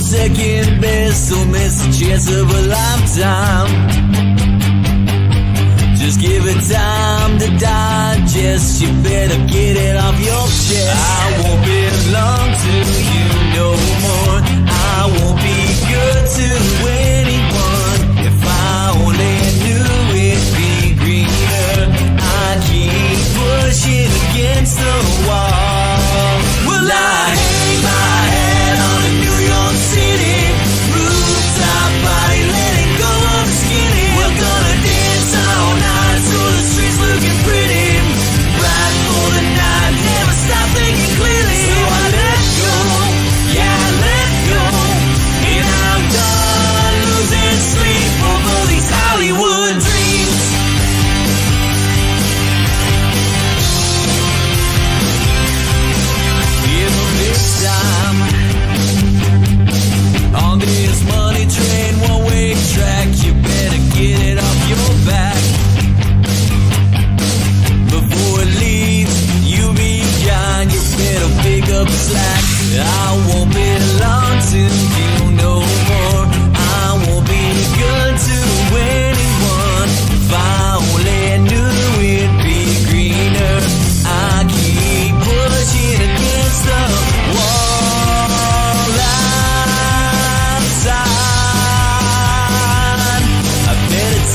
second best, don't miss the chance of a lifetime. Just give it time to digest, you better get it off your chest. I won't belong to you no more, I won't be good to anyone. If I only knew it'd be greener, I'd keep pushing against the wall. Well, I hang my head on a New York City rooftop party, letting go of the skinny. We're gonna dance all night so the streets looking pretty. Ride for the night, never stop thinking clearly. So I let go, yeah, I let go, and I'm done losing sleep over these Hollywood dreams. Time on this money train, one-way track, you better get it off your back before it leaves you behind. You better pick up slack. I won't belong to you no more, I won't be good to anyone. If I only knew it'd be greener, I keep pushing against the wall.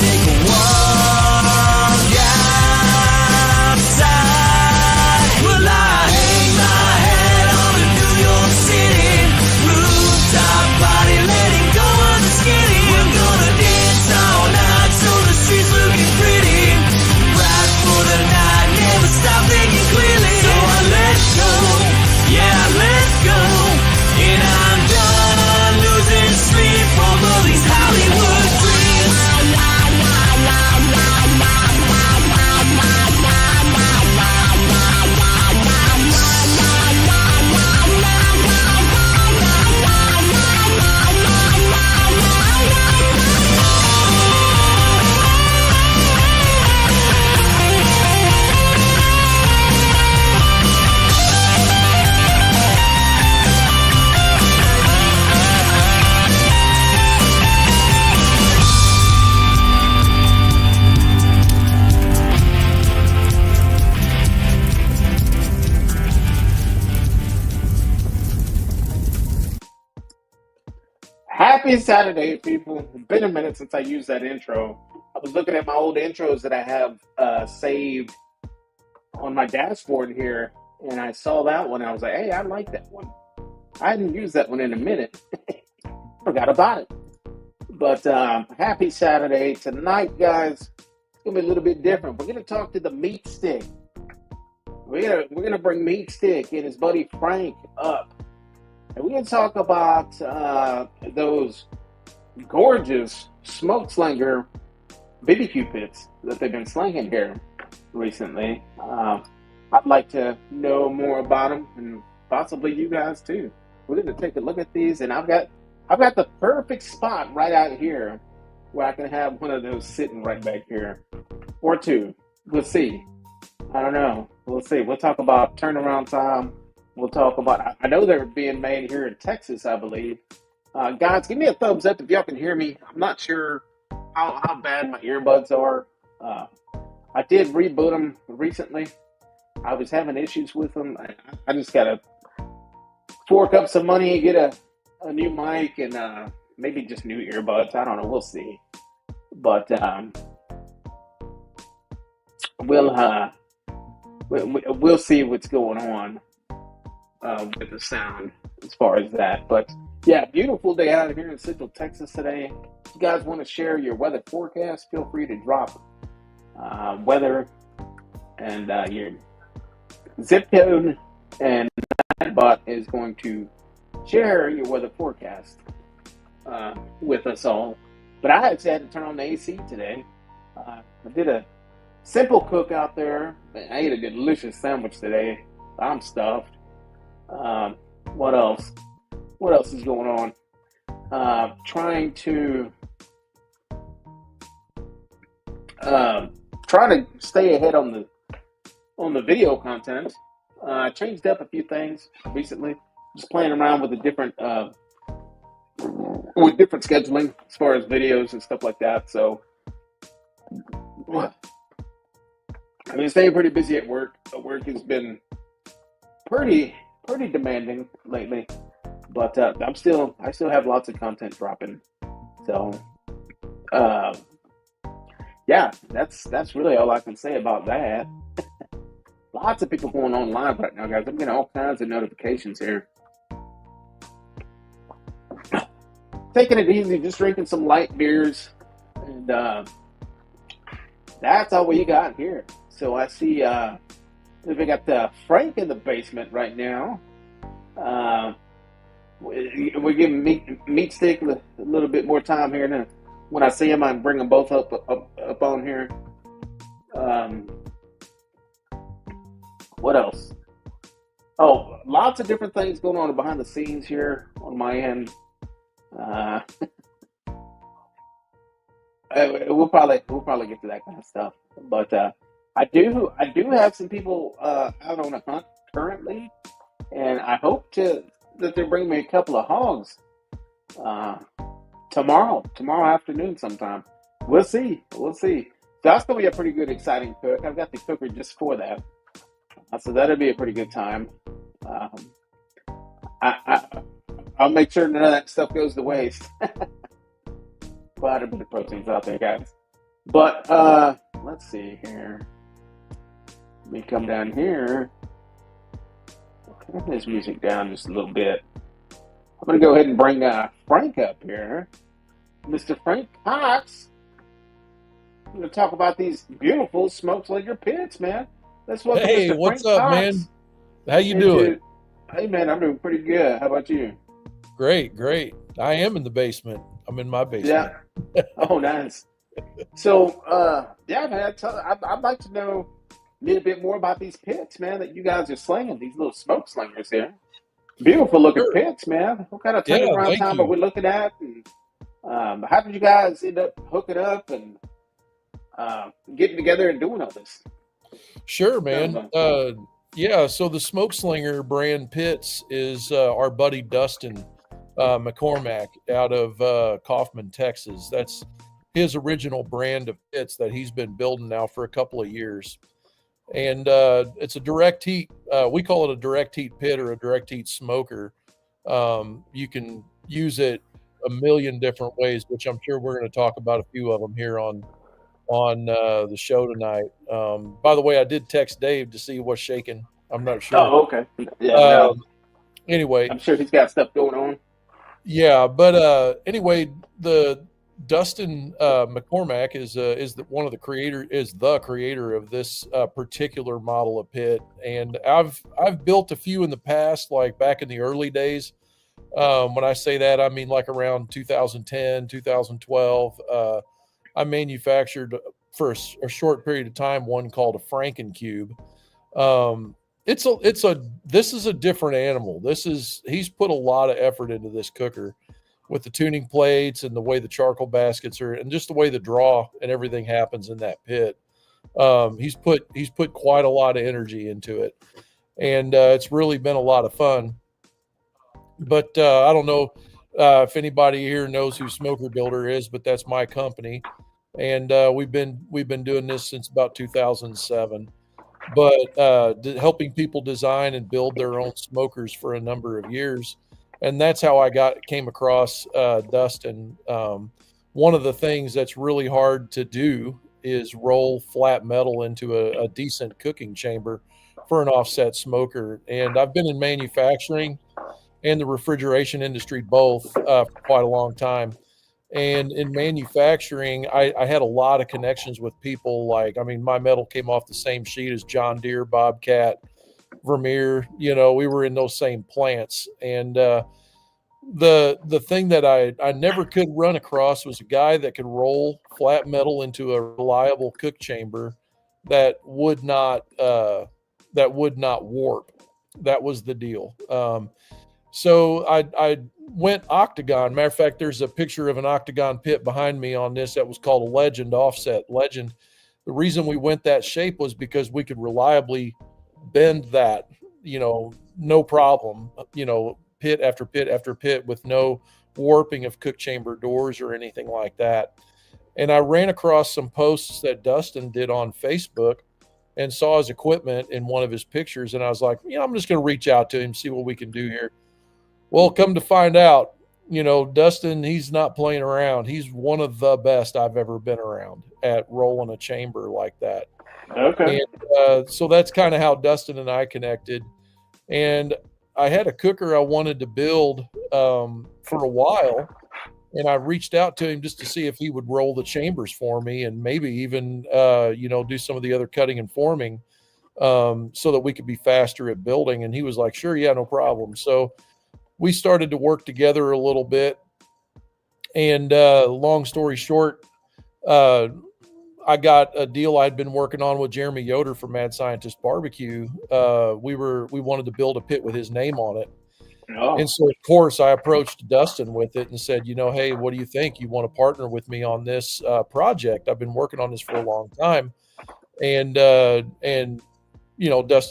Take a walk outside. Well, I hang my head on a New York City rooftop party, letting go of the skinny. We're gonna dance all night so the streets looking pretty. Ride for the night, never stop thinking clearly. So I let go, yeah, I let go, and I'm done losing sleep over these Hollywood dreams. Happy Saturday, people. It's been a minute since I used that intro. I was looking at my old intros that I have saved on my dashboard here, and I saw that one. I was like, hey, I like that one. I hadn't used that one in a minute. Forgot about it. But happy Saturday. Tonight, guys, it's going to be a little bit different. We're going to talk to the Meat Stick. We're gonna bring Meat Stick and his buddy Frank up. And we're going to talk about those gorgeous smoke slinger BBQ pits that they've been slinging here recently. I'd like to know more about them, and possibly you guys too. We're going to take a look at these, and I've got the perfect spot right out here where I can have one of those sitting right back here, or two. We'll see. I don't know. We'll see. We'll talk about turnaround time. We'll talk about, I know they're being made here in Texas, I believe. Guys, give me a thumbs up if y'all can hear me. I'm not sure how bad my earbuds are. I did reboot them recently. I was having issues with them. I just got to fork up some money and get a new mic and maybe just new earbuds. I don't know. We'll see. But we'll see what's going on with the sound as far as that. But yeah, beautiful day out here in Central Texas today. If you guys want to share your weather forecast, feel free to drop weather and your zip code, and Nightbot is going to share your weather forecast with us all. But I actually had to turn on the AC today. I did a simple cook out there. I ate a delicious sandwich today. I'm stuffed. What else? What else is going on? Trying to stay ahead on the video content. I changed up a few things recently. Just playing around with the different with different scheduling as far as videos and stuff like that. So I've been staying pretty busy at work. Work has been pretty demanding lately, but I still have lots of content dropping. So uh, yeah, that's really all I can say about that. Lots of people going on live right now, guys. I'm getting all kinds of notifications here. Taking it easy, just drinking some light beers, and that's all we got here. So I see we got Frank in the basement right now. We're giving Meat Stick a little bit more time here. Now, when I see him, I bring them both up on here. What else? Oh, lots of different things going on behind the scenes here on my end. We'll probably get to that kind of stuff. But I do have some people out on a hunt currently, and I hope that they bring me a couple of hogs tomorrow afternoon sometime. We'll see. So that's gonna be a pretty good, exciting cook. I've got the cooker just for that, so that'll be a pretty good time. I'll make sure none of that stuff goes to waste. Quite a bit of proteins out there, guys. But let's see here. Let me come down here. Turn this music down just a little bit. I'm going to go ahead and bring Frank up here. Mr. Frank Cox. I'm going to talk about these beautiful smoked slinger pits, man. Let's welcome Hey, Mr. what's Frank up, Cox. man? How you doing? Hey, man, I'm doing pretty good. How about you? Great. I am in the basement. I'm in my basement. Yeah. Oh, nice. So, yeah, man, I'd like to know a little bit more about these pits, man, that you guys are slinging, these little smoke slingers here. Beautiful looking Sure. pits, man. What kind of Yeah, turnaround thank time are we you. looking at? And how did you guys end up hooking up and getting together and doing all this? Sure, man. Yeah, so the Smoke Slinger brand pits is our buddy Dustin McCormack out of Kaufman, Texas. That's his original brand of pits that he's been building now for a couple of years. And it's a direct heat. We call it a direct heat pit or a direct heat smoker. You can use it a million different ways, which I'm sure we're going to talk about a few of them here on the show tonight. By the way, I did text Dave to see what's shaking. I'm not sure. Oh, okay. Yeah, no. Anyway, I'm sure he's got stuff going on. yeah, but anyway, the Dustin McCormack is the creator of this particular model of pit, and I've built a few in the past, like back in the early days. When I say that, I mean like around 2010, 2012. I manufactured for a short period of time one called a Franken-Cube. This is a different animal. He's put a lot of effort into this cooker with the tuning plates and the way the charcoal baskets are, and just the way the draw and everything happens in that pit. He's put quite a lot of energy into it, and it's really been a lot of fun. But I don't know if anybody here knows who Smoker Builder is, but that's my company, and we've been doing this since about 2007. But helping people design and build their own smokers for a number of years, and that's how I came across Dustin. One of the things that's really hard to do is roll flat metal into a decent cooking chamber for an offset smoker, and I've been in manufacturing and the refrigeration industry both for quite a long time. And in manufacturing, I had a lot of connections with people. Like, I mean, my metal came off the same sheet as John Deere, Bobcat, Vermeer. You know, we were in those same plants. And the thing that I never could run across was a guy that could roll flat metal into a reliable cook chamber that would not warp. That was the deal. So I went octagon. Matter of fact, there's a picture of an octagon pit behind me on this that was called a Legend offset. Legend. The reason we went that shape was because we could reliably bend that, no problem, pit after pit after pit with no warping of cook chamber doors or anything like that. And I ran across some posts that Dustin did on Facebook and saw his equipment in one of his pictures. And I was like, I'm just going to reach out to him, see what we can do here. Well, come to find out, Dustin, he's not playing around. He's one of the best I've ever been around at rolling a chamber like that. Okay. And so that's kind of how Dustin and I connected. And I had a cooker I wanted to build for a while. And I reached out to him just to see if he would roll the chambers for me and maybe even, do some of the other cutting and forming so that we could be faster at building. And he was like, sure, yeah, no problem. So we started to work together a little bit. And long story short, I got a deal I'd been working on with Jeremy Yoder from Mad Scientist BBQ. We wanted to build a pit with his name on it. Oh. And so, of course, I approached Dustin with it and said, hey, what do you think? You want to partner with me on this project? I've been working on this for a long time. And Dustin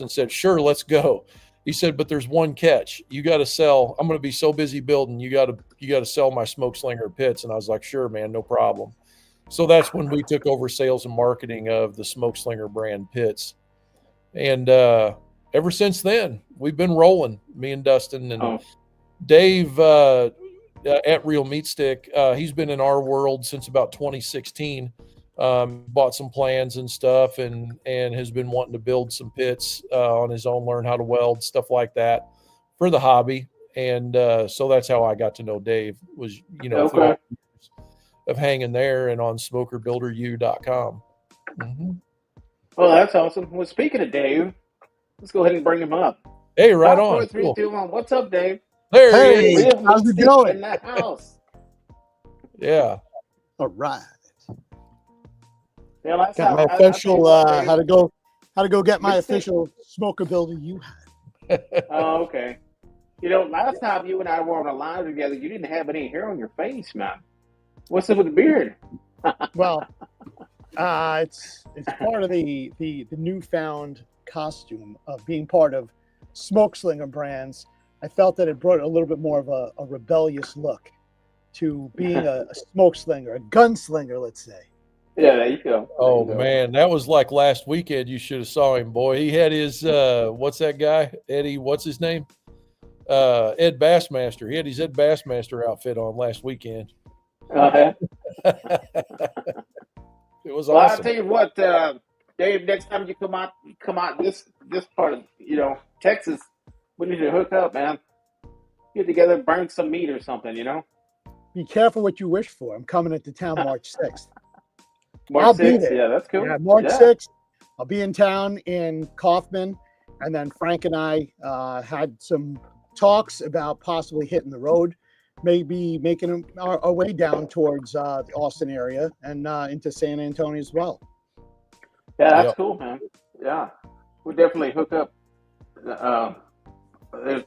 said, sure, let's go. He said, but there's one catch. You got to sell. I'm going to be so busy building. You got to sell my smoke slinger pits. And I was like, sure, man, no problem. So that's when we took over sales and marketing of the Smoke Slinger brand pits. And ever since then, we've been rolling, me and Dustin. And Dave at Real Meat Stick, he's been in our world since about 2016. Bought some plans and stuff and has been wanting to build some pits on his own, learn how to weld, stuff like that for the hobby. And so that's how I got to know Dave was, Okay. of hanging there and on smokerbuilderu.com. Mm-hmm. Well, that's awesome. Well, speaking of Dave, let's go ahead and bring him up. Hey, right 5, on. 4, 3, 2, 1. What's up, Dave? There he is. Hey, how's it going? In the house. Yeah. All right. Yeah, last Got my time, official. I How to go get my official smoker builder you had. Oh, okay. Last time you and I were on a line together, you didn't have any hair on your face, man. What's up with the beard? Well, it's part of the newfound costume of being part of Smoke Slinger brands. I felt that it brought a little bit more of a rebellious look to being a smoke slinger, a gunslinger, let's say. Yeah, there you go. Oh, man, that was like last weekend. You should have saw him, boy. He had his, what's that guy? Eddie, what's his name? Ed Bassmaster. He had his Ed Bassmaster outfit on last weekend. Uh-huh. It was Well, awesome. I'll tell you what, Dave, next time you come out this part of, Texas, we need to hook up, man. Get together, burn some meat or something, Be careful what you wish for. I'm coming into town March 6th. March I'll be 6th, there. yeah, that's cool. Yeah, March 6th, I'll be in town in Kaufman. And then Frank and I had some talks about possibly hitting the road, maybe making our way down towards the Austin area and into San Antonio as well. Yeah, that's cool, man. Yeah, we'll definitely hook up. There's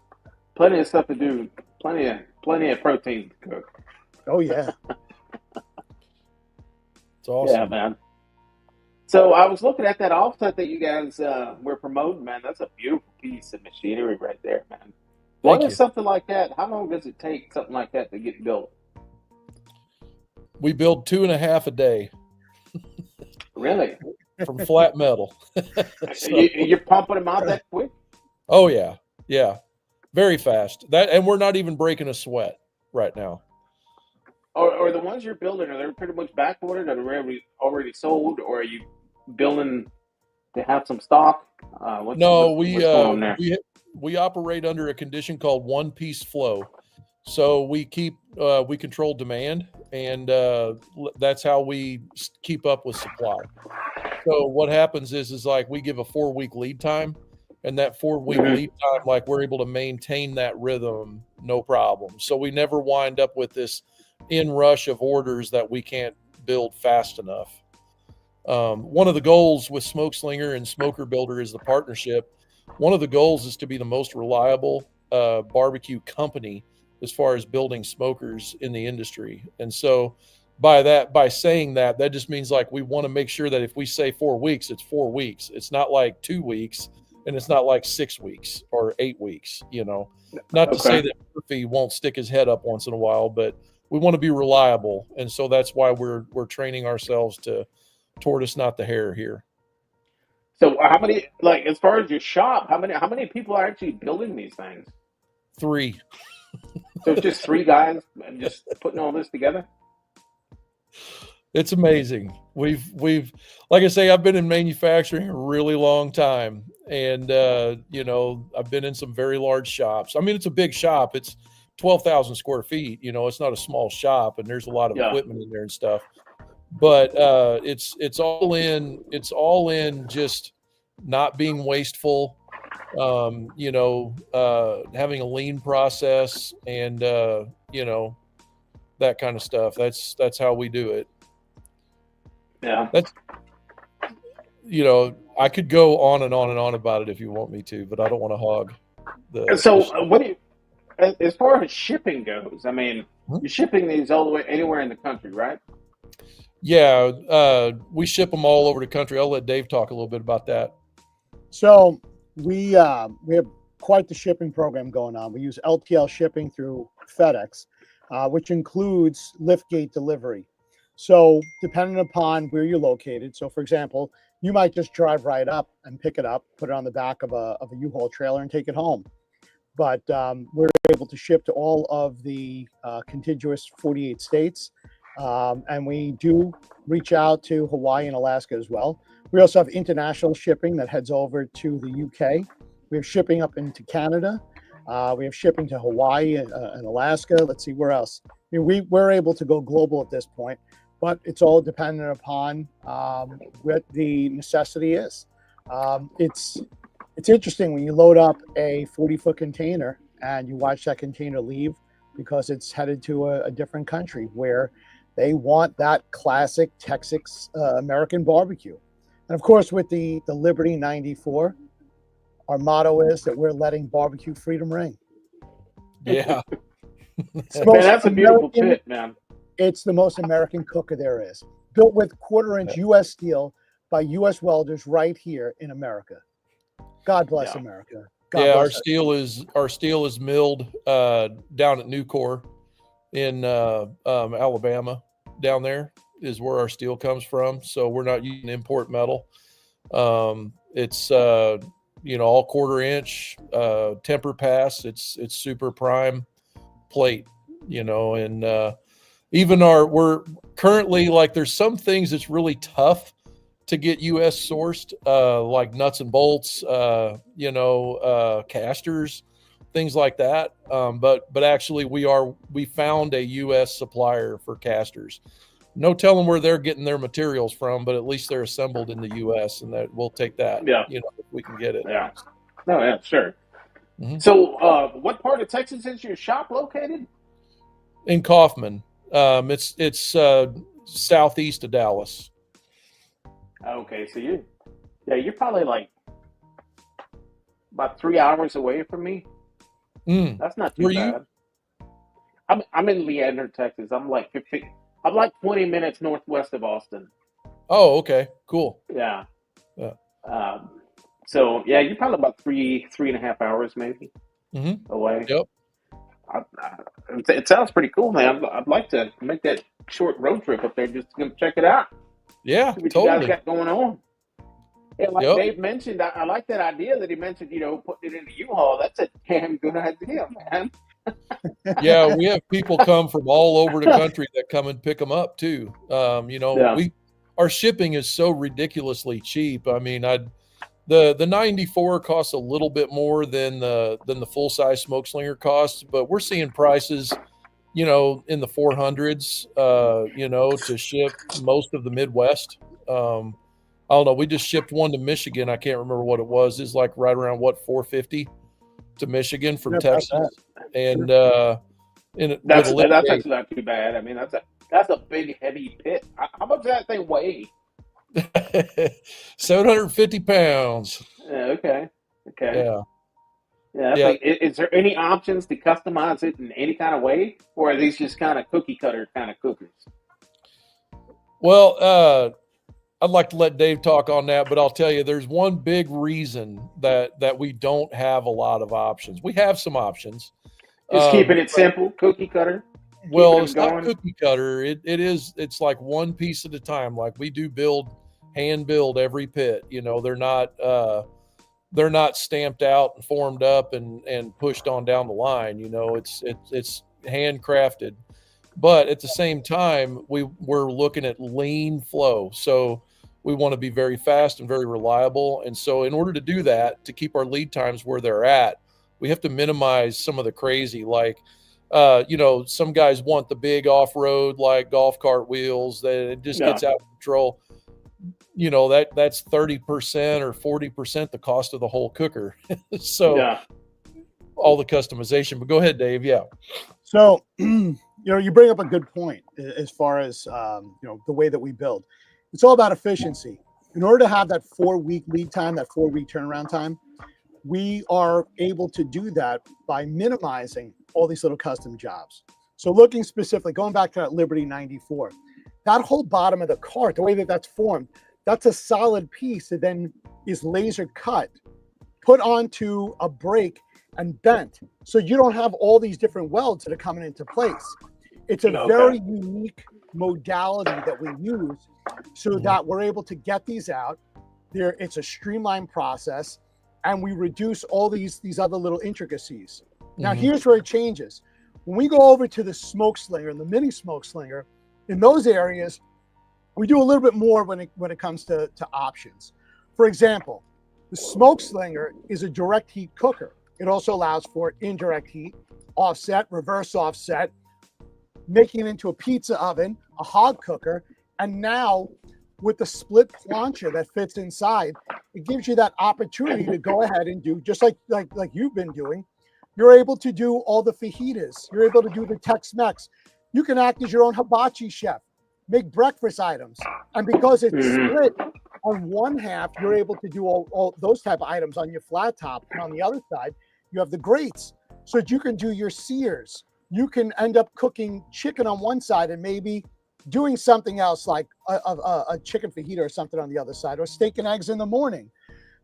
plenty of stuff to do. Plenty of protein to cook. Oh, yeah. It's awesome. Yeah, man. So I was looking at that offset that you guys were promoting, man. That's a beautiful piece of machinery right there, man. What is something like that? How long does it take something like that to get built? We build 2.5 a day. Really? From flat metal. So, you're pumping them out that quick? Oh, yeah. Yeah. Very fast. And we're not even breaking a sweat right now. Or the ones you're building, are they pretty much back ordered? Are they already sold? Or are you building to have some stock? We operate under a condition called one-piece flow. So we control demand, and that's how we keep up with supply. So what happens is like we give a 4-week lead time, and that 4-week lead time, like we're able to maintain that rhythm, no problem. So we never wind up with this inrush of orders that we can't build fast enough. One of the goals with Smoke Slinger and Smoker Builder is the partnership. One of the goals is to be the most reliable barbecue company as far as building smokers in the industry. And so by saying that just means like we want to make sure that if we say 4 weeks, it's 4 weeks. It's not like 2 weeks. and it's not like 6 weeks or 8 weeks. Not to say that Murphy won't stick his head up once in a while, but we want to be reliable, and so that's why we're training ourselves to tortoise, not the hare here. So how many, like, as far as your shop, how many people are actually building these things? 3. So it's just 3 guys just putting all this together? It's amazing. We've like I say, I've been in manufacturing a really long time, and I've been in some very large shops. I mean, it's a big shop. It's 12,000 square feet. It's not a small shop, and there's a lot of equipment in there and stuff. But it's all in just not being wasteful. Having a lean process, and that kind of stuff. That's how we do it. Yeah. That's, I could go on and on and on about it if you want me to, but I don't want to hog what do you, as far as shipping goes, I mean, you're shipping these all the way anywhere in the country, right? Yeah. We ship them all over the country. I'll let Dave talk a little bit about that. So we have quite the shipping program going on. We use LTL shipping through FedEx, which includes liftgate delivery. So depending upon where you're located, so for example, you might just drive right up and pick it up, put it on the back of a U-Haul trailer and take it home. But we're able to ship to all of the contiguous 48 states. And we do reach out to Hawaii and Alaska as well. We also have international shipping that heads over to the UK. We have shipping up into Canada. We have shipping to Hawaii and Alaska. Let's see, where else? I mean, we're able to go global at this point, but it's all dependent upon what the necessity is. It's interesting when you load up a 40-foot container and you watch that container leave because it's headed to a different country where they want that classic Texas American barbecue. And of course, with the Liberty 94, our motto is that we're letting barbecue freedom ring. Yeah. Man, that's a beautiful pit, man. It's the most American cooker there is. Built with quarter-inch U.S. steel by U.S. welders right here in America. God bless America. God bless our steel is milled down at Nucor in Alabama. Down there is where our steel comes from. So we're not using import metal. It's all quarter-inch temper pass. It's super prime plate, and even we're currently, like, there's some things that's really tough to get U.S. sourced, like nuts and bolts, casters, things like that. But actually we found a U.S. supplier for casters. No telling where they're getting their materials from, but at least they're assembled in the U.S. and that we'll take that. If we can get it. Yeah. No, yeah, sure. Mm-hmm. So, what part of Texas is your shop located? In Kaufman. It's southeast of Dallas. Okay, so you're probably like about 3 hours away from me. That's not too bad. I'm in Leander, Texas. I'm like 20 minutes northwest of Austin. Oh, okay, cool. Yeah. So you're probably about 3.5 hours maybe away. Yep. It sounds pretty cool, man. I'd like to make that short road trip up there just to check it out. Yeah, see what totally. you guys got going on. Yeah, like Dave mentioned, I like that idea that he mentioned, putting it in the U-Haul. That's a damn good idea, man. Yeah, we have people come from all over the country that come and pick them up too. Our shipping is so ridiculously cheap. I mean, the 94 costs a little bit more than the full size smoke slinger costs, but we're seeing prices, in the 400s, to ship most of the Midwest. I don't know. We just shipped one to Michigan. I can't remember what it was. It's like right around $450 to Michigan from Texas, and that's actually not too bad. I mean, that's a big heavy pit. How much does that thing weigh? 750 pounds. Okay. Yeah. Like, is there any options to customize it in any kind of way, or are these just kind of cookie cutter kind of cookers? Well, I'd like to let Dave talk on that, but I'll tell you, there's one big reason that we don't have a lot of options. We have some options. Just keeping it simple, cookie cutter. Well, it's not cookie cutter. It's like one piece at a time. Like we do hand build every pit. You know, they're not stamped out and formed up and pushed on down the line. You know, it's handcrafted, but at the same time, we're looking at lean flow. So we want to be very fast and very reliable. And so in order to do that, to keep our lead times where they're at, we have to minimize some of the crazy, like, you know, some guys want the big off-road, like golf cart wheels, that it just gets out of control. You know, that's 30% or 40% the cost of the whole cooker. So all the customization, but go ahead, Dave. Yeah. So, you know, you bring up a good point as far as, you know, the way that we build. It's all about efficiency. In order to have that 4-week lead time, that 4-week turnaround time, we are able to do that by minimizing all these little custom jobs. So looking specifically, going back to that Liberty 94, that whole bottom of the cart, the way that that's formed, that's a solid piece that then is laser cut, put onto a brake and bent. So you don't have all these different welds that are coming into place. It's a very unique modality that we use so that we're able to get these out there. It's a streamlined process, and we reduce all these other little intricacies. Now, here's where it changes. When we go over to the smoke slinger and the mini smoke slinger, in those areas, we do a little bit more when it comes to options. For example, the smoke slinger is a direct heat cooker. It also allows for indirect heat, offset, reverse offset, making it into a pizza oven, a hog cooker, and now with the split plancha that fits inside, it gives you that opportunity to go ahead and do just like you've been doing. You're able to do all the fajitas. You're able to do the Tex-Mex. You can act as your own hibachi chef, make breakfast items. And because it's split on one half, you're able to do all those type of items on your flat top. And on the other side, you have the grates so that you can do your sears. You can end up cooking chicken on one side and maybe doing something else like a chicken fajita or something on the other side, or steak and eggs in the morning.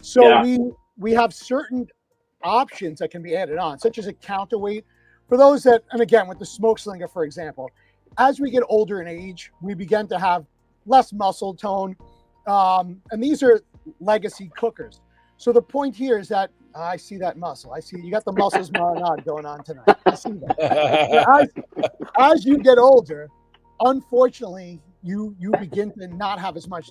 So we have certain options that can be added on, such as a counterweight for those that, and again, with the smoke slinger, for example, as we get older in age, we begin to have less muscle tone. And these are legacy cookers. So the point here is that I see that muscle. I see you got the muscles marinade going on tonight. I see that. As you get older, unfortunately, you begin to not have as much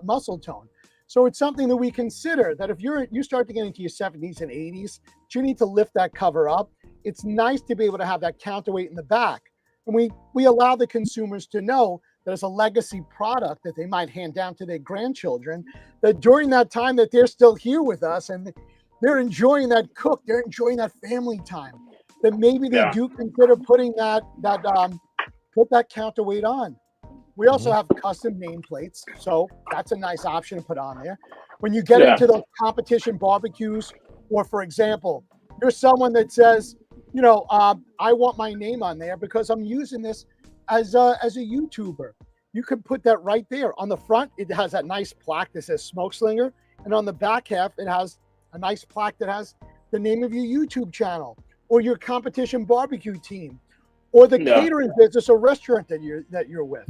muscle tone. So it's something that we consider that if you start to get into your 70s and 80s, you need to lift that cover up. It's nice to be able to have that counterweight in the back. And we allow the consumers to know that it's a legacy product that they might hand down to their grandchildren, that during that time that they're still here with us and they're enjoying that cook, they're enjoying that family time, that maybe they do consider putting put that counterweight on. We also have custom nameplates, so that's a nice option to put on there. When you get into those competition barbecues, or for example, you're someone that says, you know, I want my name on there because I'm using this as a YouTuber. You can put that right there. On the front, it has that nice plaque that says Smoke Slinger, and on the back half, it has a nice plaque that has the name of your YouTube channel or your competition barbecue team or the catering business or restaurant that you're with.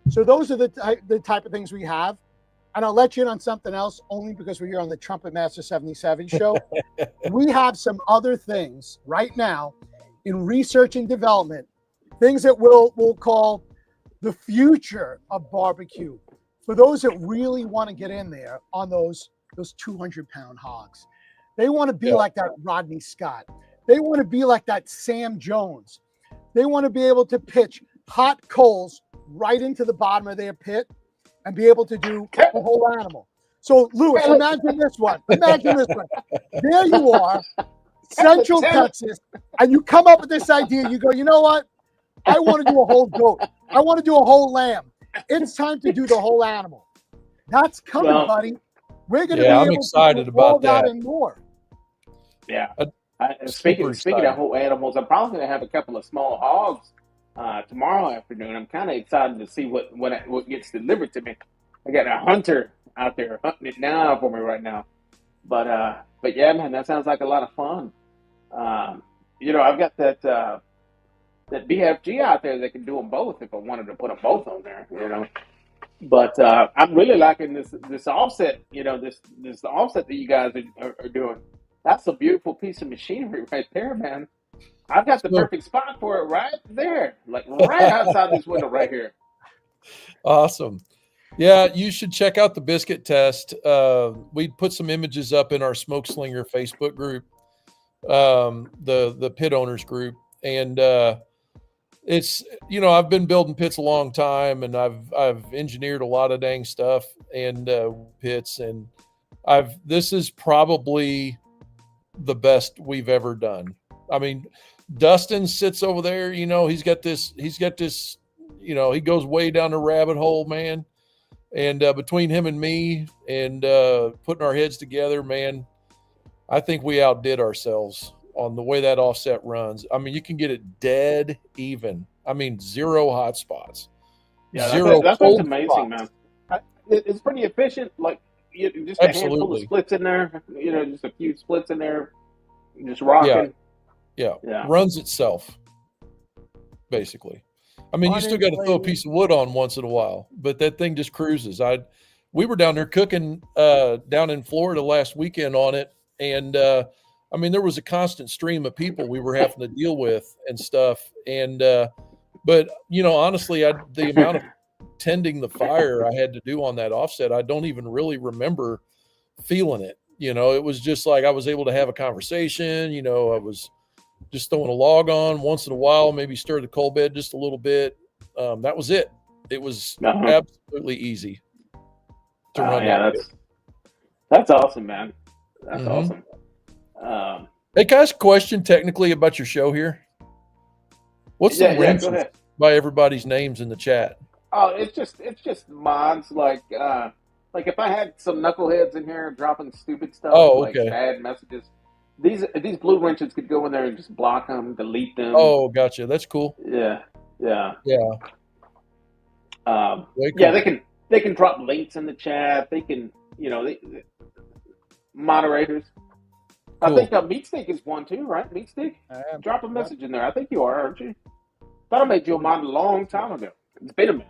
So those are the type of things we have. And I'll let you in on something else only because we're here on the Trumpetmaster77 show. We have some other things right now in research and development, things that we'll call the future of barbecue. For those that really want to get in there on those 200-pound hogs. They want to be like that Rodney Scott. They want to be like that Sam Jones. They want to be able to pitch hot coals right into the bottom of their pit and be able to do the whole animal. So, Louis, imagine this one. Imagine this one. There you are, Central Texas, and you come up with this idea. You go, you know what? I want to do a whole goat. I want to do a whole lamb. It's time to do the whole animal. That's coming, buddy. We're going to be able excited to do about all that and more. Yeah. Speaking of whole animals, I'm probably going to have a couple of small hogs tomorrow afternoon. I'm kind of excited to see what gets delivered to me. I got a hunter out there hunting it down for me right now. But yeah, man, that sounds like a lot of fun. I've got that BFG out there that can do them both if I wanted to put them both on there. But I'm really liking this offset. This offset that you guys are doing. That's a beautiful piece of machinery right there, man. I've got the So- perfect spot for it right there, like right outside this window right here. Awesome. Yeah, you should check out the biscuit test. We put some images up in our Smoke Slinger Facebook group, the pit owners group, and it's I've been building pits a long time, and I've engineered a lot of dang stuff and pits, and this is probably the best we've ever done. I mean, Dustin sits over there, he's got this, he goes way down the rabbit hole, man. And between him and me and putting our heads together, man, I think we outdid ourselves on the way that offset runs. I mean, you can get it dead even. I mean, 0 hot spots. Yeah, Zero that's cold amazing, spots. man. It's pretty efficient. Like just a handful of Absolutely. splits in there. Just a few splits in there. Just rocking. Yeah. Yeah. Runs itself, basically. I mean, you still got to throw a piece of wood on once in a while, but that thing just cruises. We were down there cooking down in Florida last weekend on it, and I mean, there was a constant stream of people we were having to deal with and stuff. And but honestly, the amount of tending the fire I had to do on that offset, I don't even really remember feeling it. It was just like I was able to have a conversation. I was just throwing a log on once in a while, maybe stir the coal bed just a little bit. That was it. It was absolutely easy to run. Yeah, that's awesome, man. That's awesome. Hey, can I ask a question technically about your show here? What's the range by everybody's names in the chat? Oh, it's just mods like if I had some knuckleheads in here dropping stupid stuff, like bad messages. These blue wrenches could go in there and just block them, delete them. Oh, gotcha. That's cool. Yeah. Cool. Yeah, they can drop links in the chat. They can, moderators. Cool. I think Meat Stick is one too, right? Meat Stick? Drop a message in there. I think you are, aren't you? Thought I made you a mod a long time ago. It's been a minute.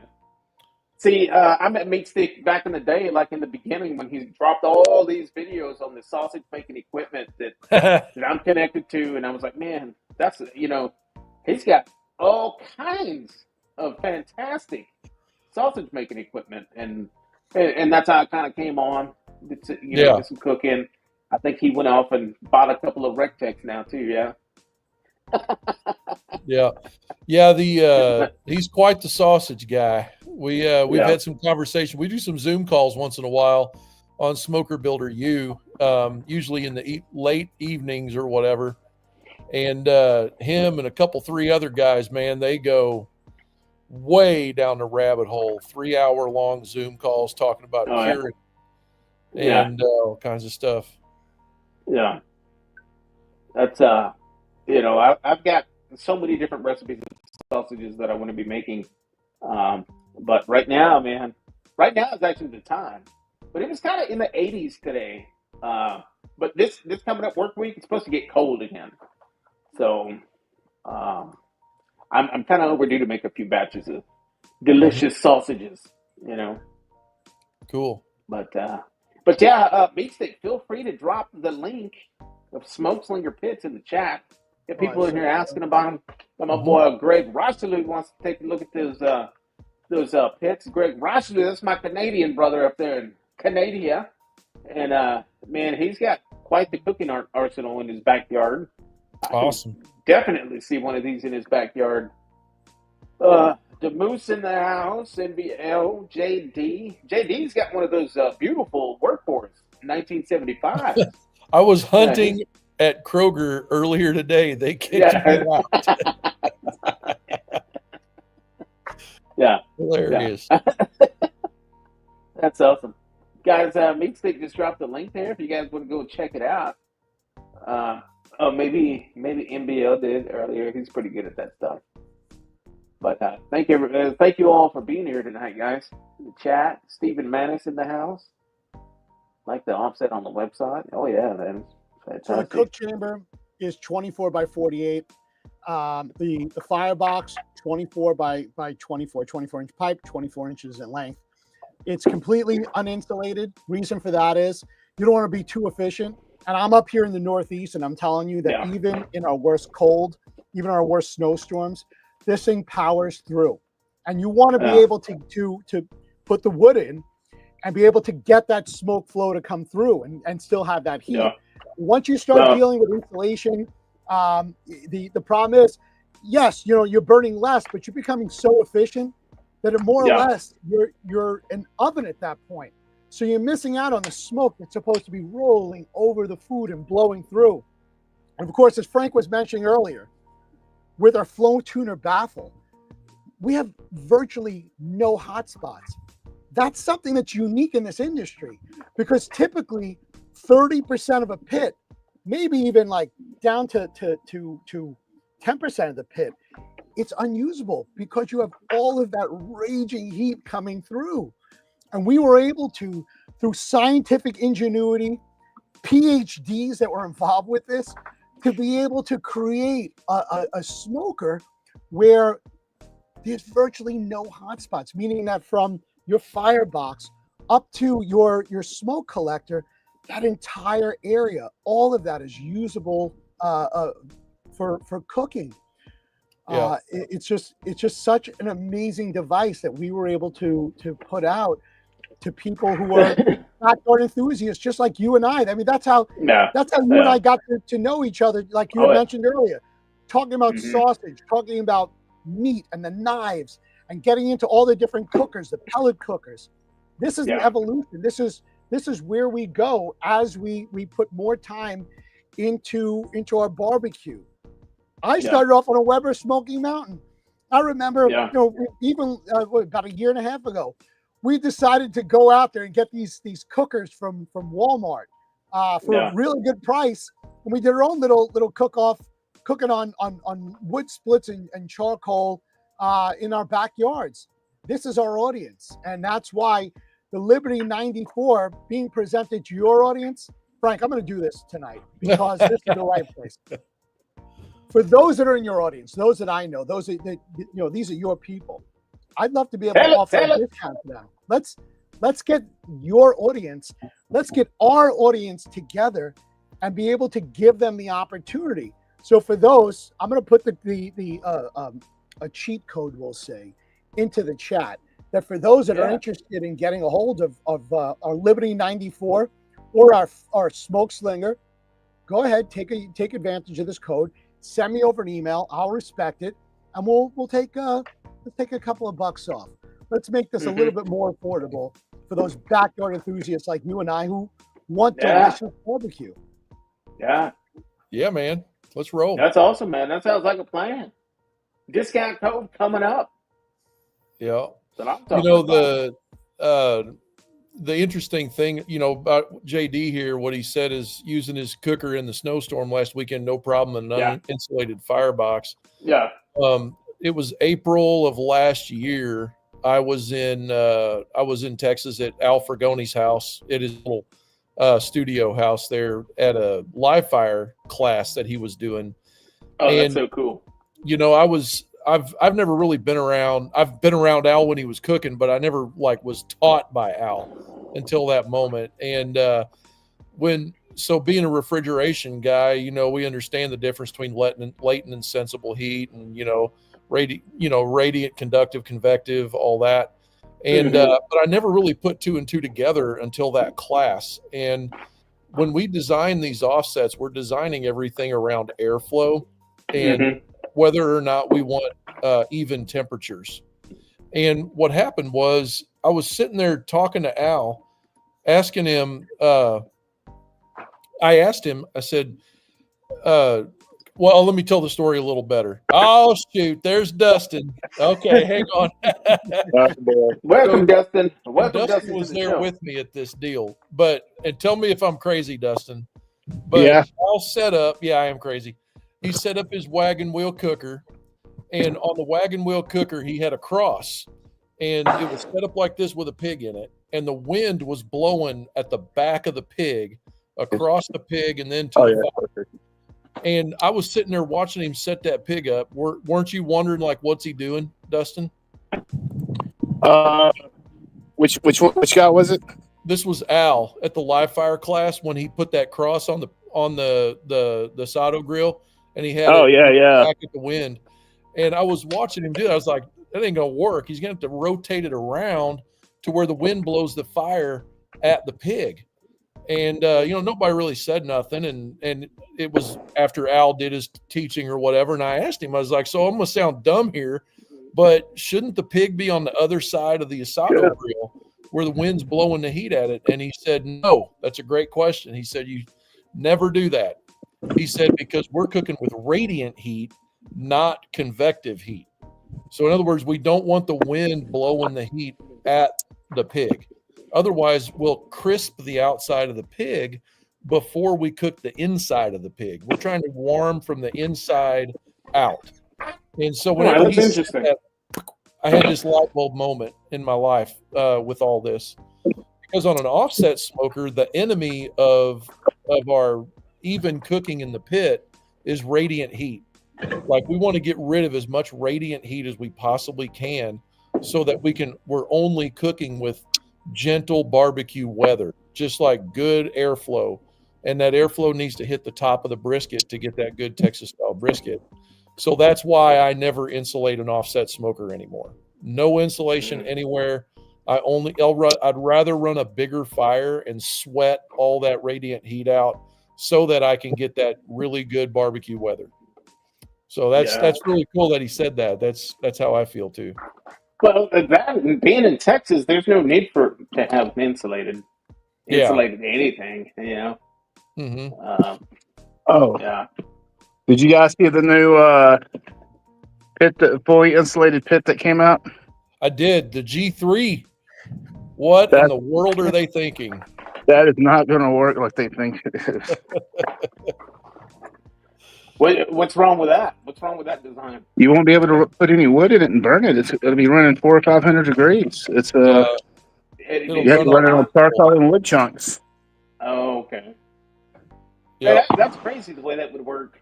See, I met Meat Stick back in the day, like in the beginning when he dropped all these videos on the sausage making equipment that I'm connected to, and I was like, man, that's he's got all kinds of fantastic sausage making equipment, and that's how I kind of came on. Did some cooking. I think he went off and bought a couple of Rectex now too. Yeah. Yeah. He's quite the sausage guy. We've had some conversation. We do some Zoom calls once in a while on Smoker Builder U, usually in the late evenings or whatever. And him and a three other guys, man, they go way down the rabbit hole. 3-hour long Zoom calls talking about curing and all kinds of stuff. Yeah, that's I've got so many different recipes of sausages that I want to be making. But right now, man, is actually the time. But it was kind of in the 80s today. But this coming up work week, it's supposed to get cold again. So I'm kind of overdue to make a few batches of delicious sausages, Cool. But yeah, Meat Stick, feel free to drop the link of Smoke Slinger Pits in the chat. If people in here asking about them, my boy Greg Rochelou wants to take a look at those pits. Greg Rochelou, that's my Canadian brother up there in Canada, and man, he's got quite the cooking arsenal in his backyard. Awesome. Definitely see one of these in his backyard. The Moose in the house, NBL, JD. JD's got one of those beautiful workboards, 1975. I was hunting at Kroger earlier today. They kicked me out. Yeah. Hilarious. Yeah. That's awesome. Guys, Meat Stick just dropped the link there if you guys want to go check it out. Maybe NBL did earlier. He's pretty good at that stuff. But thank you all for being here tonight, guys. In the chat, Stephen Manis in the house. Like the offset on the website. Oh yeah, man. So the cook chamber is 24 by 48. The firebox 24 by 24 inch pipe, 24 inches in length. It's completely uninsulated. Reason for that is you don't want to be too efficient. And I'm up here in the Northeast, and I'm telling you that even in our worst cold, even our worst snowstorms, this thing powers through. And you want to be able to put the wood in and be able to get that smoke flow to come through and still have that heat. Once you start dealing with insulation, the problem is, yes, you're burning less, but you're becoming so efficient that it more or less you're an oven at that point. So you're missing out on the smoke that's supposed to be rolling over the food and blowing through. And of course, as Frank was mentioning earlier, with our flow tuner baffle, we have virtually no hot spots. That's something that's unique in this industry, because typically 30% of a pit, maybe even like down to 10% of the pit, it's unusable because you have all of that raging heat coming through. And we were able to, through scientific ingenuity, PhDs that were involved with this, to be able to create a smoker where there's virtually no hot spots, meaning that from your firebox up to your smoke collector, that entire area, all of that is usable for cooking. It's just such an amazing device that we were able to put out to people who are backyard enthusiasts, just like you and I. I mean, that's how you and I got to know each other, like you mentioned earlier, talking about sausage, talking about meat and the knives, and getting into all the different cookers, the pellet cookers. This is the evolution. This is where we go as we put more time into our barbecue. I started off on a Weber Smoky Mountain. I remember, even about a year and a half ago, we decided to go out there and get these cookers from Walmart for a really good price. And we did our own little cook-off, cooking on wood splits and charcoal in our backyards. This is our audience. And that's why the Liberty 94 being presented to your audience. Frank, I'm going to do this tonight because this is the right place. For those that are in your audience, those that I know, those that these are your people. I'd love to be able to offer a discount to them. Let's get your audience, let's get our audience together and be able to give them the opportunity. So for those, I'm going to put a cheat code, we'll say, into the chat, that for those that are interested in getting a hold of our Liberty 94 or our smoke slinger, go ahead, take advantage of this code. Send me over an email. I'll respect it, and we'll take let's take a couple of bucks off. Let's make this a little bit more affordable for those backyard enthusiasts like you and I who want delicious barbecue. Yeah, man. Let's roll. That's awesome, man. That sounds like a plan. Discount code coming up. Yeah. The interesting thing, about JD here, what he said is using his cooker in the snowstorm last weekend, no problem, an uninsulated firebox. Yeah. It was April of last year. I was in Texas at Al Fragoni's house. It is a little studio house there at a live fire class that he was doing. Oh, that's so cool. I've never really been around. I've been around Al when he was cooking, but I never was taught by Al until that moment. And being a refrigeration guy, we understand the difference between latent and sensible heat, and radiant, conductive, convective, all that. And but I never really put two and two together until that class. And when we design these offsets, we're designing everything around airflow and whether or not we want even temperatures. And what happened was I was sitting there talking to Al, asking him, I said, well, let me tell the story a little better. Oh, shoot, there's Dustin. Okay, hang on. Welcome, Dustin. Dustin was there with me at this deal. And tell me if I'm crazy, Dustin. But Al set up, I am crazy. He set up his wagon wheel cooker, And on the wagon wheel cooker, he had a cross, and it was set up like this with a pig in it. And the wind was blowing at the back of the pig, across the pig, and then to the fire. And I was sitting there watching him set that pig up. Weren't you wondering, like, what's he doing, Dustin? Which guy was it? This was Al at the live fire class when he put that cross on the Sato grill, and he had back at the wind. And I was watching him do it. I was like, that ain't gonna work. He's gonna have to rotate it around to where the wind blows the fire at the pig. And nobody really said nothing. And it was after Al did his teaching or whatever. And I asked him, I was like, so I'm gonna sound dumb here, but shouldn't the pig be on the other side of the Asato grill where the wind's blowing the heat at it? And he said, no. That's a great question. He said, you never do that. He said, because we're cooking with radiant heat, not convective heat. So in other words, we don't want the wind blowing the heat at the pig. Otherwise, we'll crisp the outside of the pig before we cook the inside of the pig. We're trying to warm from the inside out. And so whenever that's interesting. I had this light bulb moment in my life with all this. Because on an offset smoker, the enemy of our even cooking in the pit is radiant heat. Like, we want to get rid of as much radiant heat as we possibly can so that we're only cooking with gentle barbecue weather, just like good airflow. And that airflow needs to hit the top of the brisket to get that good Texas style brisket. So that's why I never insulate an offset smoker anymore. No insulation anywhere. I'd rather run a bigger fire and sweat all that radiant heat out so that I can get that really good barbecue weather. So that's really cool that he said that. That's how I feel too. Well, that being in Texas, there's no need to have insulated anything, Mm-hmm. Did you guys see the new fully insulated pit that came out? I did. The G3. What in the world are they thinking? That is not going to work like they think it is. What's wrong with that? What's wrong with that design? You won't be able to put any wood in it and burn it. It'll be running 400 or 500 degrees. It's you have to run it on charcoal and wood chunks. Oh, okay. Yeah, that's crazy the way that would work.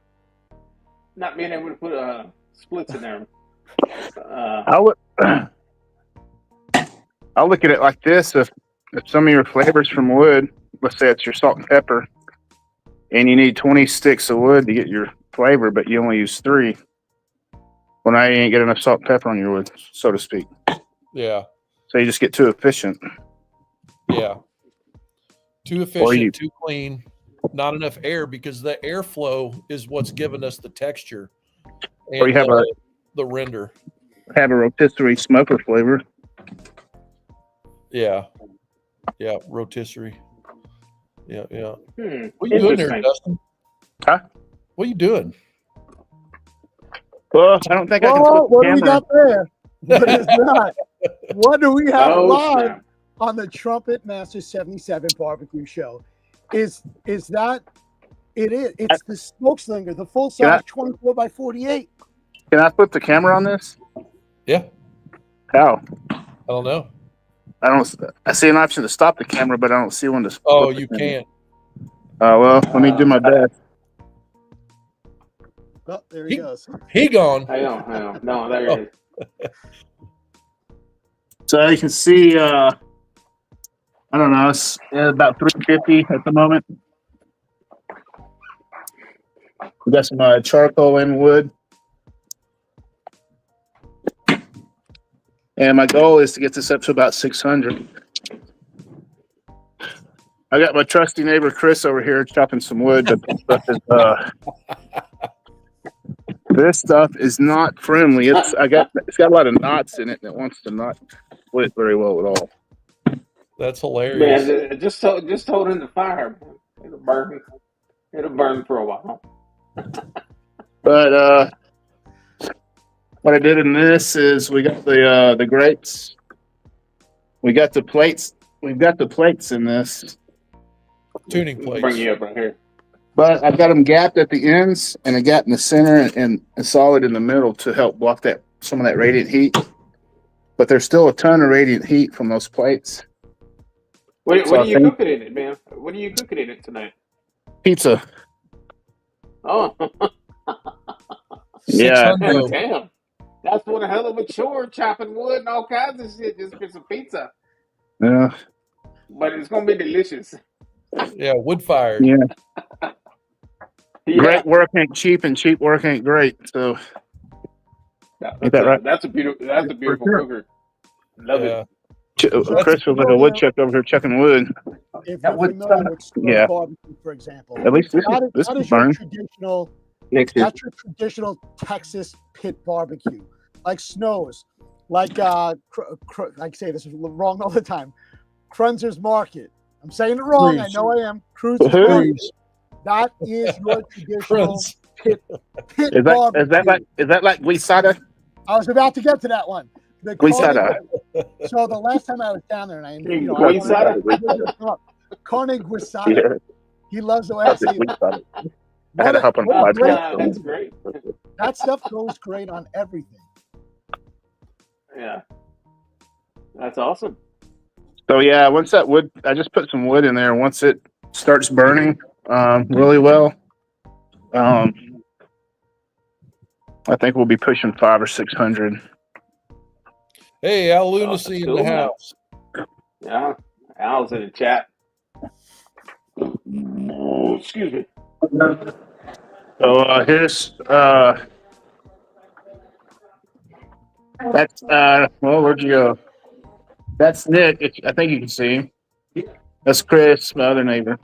Not being able to put splits in there. I'll look at it like this. If some of your flavors from wood, let's say it's your salt and pepper, and you need 20 sticks of wood to get your flavor, but you only use 3. Well, now you ain't get enough salt and pepper on your wood, so to speak. Yeah. So you just get too efficient. Yeah. Too efficient, too clean, not enough air, because the airflow is what's giving us the texture. And or you have the render. Have a rotisserie smoker flavor. Yeah. Yeah, rotisserie. Yeah. What are you doing there, Dustin? Huh? What are you doing? Well, I don't think I can put what do we got there? What is that? What do we have live on the Trumpetmaster77 BBQ show? Is that it? It's the smoke slinger, the full size 24x48. Can I put the camera on this? Yeah. How? I don't know. I see an option to stop the camera, but I don't see one to. Oh, you can't. Well, let me do my best. Oh, there he goes. He gone. I know. No, there he is. So you can see, I don't know, it's about 350 at the moment. We got some charcoal and wood. And my goal is to get this up to about 600. I got my trusty neighbor Chris over here chopping some wood, but this stuff is not friendly. It's got a lot of knots in it, and it wants to not split very well at all. That's hilarious. Man, just hold in the fire. It'll burn. It'll burn for a while. But what I did in this is we got the grates. We got the plates. We've got the plates in this. Tuning plates. Bring you up right here. But I've got them gapped at the ends and a gap in the center and a solid in the middle to help block some of that radiant heat. But there's still a ton of radiant heat from those plates. What So are I you think cooking in it, man? What are you cooking in it tonight? pizza. Oh, Yeah. 600. damn. That's one hell of a chore, chopping wood and all kinds of shit just for some pizza. Yeah. But it's going to be delicious. Yeah, wood fired. Yeah. Yeah. Great work ain't cheap and cheap work ain't great. So ain't that right? That's a beautiful sure. cooker. Love it. Chris was like a woodchuck over here chucking wood. If That you're would familiar suck. with Snow Yeah. barbecue, for example, At least this that is is your burn. traditional. Next is That's your traditional Texas pit barbecue, like Snow's, like I say this is wrong all the time. Crunzer's Market. I'm saying it wrong. I Cruise. know I am. Cruiser's Who? Market. Cruise. That is your traditional Crunz. pit Is barbecue. that like guisada? I was about to get to that one. The Carne, Guisada. so the last time I was down there, and I Guisada? Carne Guisada. Yeah. He loves the way I say it. Guisada. I had to hop on What a my great podcast. That's great. That stuff goes great on everything. Yeah. That's awesome. So yeah, once that wood, I just put some wood in there. Once it starts burning really well, I think we'll be pushing 500 or 600. Hey, Al Oh, Lunacy that's in cool, the man. house. Yeah. Al's in the chat. Excuse me. So here's that's well, where'd you go? That's Nick. I think you can see him. That's Chris, my other neighbor.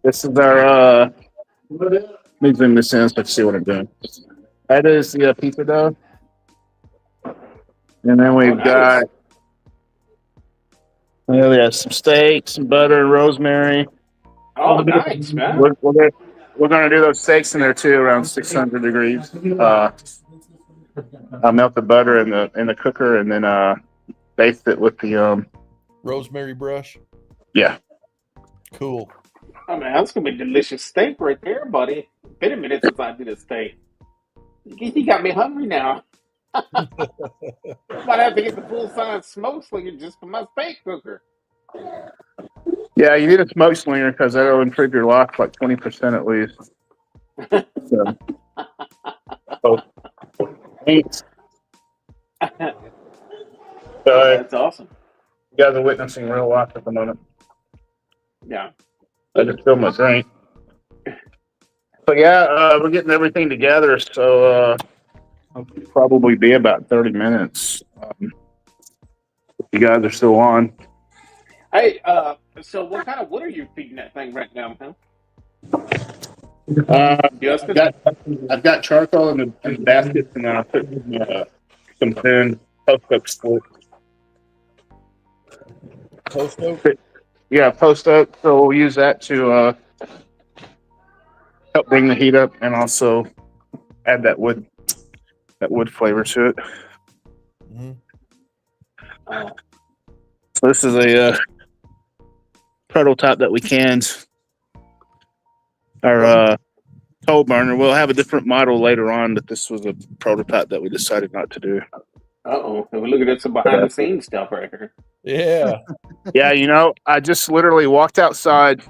This is our let me zoom this in so I can see what I'm doing. That is the pizza dough. And then we've got some steak, some butter, and rosemary. Oh, nice, man. We're gonna do those steaks in there too, around 600 degrees. I'll melt the butter in the cooker and then baste it with the Rosemary brush. yeah. Cool. Oh, man, that's going to be delicious steak right there, buddy. Been a minute since I did a steak. You got me hungry now. Might have to get the full-size smoke slinger just for my steak cooker. Yeah, you need a smoke slinger because that'll improve your lock like 20% at least. So, thanks. That's awesome. You guys are witnessing real life at the moment. Yeah. I just filled my drink. So yeah, we're getting everything together. So it'll probably be about 30 minutes. If you guys are still on. Hey, so what kind of wood are you feeding that thing right now, man? Justin? I've got charcoal in the basket, and then I put some thin post-oak split. Post oak. Yeah, post-oak. So we'll use that to help bring the heat up, and also add that wood flavor to it. Mm-hmm. So this is a prototype that we canned. Our coal burner. We'll have a different model later on, but this was a prototype that we decided not to do. Uh-oh. We're looking at some behind-the-scenes stuff right here. Yeah. Yeah, I just literally walked outside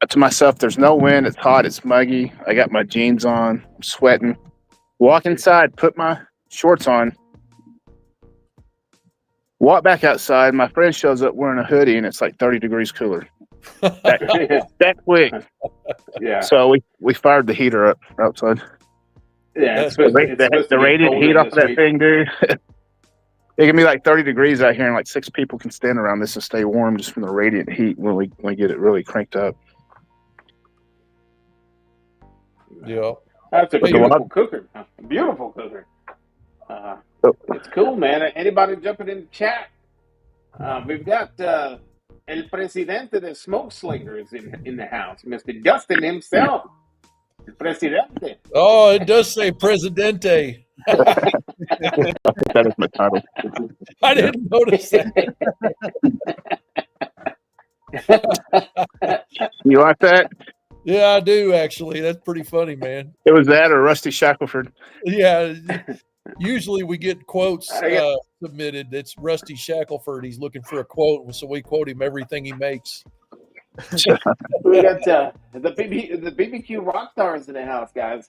to myself. There's no wind. It's hot. It's muggy. I got my jeans on. I'm sweating. Walk inside, put my shorts on. Walk back outside. My friend shows up wearing a hoodie, and it's like 30 degrees cooler. That quick. Yeah. So we fired the heater up outside. Yeah, it's The supposed to be radiant colder heat off this of that week. thing, dude. It can be like 30 degrees out here, and like 6 people can stand around this and stay warm just from the radiant heat when we get it really cranked up. Yeah. That's a beautiful cooker. A beautiful cooker. It's cool, man. Anybody jumping in the chat? We've got El Presidente de Smoke Slingers in the house, Mr. Justin himself. El Presidente. Oh, it does say Presidente. That is my title. I didn't notice that. You like that? Yeah, I do actually. That's pretty funny, man. It was that or Rusty Shackelford. Yeah. Usually we get quotes I get- submitted. It's Rusty Shackelford. He's looking for a quote, so we quote him everything he makes. We got the BBQ rock stars in the house, guys.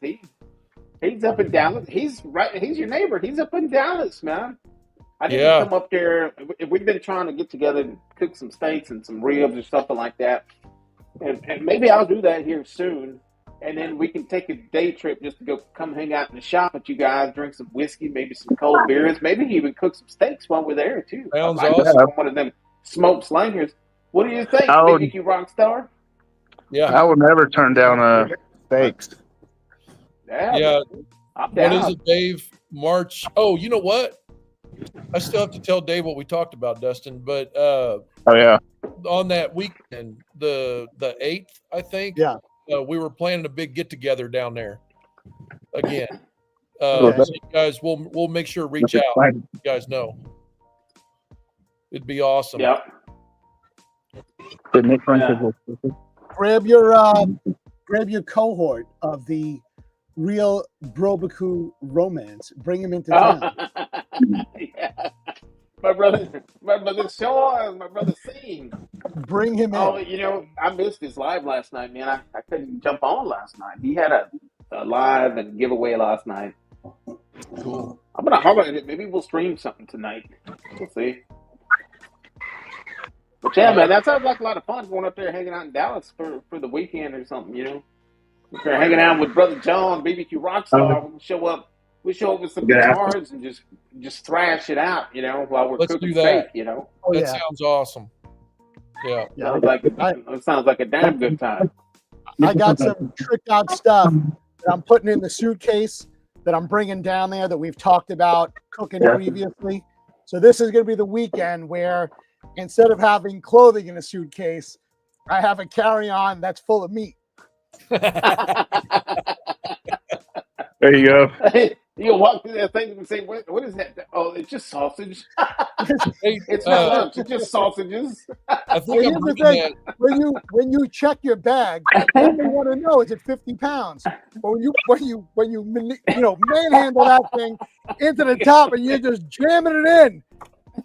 He's up in Dallas. He's your neighbor. He's up in Dallas, man. I need to come up there. We've been trying to get together and cook some steaks and some ribs or something like that. And maybe I'll do that here soon. And then we can take a day trip just to go come hang out in the shop with you guys, drink some whiskey, maybe some cold beers, maybe even cook some steaks while we're there too. Sounds I like awesome. one of them smoked slingers. What do you think, I would- BBQ Rockstar? Yeah. I will never turn down steaks. Yeah. I'm What down. is it, Dave? March. Oh, you know what? I still have to tell Dave what we talked about, Dustin. But Oh yeah. on that weekend, the 8th, I think. Yeah. We were planning a big get together down there again. Okay. So you guys, we'll make sure to reach out. You guys know. It'd be awesome. Yep. Did Nick Yeah. Grab your cohort of the real BBQ romance. Bring him into town. Yeah. My brother Sean, my brother Sean. Bring him in. Oh, I missed his live last night, man. I couldn't jump on last night. He had a live and giveaway last night. Cool. I'm gonna holler at it. Maybe we'll stream something tonight. We'll see. But yeah, man, that sounds like a lot of fun going up there hanging out in Dallas for the weekend or something, If you're hanging out with Brother John, BBQ Rockstar, we show up with some guitars and just thrash it out, while we're Let's cooking do that. steak, Oh, That yeah. sounds awesome. Yeah. Yeah. It sounds like a damn good time. I got some tricked out stuff that I'm putting in the suitcase that I'm bringing down there that we've talked about cooking previously. So this is going to be the weekend where instead of having clothing in a suitcase, I have a carry-on that's full of meat. There you go. You'll walk through that thing and say, what is that? Oh, it's just sausage. Hey, It's not lunch. It's just sausages. I think Here's I'm the bringing thing. that. When you check your bag, what they want to know is it 50 pounds. But when you manhandle that thing into the top and you're just jamming it in,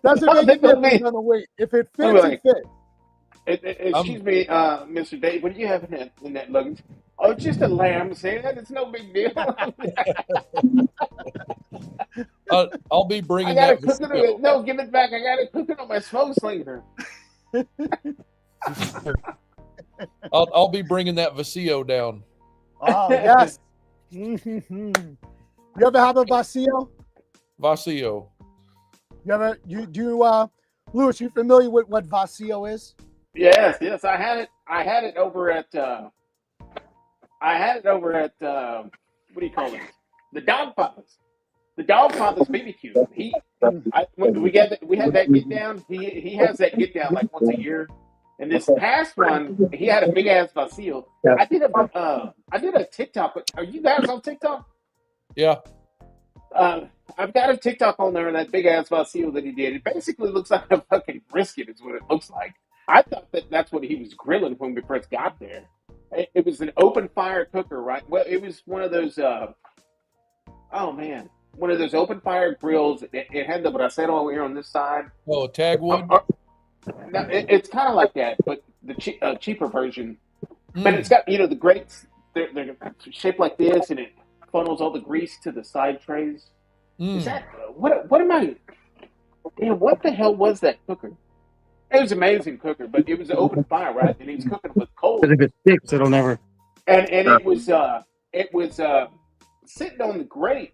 doesn't make a difference on the weight. If it fits, it fits. Excuse me, Mr. Dave. What do you have in that luggage? Oh, it's just a lamb's head. It's no big deal. I'll be I bringing gotta that. cook it. No, give it back. I gotta cook it on my smoke slinger. I'll be bringing that Vacío down. Oh yes. You ever have a vacío? Vacío. Louis, you familiar with what vacío is? Yes, I had it. I had it over at. What do you call it? The Dogfathers. The Dogfathers BBQ. We had that get down. He has that get down like once a year. And this past one, he had a big ass vacío. I did a TikTok. Are you guys on TikTok? Yeah. I've got a TikTok on there, and that big ass vacío that he did. It basically looks like a fucking brisket. Is what it looks like. I thought that's what he was grilling when we first got there. It was an open fire cooker, right? Well, it was one of those. One of those open fire grills. It had the bracero over here on this side. Oh, tagwood. No, it's kind of like that, but the cheaper version. But it's got the grates. They're shaped like this, and it funnels all the grease to the side trays. Is that what am I? Damn, what the hell was that cooker? It was an amazing cooker, but it was an open fire, right? And he was cooking with coal. If it sticks, it'll never. And it was sitting on the grate,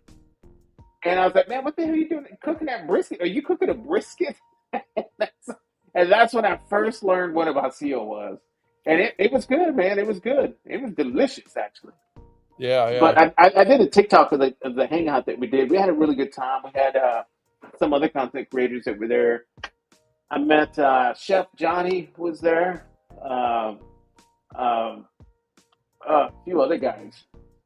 and I was like, man, what the hell are you doing cooking that brisket? Are you cooking a brisket? and that's when I first learned what a vacío was, and it was good, man. It was good. It was delicious, actually. Yeah. But I did a TikTok of the hangout that we did. We had a really good time. We had some other content creators that were there. I met Chef Johnny was there. A few other guys.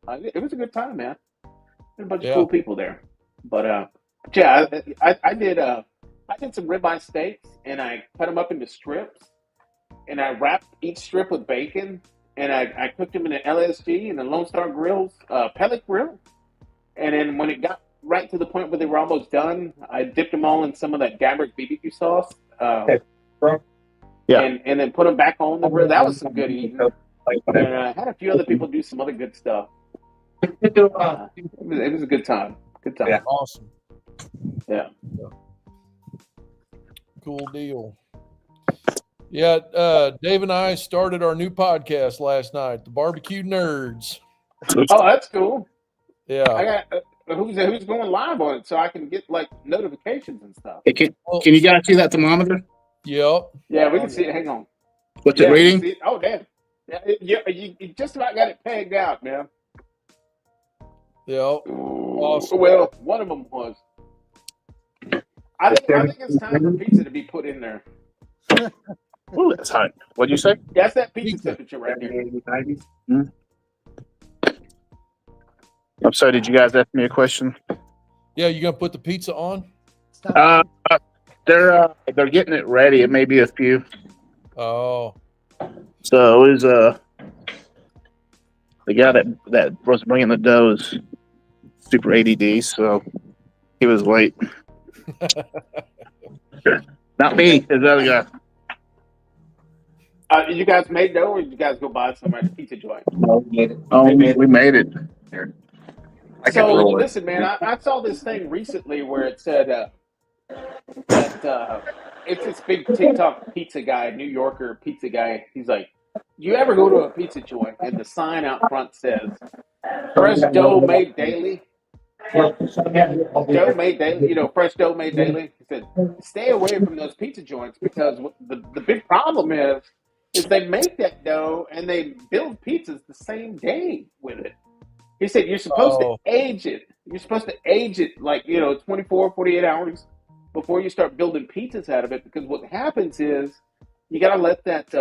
It was a good time, man. There were a bunch of cool people there. But yeah, I did some ribeye steaks, and I cut them up into strips, and I wrapped each strip with bacon, and I cooked them in an LSG and a Lone Star Grill's pellet grill. And then when it got right to the point where they were almost done, I dipped them all in some of that Gabrick BBQ sauce. Yeah. And then put them back on the grill. That was some good eating. And I had a few other people do some other good stuff. It was a good time. Good time. Yeah. Awesome. Yeah. Cool deal. Yeah, Dave and I started our new podcast last night, the Barbecue Nerds. Oh, that's cool. Yeah. I got who's going live on it so I can get like notifications and stuff. Hey, can you guys see that thermometer? Yep. Yeah, we can see it. Hang on. What's it reading? Oh, damn. Yeah, you just about got it pegged out, man. Yep. Awesome. Well, one of them was. I think it's time for pizza to be put in there. Ooh, that's hot. What'd you say? That's that pizza temperature right there. I'm sorry, did you guys ask me a question? Yeah, you gonna put the pizza on? They're getting it ready. It may be a few. Oh. So it was the guy that was bringing the dough is super ADD, so he was late. Not me, the other guy. You guys made dough, or did you guys go buy some at the pizza joint? No, we made it. Oh, we made it. So listen, man, I saw this thing recently where it said that it's this big TikTok pizza guy, New Yorker pizza guy. He's like, you ever go to a pizza joint and the sign out front says fresh dough made daily? Dough made daily, fresh dough made daily. He said, stay away from those pizza joints because the big problem is they make that dough and they build pizzas the same day with it. He said, you're supposed to age it. You're supposed to age it like, 24, 48 hours before you start building pizzas out of it, because what happens is you got to let that,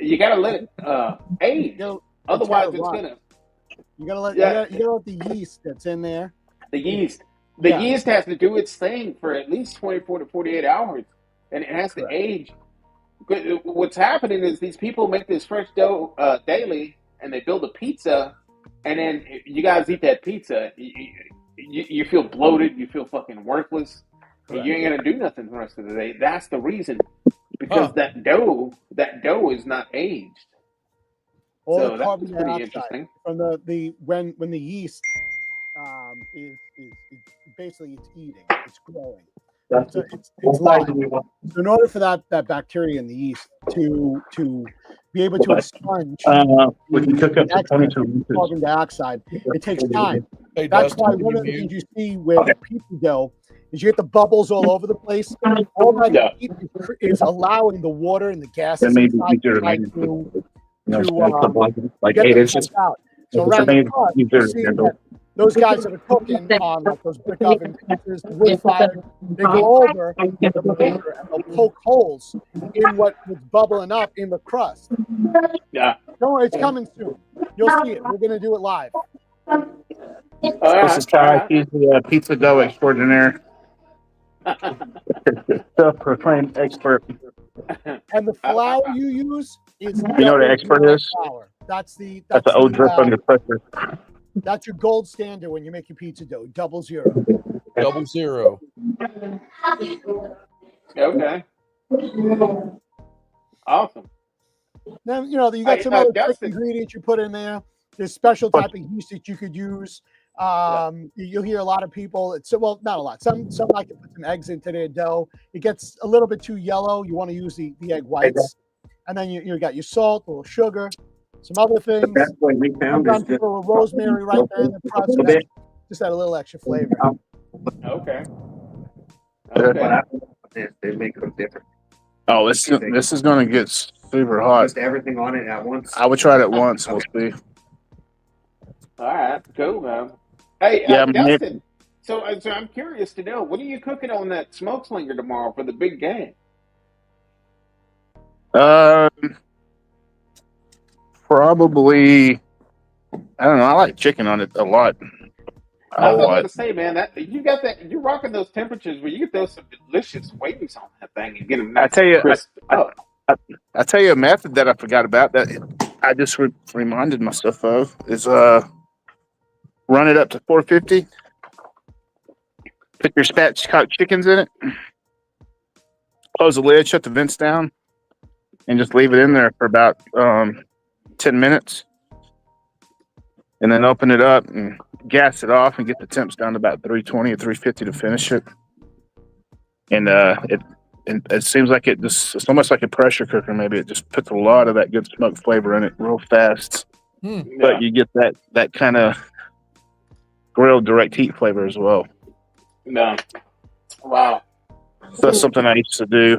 you got to let it age. Otherwise, it's going to. You gotta let the yeast that's in there. The yeast has to do its thing for at least 24 to 48 hours, and it has to age. What's happening is these people make this fresh dough daily, and they build a pizza, and then you guys eat that pizza. You feel bloated. You feel fucking worthless. And you ain't gonna do nothing the rest of the day. That's the reason, because that dough is not aged. All so the that's carbon pretty dioxide interesting. from when the yeast is basically it's eating, it's growing. It's live. So in order for that bacteria in the yeast to be able to expunge carbon dioxide, it takes time. That's why one of the things you see with pizza dough is you get the bubbles all over the place. All that heat is allowing the water and the gases inside to get 8 inches out. So around the cut, you see that those guys that are cooking on like those brick oven pizzas, wood fire, they go over the poker and they'll poke holes in what's bubbling up in the crust. Yeah. Don't worry, it's coming soon. You'll see it. We're gonna do it live. This is Ty. He's the pizza dough extraordinaire. Self-proclaimed expert. And the flour you use is you know what an expert is? Flour. That's the old drip under pressure. That's your gold standard when you make your pizza dough. 00. 00. Okay. Awesome. Then you got some other trick ingredients you put in there. There's special type of yeast that you could use. You'll hear a lot of people. Not a lot. Some like to put some eggs into their dough. It gets a little bit too yellow. You want to use the egg whites, and then you got your salt, a little sugar, some other things. That's what we found. Sometimes people with rosemary right there in the process. Just add a little extra flavor. Okay. They make them different. Oh, this is going to get super hot. Just everything on it at once. I would try it once. We'll see. All right, cool, man. Hey, Dustin. So I'm curious to know, what are you cooking on that smoke slinger tomorrow for the big game? Probably. I don't know. I like chicken on it a lot. I was Oh, about what? to say, man, that you got that. You're rocking those temperatures where you can throw some delicious wings on that thing and get them I nice tell and you, crisp. Oh, I tell you a method that I forgot about that I just reminded myself of is run it up to 450. Put your spatchcock chickens in it. Close the lid, shut the vents down, and just leave it in there for about 10 minutes. And then open it up and gas it off and get the temps down to about 320 or 350 to finish it. And it seems like it's almost like a pressure cooker. Maybe it just puts a lot of that good smoke flavor in it real fast. Hmm. But you get that kind of grilled direct heat flavor as well. no. Wow. So that's something I used to do.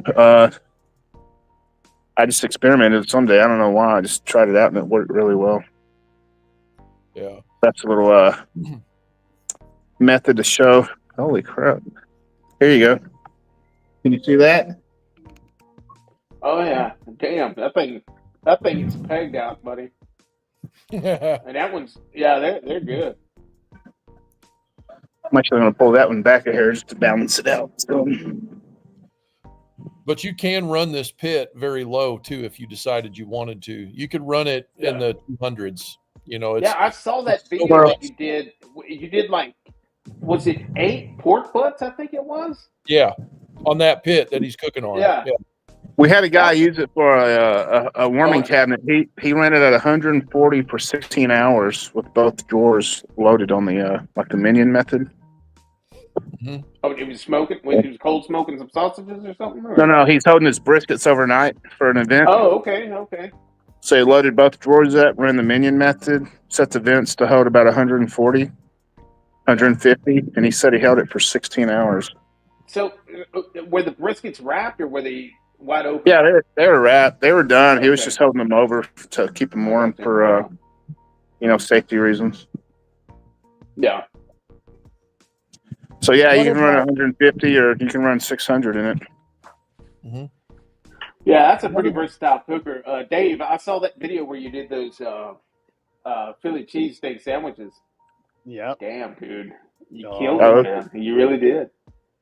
I just experimented someday. I don't know why. I just tried it out and it worked really well. Yeah. That's a little method to show. Holy crap. Here you go. Can you see that? Oh yeah. Damn. That thing is pegged out, buddy. And that one's they're good. I'm actually going to pull that one back a hair just to balance it out. So, But you can run this pit very low too if you decided you wanted to. You could run it in the 200s. You know, it's I saw that video somewhere that you did. You did like, was it 8 pork butts? I think it was. yeah, on that pit that he's cooking on. Yeah. we had a guy use it for a warming cabinet. He ran it at 140 for 16 hours with both drawers loaded on the like the minion method. Oh, he was smoking. He was cold smoking some sausages or something. Or? No, he's holding his briskets overnight for an event. Oh, okay. So he loaded both drawers up, ran the minion method, set the vents to hold about 140, 150, and he said he held it for 16 hours. So, were the briskets wrapped or were they wide open? Yeah, they were wrapped. They were done. Okay. He was just holding them over to keep them warm for safety reasons. Yeah. So yeah, you can run 150 or you can run 600 in it. Mm-hmm. Yeah, that's a pretty versatile cooker. Dave, I saw that video where you did those Philly cheesesteak sandwiches. Yeah. Damn, dude, you Oh. killed it, man. You really did.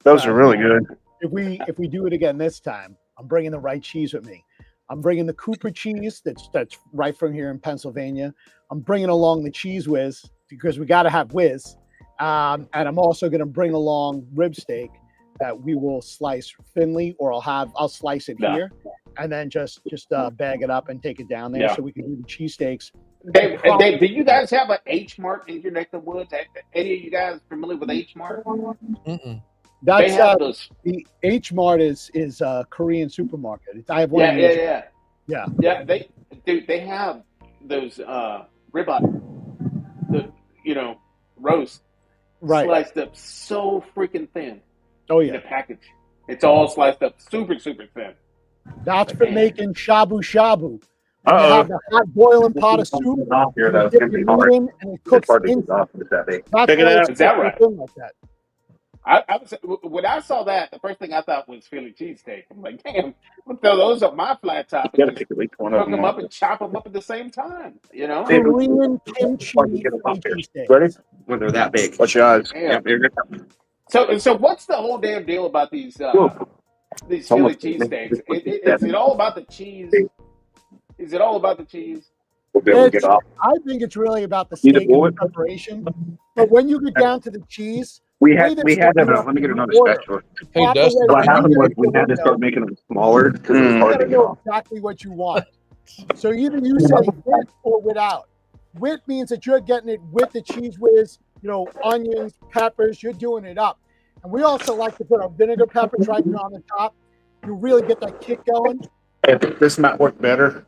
Those are really good. If we do it again this time, I'm bringing the right cheese with me. I'm bringing the Cooper cheese that's right from here in Pennsylvania. I'm bringing along the Cheese Whiz because we got to have Whiz. And I'm also going to bring along rib steak that we will slice thinly, or I'll slice it here and then just bag it up and take it down there so we can do the cheesesteaks. Dave, do you guys have an H Mart in your neck of the woods? Any of you guys familiar with H Mart? Mm-mm. That's They have those. The H Mart is a Korean supermarket. I have one. Yeah. They have those ribeye, roast, sliced up so freaking thin. Oh in yeah, the package. It's all sliced up, super thin. that's for making shabu shabu. You Uh-oh. have the hot boiling pot of soup. You dip your meat in, and it cooks instantly. Check it out. Is that right? Like that. When I saw that, the first thing I thought was Philly cheesesteak. I'm like, damn, I'm gonna throw those on my flat top You and gotta just pick at least one cook of them them up off. and chop them up at the same time. Korean kimchi cheesesteak. Ready? When they're that big. Watch your eyes. Damn. You're good. So what's the whole damn deal about these Philly cheesesteaks? Is it all about the cheese? Is it all about the cheese? I think it's really about the steak and the preparation. But when you get down to the cheese, We had to. Let me get another spatula. Hey, Dustin, What happened was we had to start making them smaller because it was You hard gotta to get know off. exactly what you want. So either you say with or without. With means that you're getting it with the cheese whiz, onions, peppers, you're doing it up. And we also like to put our vinegar peppers right there on the top. You really get that kick going. I think this might work better.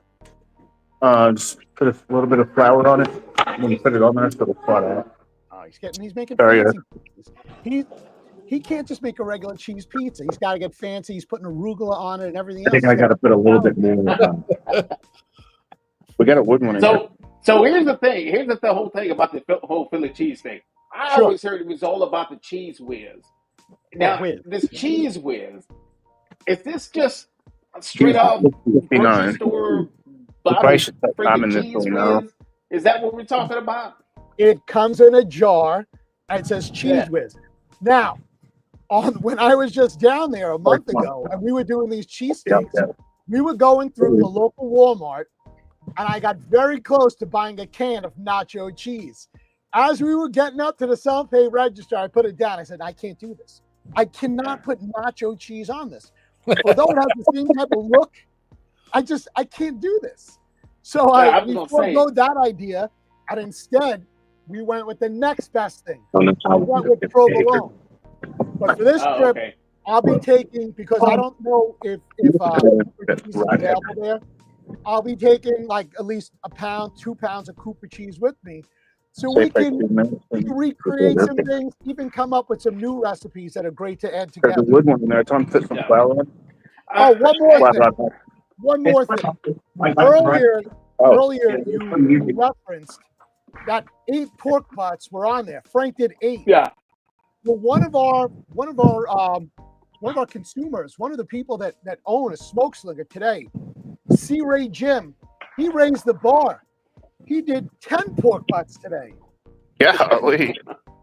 Just put a little bit of flour on it. When you put it on there, it'll flat out. Oh, he's making Sorry, fancy pizzas. He can't just make a regular cheese pizza. He's got to get fancy. He's putting arugula on it and everything else. I think I got to put a little bit more. We got a wood one in here. So here's the thing. Here's the whole thing about the whole Philly cheesesteak. I always heard it was all about the cheese whiz. Now, this cheese whiz, is this just straight off grocery store bottle freaking cheese whiz? Is that what we're talking about? It comes in a jar. and it says Cheese Whiz. Now, when I was just down there a month ago, and we were doing these cheesesteaks, we were going through the local Walmart, and I got very close to buying a can of nacho cheese. As we were getting up to the self-pay register, I put it down. I said, I can't do this. I cannot put nacho cheese on this. Although it has the same type of look, I can't do this. So we forego that idea, and instead we went with the next best thing. We went with provolone. But for this trip, I'll be taking, because I don't know if Cooper cheese is available there, I'll be taking like at least a pound, 2 pounds of Cooper cheese with me. So we can recreate some things, even come up with some new recipes that are great to add together. There's a wood one in there. It's on put some flour in. Oh, one more thing. Earlier you referenced that 8 pork butts were on there. Frank did 8. Yeah. Well, one of our consumers, one of the people that own a smoke slinger today, C. Ray Jim, he raised the bar. He did 10 pork butts today. Yeah,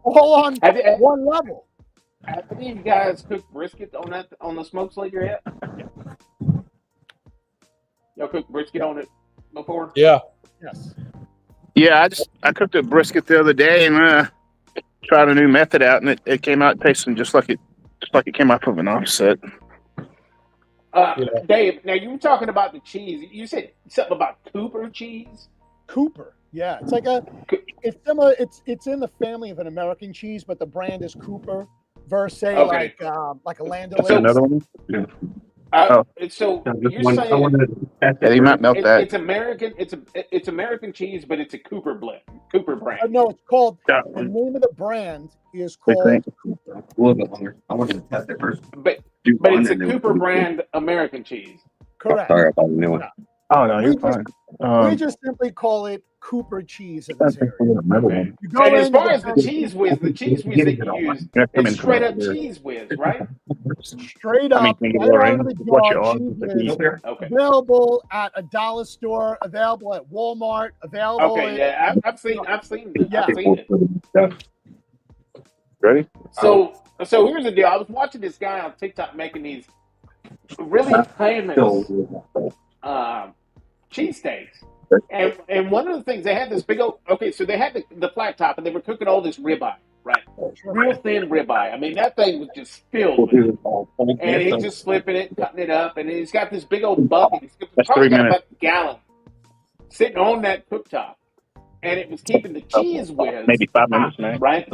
all on one level. Have any of you guys cooked brisket on the smoke slinger yet? Y'all cooked brisket on it before? Yeah. Yes. Yeah, I cooked a brisket the other day and tried a new method out, and it came out tasting just like it came out from an offset. Dave, now you were talking about the cheese. You said something about Cooper cheese. Cooper, yeah, it's like it's similar. It's in the family of an American cheese, but the brand is Cooper versus like a Land O'Lakes. Another one. Yeah. So you're saying you might melt that. It's American. It's American cheese, but it's a Cooper brand. No, it's called. The name of the brand is called Cooper. A little bit longer. I wanted to test it first. But it's a Cooper brand American cheese. Correct. Sorry about the new one. Oh no, you're fine. We just simply call it Cooper cheese in this area. Okay. And as far as the cheese whiz that you use, it's straight up cheese whiz, right? Straight up, right out of the jar, cheese whiz. Available at a dollar store, available at Walmart, available. Okay, yeah, I've seen it. Yeah. I've seen it. Ready? So here's the deal. I was watching this guy on TikTok making these really famous cheesesteaks. And one of the things, they had this big old, so they had the flat top, and they were cooking all this ribeye, right? Real thin ribeye. I mean, that thing was just filled with it. And he's just flipping it, cutting it up, and he's got this big old bucket. He's probably got about a gallon sitting on that cooktop. And it was keeping the cheese whiz maybe 5 minutes, man. Right?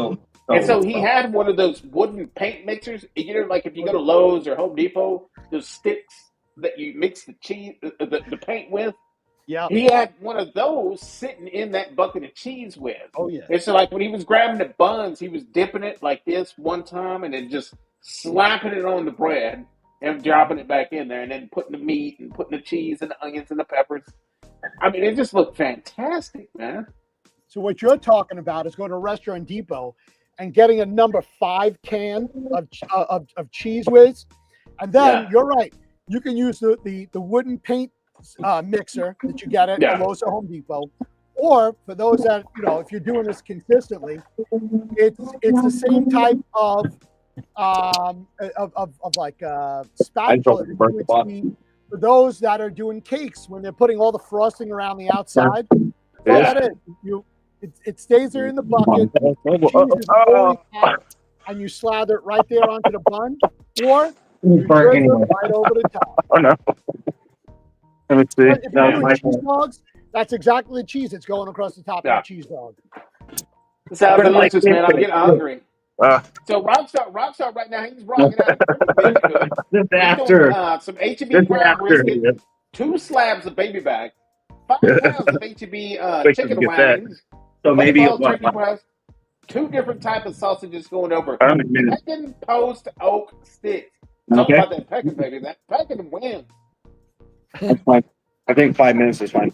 And so he had one of those wooden paint mixers. You know, like if you go to Lowe's or Home Depot, those sticks that you mix the cheese, the paint with. Yeah. He had one of those sitting in that bucket of cheese with. Oh, yeah. And so, like, when he was grabbing the buns, he was dipping it like this one time and then just slapping it on the bread and dropping it back in there and then putting the meat and putting the cheese and the onions and the peppers. I mean, it just looked fantastic, man. So what you're talking about is going to Restaurant Depot and getting a number 5 can of cheese whiz. And then, you're right, you can use the wooden paint mixer that you get at Lowe's or Home Depot, or for those that if you're doing this consistently, it's the same type of like spatula for those that are doing cakes when they're putting all the frosting around the outside. That it stays there in the bucket. Cheese is always hot, and you slather it right there onto the bun, or you drizzle it right over the top. Oh no. Let me see. If you're doing cheese dogs, that's exactly the cheese that's going across the top of the cheese dog. This sounds delicious, man. I'm getting hungry. So Rockstar right now, he's rocking out. This after. Some H-E-B ground brisket, 2 slabs of baby back, 5 pounds of H-E-B chicken wings. So maybe 2 different types of sausages going over. Peckin' post oak sticks. Talk about that peckin', baby. That peckin' wins. That's fine. I think 5 minutes is fine.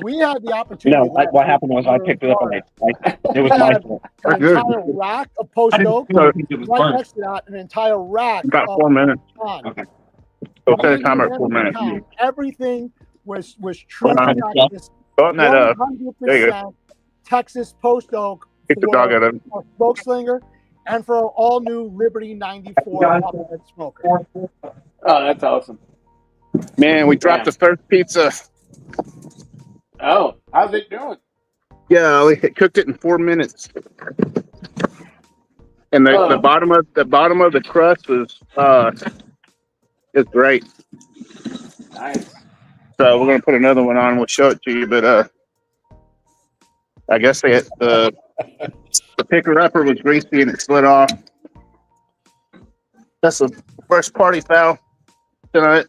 We had the opportunity. No, what happened was I picked it up and it was my fault. An entire rack of post oak. Right next to that, an entire rack. About 4 minutes. Okay. So set a timer at 4 minutes. Everything was true Texas. 100% Texas post oak Kick the dog out of it. for Smoke Slinger and for all new Liberty 94 Copperhead Smoker. Oh, that's awesome. Man, we dropped the first pizza. Oh, how's it doing? Yeah, we cooked it in 4 minutes. And the bottom of the crust is great. Nice. So we're gonna put another one on. We'll show it to you, but I guess the picker upper was greasy and it slid off. That's the first party foul tonight.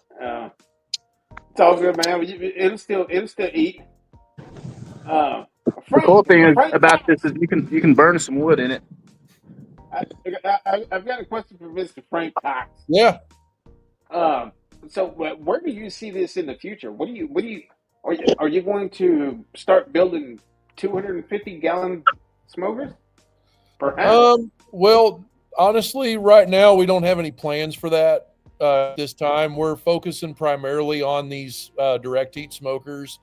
It's all good, man. It'll still eat. The cool thing about this is you can burn some wood in it. I've got a question for Mr. Frank Cox. Yeah. So where do you see this in the future? Are you going to start building 250-gallon smokers? Perhaps. Well, honestly, right now we don't have any plans for that. This time we're focusing primarily on these direct heat smokers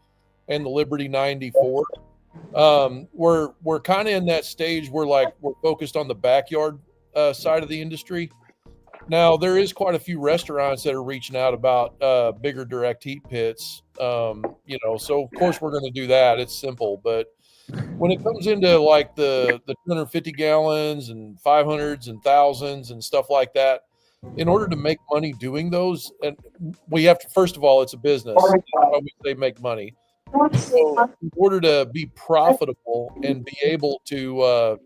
and the Liberty 94. We're kind of in that stage where we're focused on the backyard side of the industry. Now there is quite a few restaurants that are reaching out about bigger direct heat pits. So of course we're going to do that. It's simple, but when it comes into like the 250 gallons and 500s and thousands and stuff like that, in order to make money doing those, and we have to, first of all, it's a business. They make money. So in order to be profitable and be able to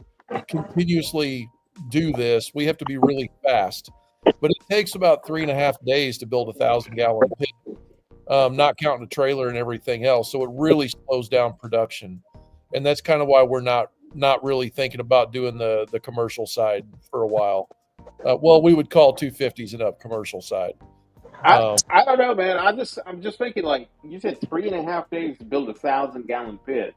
continuously do this, we have to be really fast. But it takes about 3.5 days to build 1,000-gallon pit, not counting the trailer and everything else. So it really slows down production, and that's kind of why we're not really thinking about doing the commercial side for a while. Well, we would call 250s and up commercial side. I don't know, man. I'm just thinking, like you said, 3.5 days to build 1,000-gallon pit.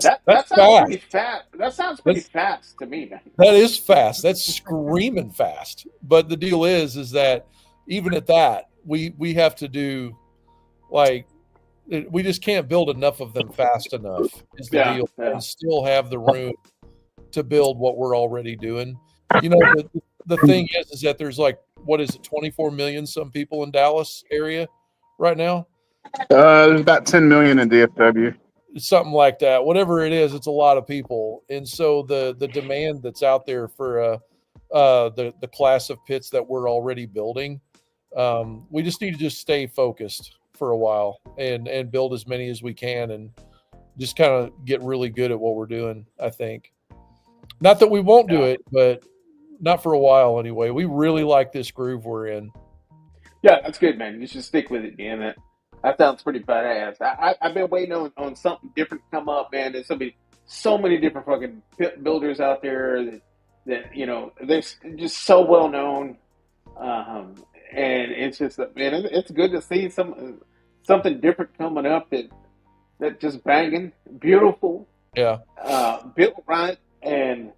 That sounds pretty fast. That sounds pretty fast to me, man. That is fast. That's screaming fast. But the deal is that even at that, we have to do we just can't build enough of them fast enough. Is the deal, and still have the room to build what we're already doing. The thing is that there's 24 million some people in Dallas area right now. There's about 10 million in DFW. Something like that. Whatever it is, it's a lot of people. And so the demand that's out there for the class of pits that we're already building, we just need to stay focused for a while and build as many as we can and just kind of get really good at what we're doing, I think. Not that we won't do it, but not for a while anyway. We really like this groove we're in. Yeah, that's good, man. You should stick with it, damn it. That sounds pretty badass. I've been waiting on something different to come up, man. There's so many different fucking pit builders out there that they're just so well known, and it's just man, it's good to see something different coming up that just banging, beautiful, built right and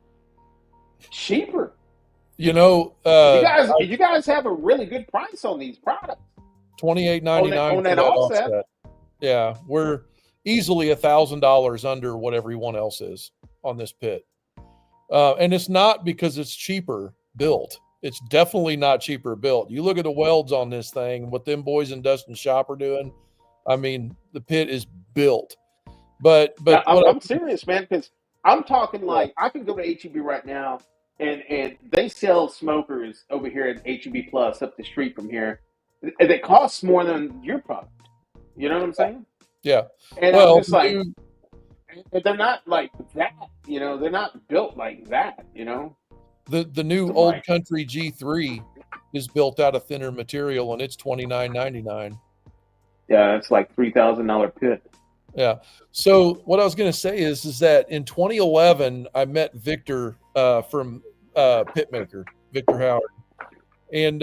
cheaper. You guys have a really good price on these products. $28.99 on that offset. Yeah, we're easily $1,000 under what everyone else is on this pit, and it's not because it's cheaper built. It's definitely not cheaper built. You look at the welds on this thing, what them boys in Dustin Shop are doing. I mean, the pit is built. But I'm serious, man, because I'm talking I can go to HEB right now. And they sell smokers over here at HEB Plus up the street from here that costs more than your product. You know what I'm saying? Yeah. And I'm just they're not like that. They're not built like that. The new Old Country G3 is built out of thinner material, and it's $29.99. Yeah, that's like $3,000 pit. Yeah. So what I was going to say is that in 2011, I met Victor from Pitmaker, Victor Howard, and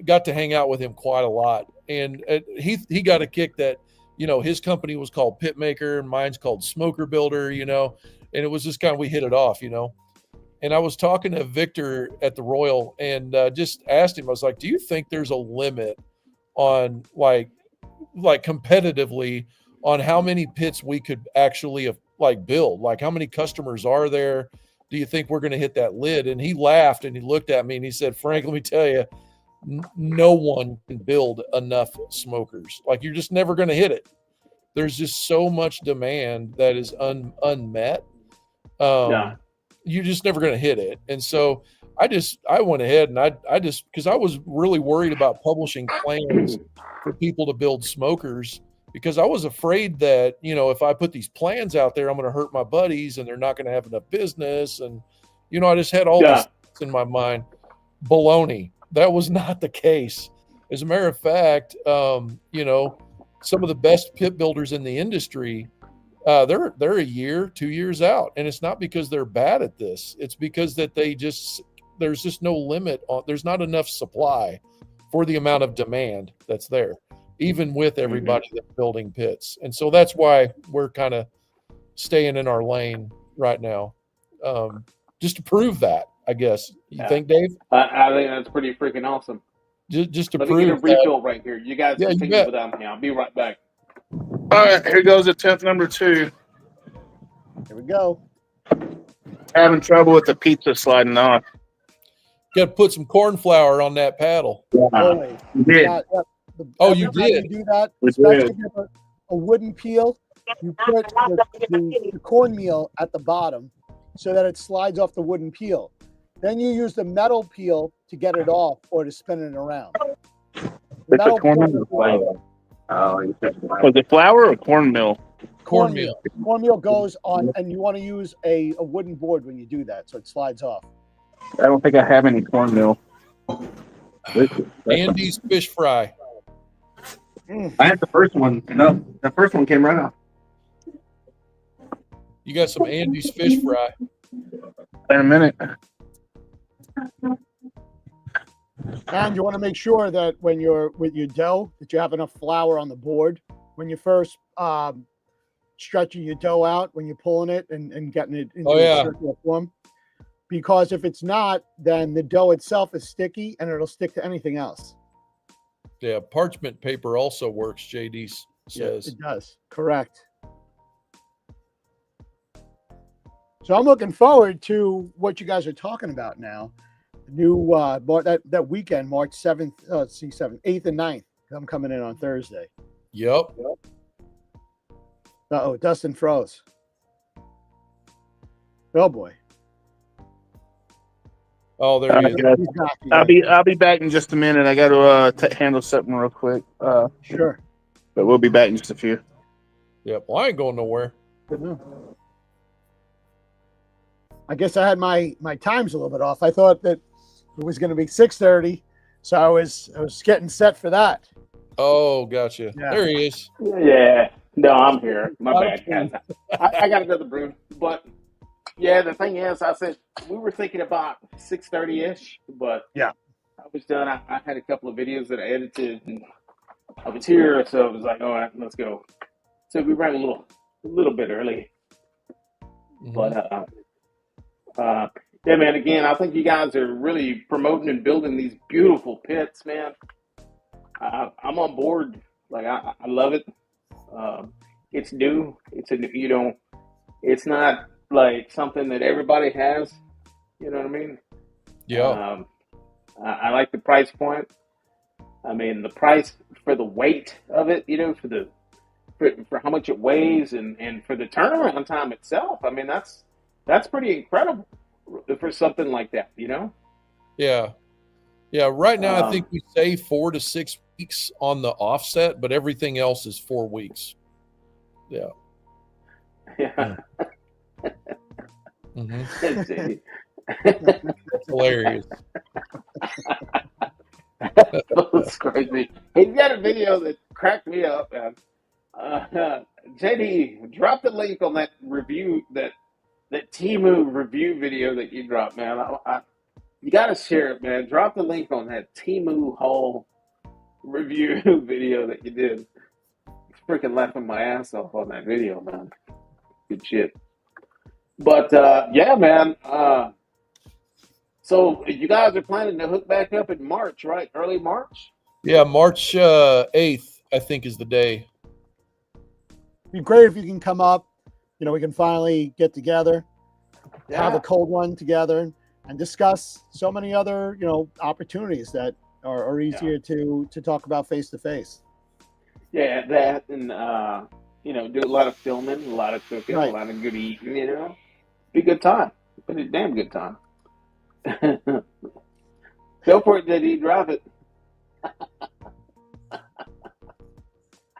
got to hang out with him quite a lot. And he got a kick that, his company was called Pitmaker and mine's called Smoker Builder, and it was just we hit it off, And I was talking to Victor at the Royal and just asked him, I was like, do you think there's a limit on like competitively on how many pits we could actually build? Like how many customers are there? do you think we're going to hit that lid? And he laughed and he looked at me and he said, Frank, let me tell you, no one can build enough smokers. Like, you're just never going to hit it. There's just so much demand that is unmet. You're just never going to hit it. And so I went ahead and I just, because I was really worried about publishing plans for people to build smokers, because I was afraid that, you know, if I put these plans out there, I'm going to hurt my buddies and they're not going to have enough business. And, you know, I just had all this in my mind. Baloney. That was not the case. As a matter of fact, you know, some of the best pit builders in the industry, they're a year, 2 years out. And it's not because they're bad at this. It's because that there's just no limit on, there's not enough supply for the amount of demand that's there, even with everybody that's building pits. And so that's why we're kind of staying in our lane right now. Just to prove that, I guess. You think, Dave? I think that's pretty freaking awesome. Just to Let prove me get a refill that. right here. You guys Yeah, continue without me. I'll be right back. All right, here goes attempt number 2. Here we go. Having trouble with the pizza sliding off. Got to put some corn flour on that paddle. Always. You did. Every you time did? You do that, We especially did. if you have a wooden peel. You put the cornmeal at the bottom so that it slides off the wooden peel. Then you use the metal peel to get it off or to spin it around. It's a cornmeal. Was it flour or cornmeal? Cornmeal. Cornmeal goes on, and you want to use a wooden board when you do that, so it slides off. I don't think I have any cornmeal. Andy's fish fry. I had the first one. No, the first one came right off. You got some Andy's fish fry. In a minute. And you want to make sure that when you're with your dough, that you have enough flour on the board. When you first stretching your dough out, when you're pulling it and getting it into a circular form. Because if it's not, then the dough itself is sticky and it'll stick to anything else. Yeah, parchment paper also works, JD says. It does. Correct. So I'm looking forward to what you guys are talking about now. New that weekend, March 7th, 8th and 9th. I'm coming in on Thursday. Yep. Uh-oh, Dustin froze. Oh boy. Oh, there he is. He's back. I'll be back in just a minute. I got to handle something real quick. Sure. But we'll be back in just a few. Yep. Well, I ain't going nowhere. I guess I had my times a little bit off. I thought that it was going to be 6:30, so I was getting set for that. Oh, gotcha. Yeah. There he is. Yeah. No, I'm here. My bad, guys. I got another brew. But, yeah, the thing is, I said we were thinking about 6:30-ish, but yeah, I was done. I had a couple of videos that I edited, and I was here, so I was like, all right, let's go. So we ran a little bit early. But, yeah, man, again, I think you guys are really promoting and building these beautiful pits, man. I'm on board. Like, I love it. It's new. It's not like something that everybody has. You know what I mean? Yeah. I like the price point. I mean, the price for the weight of it, for how much it weighs and for the turnaround time itself. I mean, that's pretty incredible for something like that, Yeah. Yeah. Right now, I think we say 4 to 6 weeks on the offset, but everything else is 4 weeks. Yeah. Yeah. Mm-hmm. That's hilarious. That's crazy. He's got a video that cracked me up, man. JD, drop the link on that review, that Temu review video that you dropped, man. You got to share it, man. Drop the link on that Temu haul review video that you did. Freaking laughing my ass off on that video, man. Good shit. But yeah, man. So you guys are planning to hook back up in March, right? Early March? Yeah, March 8th, I think, is the day. It'd be great if you can come up. We can finally get together. have Yeah. a cold one together and discuss so many other, opportunities that are easier to talk about face to face. Yeah, that and do a lot of filming, a lot of cooking, a Right. lot of good eating. Be a good time. Be a damn good time. Go for it, JD. Drive it.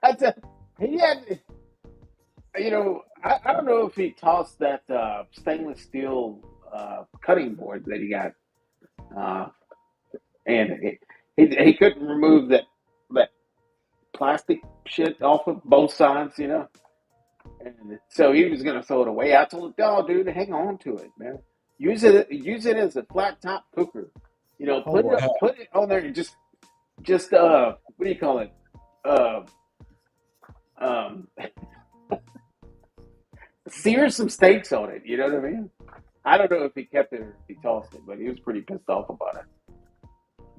I tell, he had, I don't know if he tossed that stainless steel cutting board that he got, uh, and he couldn't remove that plastic shit off of both sides. And so he was gonna throw it away. I told him, "Oh, dude, hang on to it, man. Use it as a flat top cooker. Oh boy. Put it on there. And just what do you call it? Uh, um, sear some steaks on it. You know what I mean? I don't know if he kept it or if he tossed it, but he was pretty pissed off about it.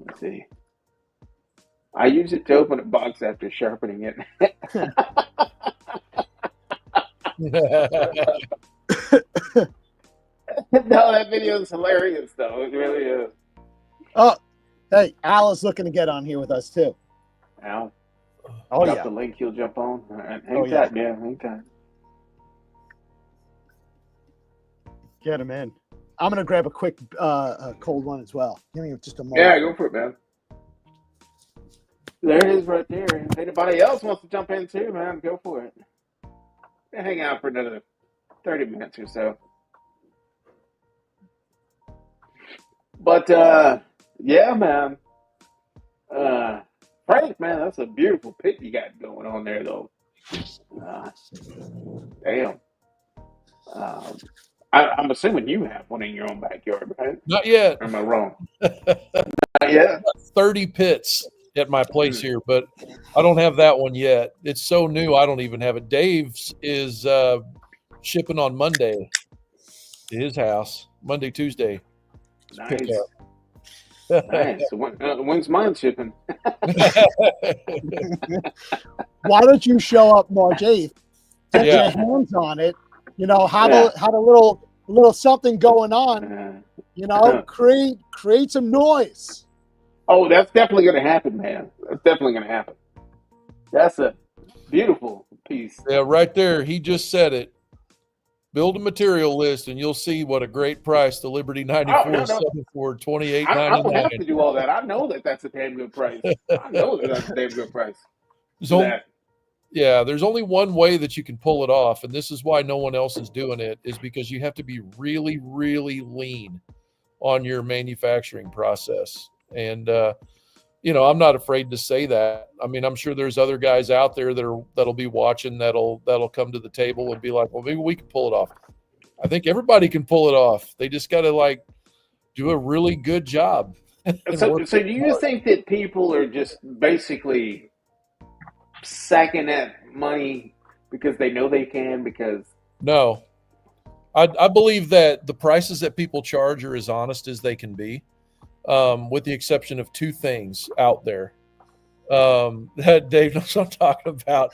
Let's see. I use it to open a box after sharpening it. No, that video is hilarious, though. It really is. Oh, hey, Al is looking to get on here with us too. Al, Oh drop yeah. the link, he'll jump on. All right, hang Oh, yeah. tight, man. Hang tight. Get him in. I'm gonna grab a quick cold one as well. Give me just a moment. Yeah, go for it, man. There it is right there. If anybody else wants to jump in too, man, go for it. Hang out for another 30 minutes or so. But, yeah, man. Frank, man, that's a beautiful pit you got going on there, though. Damn. I'm assuming you have one in your own backyard, right? Not yet. Or am I wrong? Not yet. 30 pits at my place here, but I don't have that one yet. It's so new, I don't even have it. Dave's is shipping on Monday to his house. Monday, Tuesday. Nice. Nice. So when's mine shipping? Why don't you show up March 8th? Get your hands on it. Have a little something going on. Create some noise. Oh, that's definitely going to happen, man. That's definitely going to happen. That's a beautiful piece. Yeah, right there. He just said it. Build a material list, and you'll see what a great price the Liberty 94 is selling for, $28.99. I don't have to do all that. I know that that's a damn good price. I know that that's a damn good price. There's only one way that you can pull it off, and this is why no one else is doing it, is because you have to be really, really lean on your manufacturing process. And I'm not afraid to say that. I mean, I'm sure there's other guys out there that'll be watching that'll come to the table and be like, well, maybe we can pull it off. I think everybody can pull it off. They just got to do a really good job. So do you think that people are just basically sacking that money because they know they can? Because no, I believe that the prices that people charge are as honest as they can be. With the exception of two things out there that Dave knows what I'm talking about.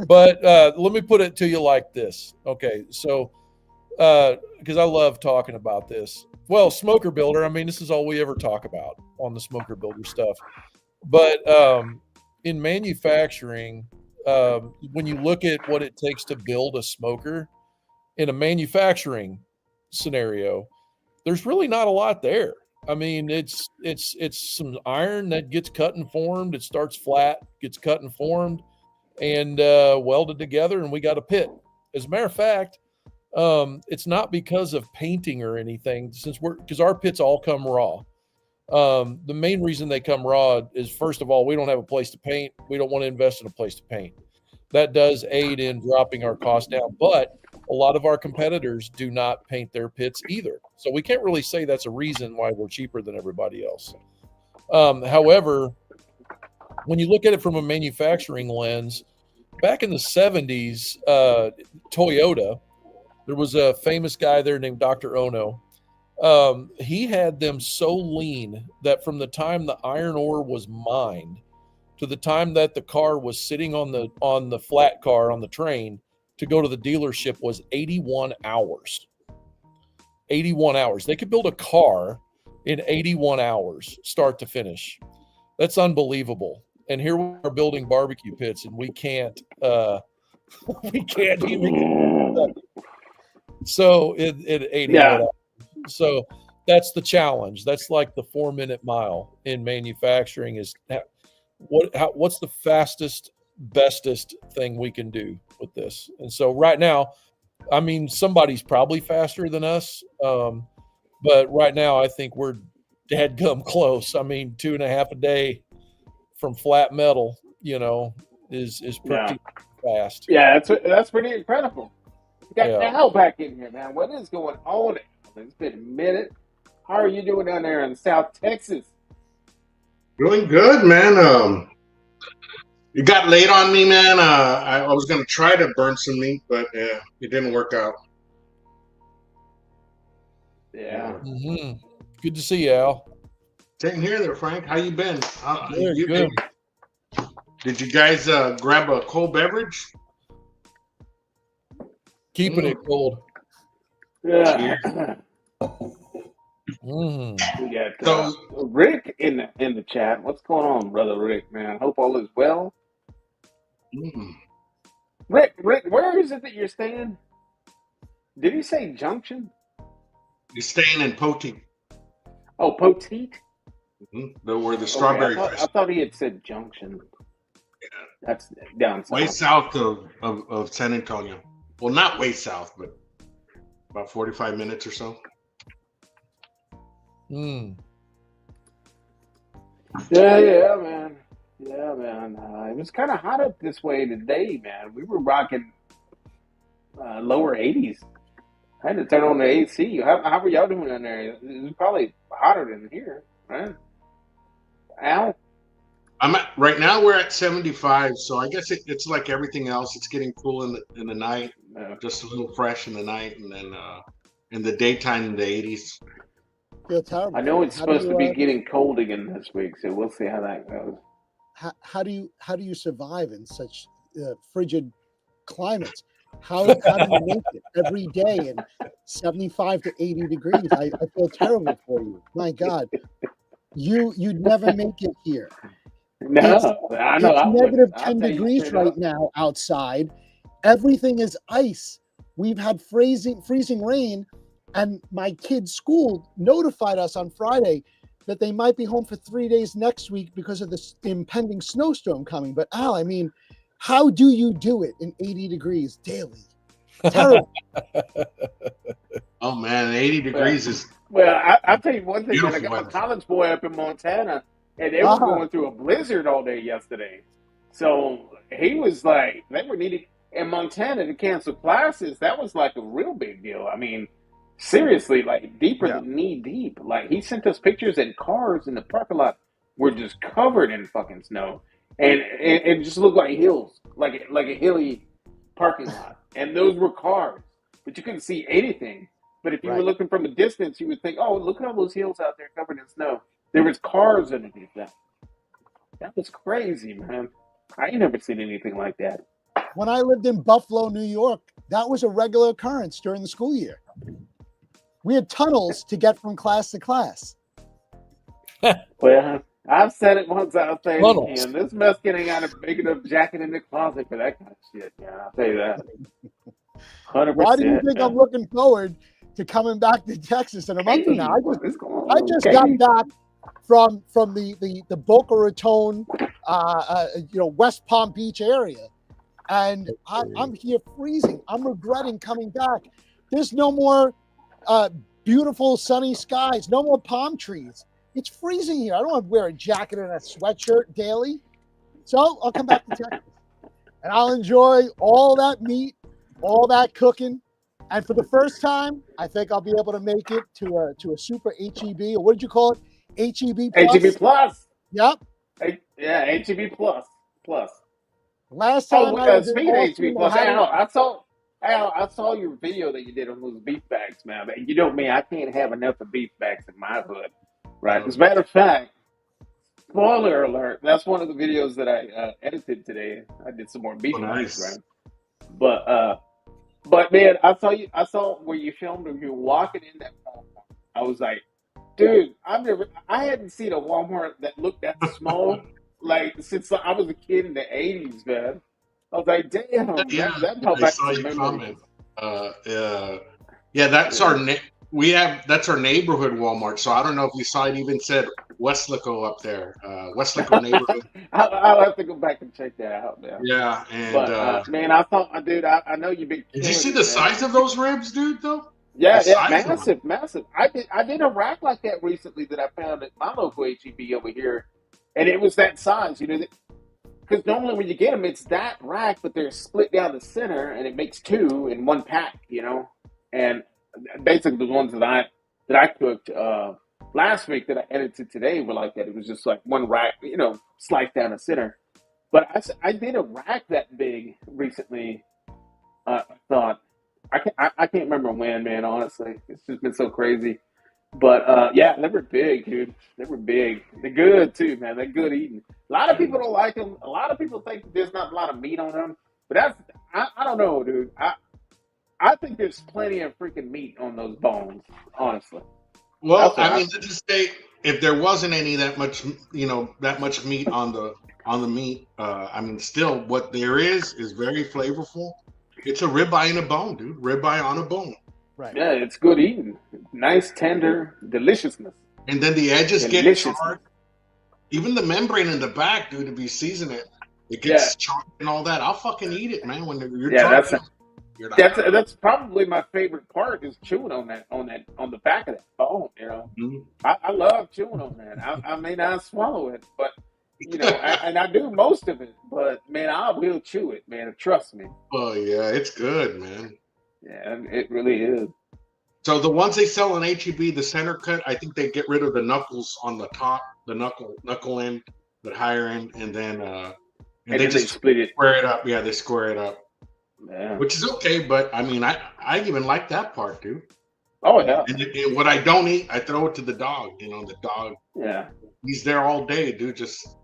But let me put it to you like this. Okay, so because I love talking about this. Well, Smoker Builder, I mean, this is all we ever talk about on the Smoker Builder stuff. But in manufacturing, when you look at what it takes to build a smoker in a manufacturing scenario, there's really not a lot there. I mean, it's some iron that gets cut and formed. It starts flat, gets cut and formed, and welded together, and we got a pit. As a matter of fact, it's not because of painting or anything, because our pits all come raw. The main reason they come raw is, first of all, we don't have a place to paint. We don't want to invest in a place to paint. That does aid in dropping our cost down, but a lot of our competitors do not paint their pits either. So we can't really say that's a reason why we're cheaper than everybody else. However, when you look at it from a manufacturing lens, back in the 70s, Toyota, there was a famous guy there named Dr. Ono. He had them so lean that from the time the iron ore was mined to the time that the car was sitting on the flat car on the train to go to the dealership was 81 hours. 81 hours. They could build a car in 81 hours, start to finish. That's unbelievable. And here we are building barbecue pits, and we can't even. So in 81 hours. So that's the challenge. That's like the 4-minute mile in manufacturing is what's the fastest, bestest thing we can do with this. And so right now, I mean, somebody's probably faster than us. But right now I think we're dadgum close. I mean, 2.5 a day from flat metal, is pretty fast. Yeah, that's pretty incredible. We got Al back in here, man. What is going on? It's been a minute. How are you doing down there in South Texas? Doing good, man. It got late on me, man. I was gonna try to burn some meat, but it didn't work out. Yeah. Mm-hmm. Good to see you, Al. Same here, there, Frank. How you been? Good. Did you guys grab a cold beverage? Keeping it cold. Yeah. Mm. We got Rick in the chat. What's going on, brother Rick? Man, hope all is well. Rick, where is it that you're staying? Did he say Junction? You're staying in Poteet. Oh, Poteet. Where the strawberry I thought he had said Junction. Yeah. That's down south. Way south of San Antonio. Well, not way south, but about 45 minutes or so. Mm. Yeah, man. Yeah, man. It was kind of hot up this way today, man. We were rocking lower 80s. I had to turn on the AC. How were y'all doing down there? It was probably hotter than here, right? Al? Right now we're at 75, so I guess it's like everything else. It's getting cool in the night, just a little fresh in the night, and then in the daytime in the 80s. Feel terrible. I know it's supposed to be getting cold again this week, so we'll see how that goes. How do you survive in such frigid climates? How do you make it every day in 75 to 80 degrees? I feel terrible for you. My God, you'd never make it here. No, I know. It's negative 10 degrees right now outside. Everything is ice. We've had freezing rain, and my kids' school notified us on Friday that they might be home for 3 days next week because of this impending snowstorm coming. But Al, I mean, how do you do it in 80 degrees daily? Terrible. Oh man, 80 degrees is. Well, I'll tell you one thing. I got weather. my college boy up in Montana, and they were going through a blizzard all day yesterday. So he was like, they were needing in Montana to cancel classes. That was like a real big deal. I mean, seriously, like deeper than knee deep. Like he sent us pictures, and cars in the parking lot were just covered in fucking snow, and it just looked like hills, like a hilly parking lot, and those were cars, but you couldn't see anything. But if you were looking from a distance, you would think, "Oh, look at all those hills out there covered in snow." There was cars underneath that. That was crazy, man. I ain't never seen anything like that. When I lived in Buffalo, New York, that was a regular occurrence during the school year. We had tunnels to get from class to class. Well, I've said it once, I'll say it again. This Mexican ain't got a big enough jacket in the closet for that kind of shit. Yeah, I'll tell you that. 100%. Why do you think I'm looking forward to coming back to Texas in a month from now? I just got back from the Boca Raton, West Palm Beach area, and I'm here freezing. I'm regretting coming back. There's no more beautiful sunny skies, no more palm trees. It's freezing here. I don't want to wear a jacket and a sweatshirt daily. So I'll come back to Texas, and I'll enjoy all that meat, all that cooking. And for the first time, I think I'll be able to make it to a super HEB, or what did you call it? HEB Plus? HEB Plus. Yep. Yeah, HEB Plus. Last time I was speaking of HEB Plus, I saw your video that you did on those beef bags, man. You know me, I can't have enough of beef bags in my hood, right? As a matter of fact, spoiler alert, that's one of the videos that I edited today. I did some more beef bags, right? But But man, I saw where you filmed when you were walking in that Walmart. I was like, dude, I hadn't seen a Walmart that looked that small like since I was a kid in the '80s, man. I was like, damn, Yeah, that brought I back saw some you memories. comment. Yeah, that's Yeah. our that's our neighborhood Walmart. So I don't know if you saw it even said Westlaco up there, Westlaco neighborhood. I'll have to go back and check that out, man. Yeah, and But man, I thought, dude, I know you've been did you killing see it, the man. size of those ribs, dude? Though the Yeah, yeah, size of them. massive, massive. I did a rack like that recently that I found at my local HEB over here, and it was that size, because normally when you get them, it's that rack, but they're split down the center, and it makes two in one pack. And basically the ones that I cooked last week that I edited today were like that. It was just like one rack, sliced down the center. But I did a rack that big recently. I thought I can't remember when, man. Honestly, it's just been so crazy. But yeah, they were big, dude. They were big. They're good too, man. They're good eating. A lot of people don't like them. A lot of people think there's not a lot of meat on them. But I don't know, dude. I think there's plenty of freaking meat on those bones. Honestly, Well, that's what I I mean, think. let's just say if there wasn't any that much, that much meat on the meat, I mean, still what there is very flavorful. It's a ribeye in a bone, dude. Ribeye on a bone, Right. Yeah, it's good eating. Nice, tender deliciousness. and then the edges get Deliciousness. charred. Even the membrane in the back, dude. If you season it, it Yeah, gets charred and all that. I'll fucking eat it, man. When you're yeah. drunk, That's you're like, That's that's probably my favorite part is chewing on the back of that bone. "Mhm." I love chewing on that. I may not swallow it, but and I do most of it. But man, I will chew it, man. Trust me. Oh yeah, it's good, man. Yeah, it really is. So the ones they sell in HEB, the center cut, I think they get rid of the knuckles on the top, the knuckle end, the higher end, and And they then they just split it. square it up. Yeah, they square it up, Yeah. which is okay. But I mean, I even like that part, dude. Oh yeah. And what I don't eat, I throw it to the dog. The dog, Yeah. he's there all day, dude. Just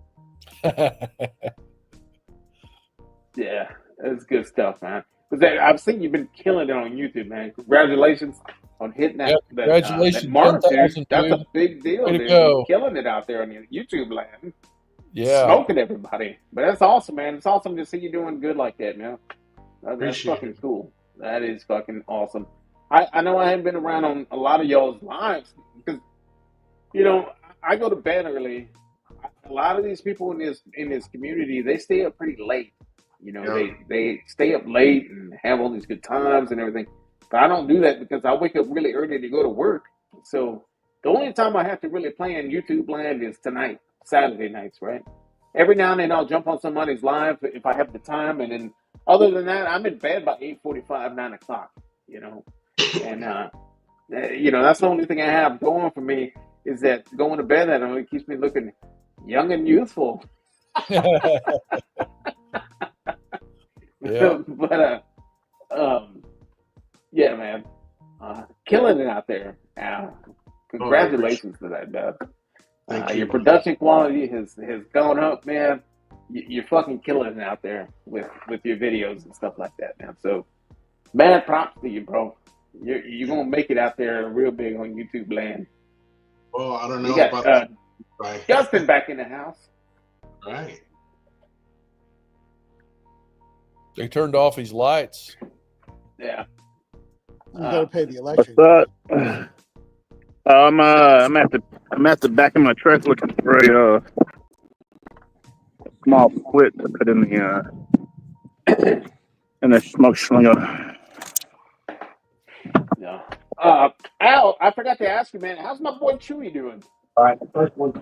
Yeah. That's good stuff, man. Because I've seen you've been killing it on YouTube, man. Congratulations on hitting Yeah, that congratulations, mark, dude. 10,000, That's a dude. big deal, Way to dude. You're go. killing it out there on your YouTube land. Yeah. Smoking everybody. But that's awesome, man. It's awesome to see you doing good like that, man. That's appreciate fucking it. cool. That is fucking awesome. I know I haven't been around on a lot of y'all's lives because I go to bed early. A lot of these people in this community, they stay up pretty late. Yeah. They stay up late and have all these good times and everything. But I don't do that because I wake up really early to go to work. So the only time I have to really play in YouTube land is tonight, Saturday nights, right? Every now and then I'll jump on somebody's live if I have the time, and then other than that, I'm in bed by 8:45, 9 o'clock. And that's the only thing I have going for me is that going to bed that only keeps me looking young and youthful. Yeah. But yeah, man, killing it out there. Congratulations to that, man. Thank you. Your production quality has gone up, man. You're fucking killing it out there with your videos and stuff like that, man. So, mad props to you, bro. You're gonna make it out there real big on YouTube land. Well, I don't know You got about that. Right. Justin back in the house. Right. They turned off his lights. Yeah. You gotta pay the What's electric. up? I'm at the back of my truck looking for a small split to put in the smoke slinger. Yeah. Al, I forgot to ask you, man. How's my boy Chewy doing? All right, the first one.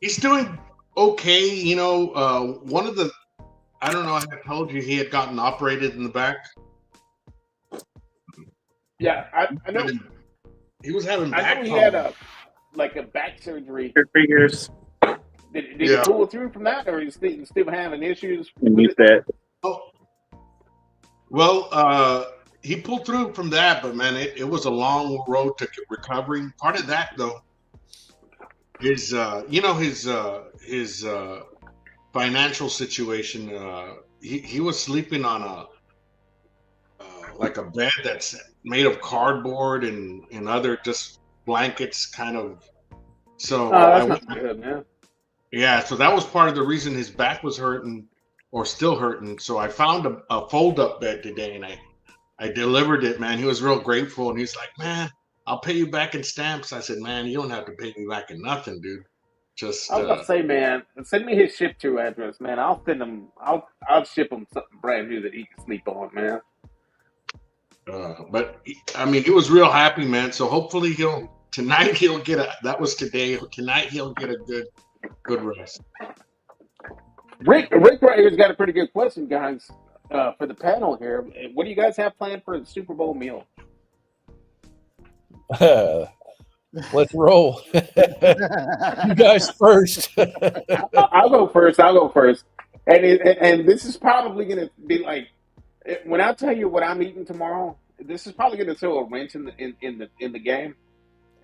He's doing okay. One of the, I don't know if I told you he had gotten operated in the back. Yeah, I know. He was having I back know he problems. had a back surgery. 3 years. Did Yeah. he pull through from that, or is he still having issues And with use it? that. Oh, well, he pulled through from that, but man, it was a long road to recovery. Part of that, though, is his financial situation. He was sleeping on a like a bed that's made of cardboard and other just blankets, kind of. So Oh, that's not good, man. yeah, so that was part of the reason his back was hurting or still hurting. So I found a fold up bed today, and I delivered it, man. He was real grateful, and he's like, man, I'll pay you back in stamps. I said, man, you don't have to pay me back in nothing, dude. Just I was about to say, man, send me his ship to address, man. I'll send him. I'll ship him something brand new that he can sleep on, man. But I mean, he was real happy, man. So hopefully tonight he'll get that was today. Tonight he'll get a good rest. Rick right here's got a pretty good question, guys, for the panel here. What do you guys have planned for the Super Bowl meal? Let's roll. You guys first. I'll go first. And this is probably going to be like, when I tell you what I'm eating tomorrow, this is probably going to throw a wrench in the game,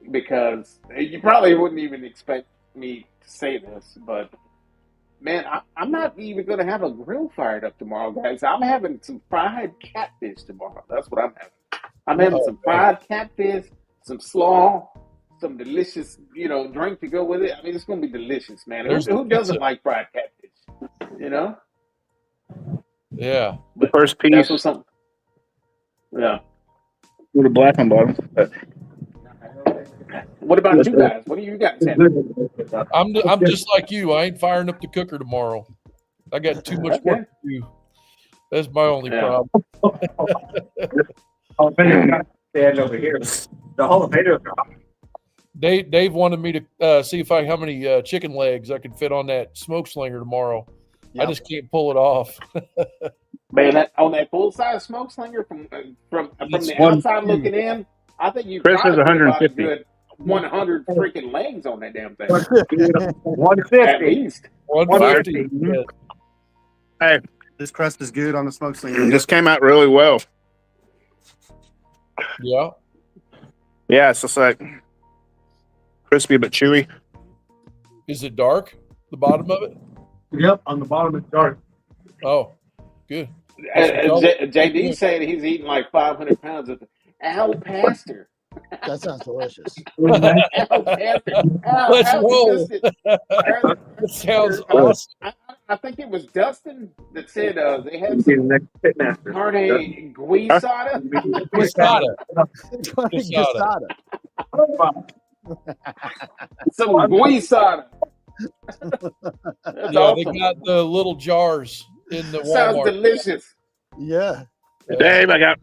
because you probably wouldn't even expect me to say this, but man, I'm not even going to have a grill fired up tomorrow, guys. I'm having some fried catfish tomorrow. That's what I'm having. I'm having some fried catfish, some slaw, some delicious, drink to go with it. I mean, it's going to be delicious, man. Who doesn't like fried catfish? You know? Yeah. But First piece. that's what's something. Yeah. With a black on bottom. What about you guys? What do you guys have? I'm just like you. I ain't firing up the cooker tomorrow. I got too much work to do. That's my only problem. Stand over here. The Hall of Famers are hot. Dave wanted me to see how many chicken legs I could fit on that smoke slinger tomorrow. Yep. I just can't pull it off. Man, on that full size smoke slinger from the outside looking in, I think you Chris has got 150. good 100 freaking legs on that damn thing. 150 at least. 150. Yeah. Hey, this crust is good on the smoke slinger. this came out really well. Yeah. Yeah, it's just like crispy but chewy. Is it dark? The bottom of it? Yep, on the bottom it's dark. Oh, good. JD saying he's eating like 500 pounds of Al Pastor. That sounds delicious. Al Pastor. Let's roll. That sounds awesome. I think it was Dustin that said they had some carne guisada. Guisada. Some guisada. Yeah, awesome. They got the little jars in the Walmart. Sounds delicious. Yeah. Dave, I got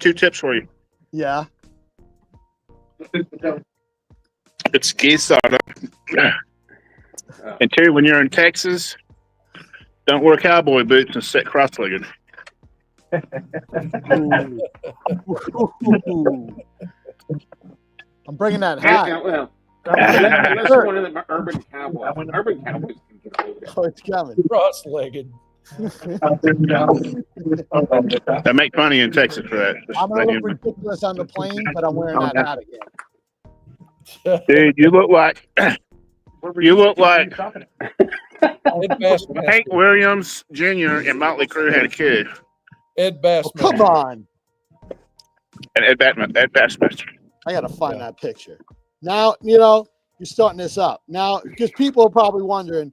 2 tips for you. Yeah. It's guisada. And 2, when you're in Texas, don't wear cowboy boots and sit cross-legged. I'm bringing that hat. Well, let's go into the urban cowboy. Urban cowboys can get over that. Oh, it's coming. Cross-legged. They make fun of you in Texas for that. I'm going to look ridiculous on the plane, but I'm wearing that hat again. Dude, you look like Hank Williams Jr. and Motley Crue had a kid. Ed Bassmaster. Oh, come on. And Ed Bassmaster. I got to find that picture. Now, you're starting this up. Now, because people are probably wondering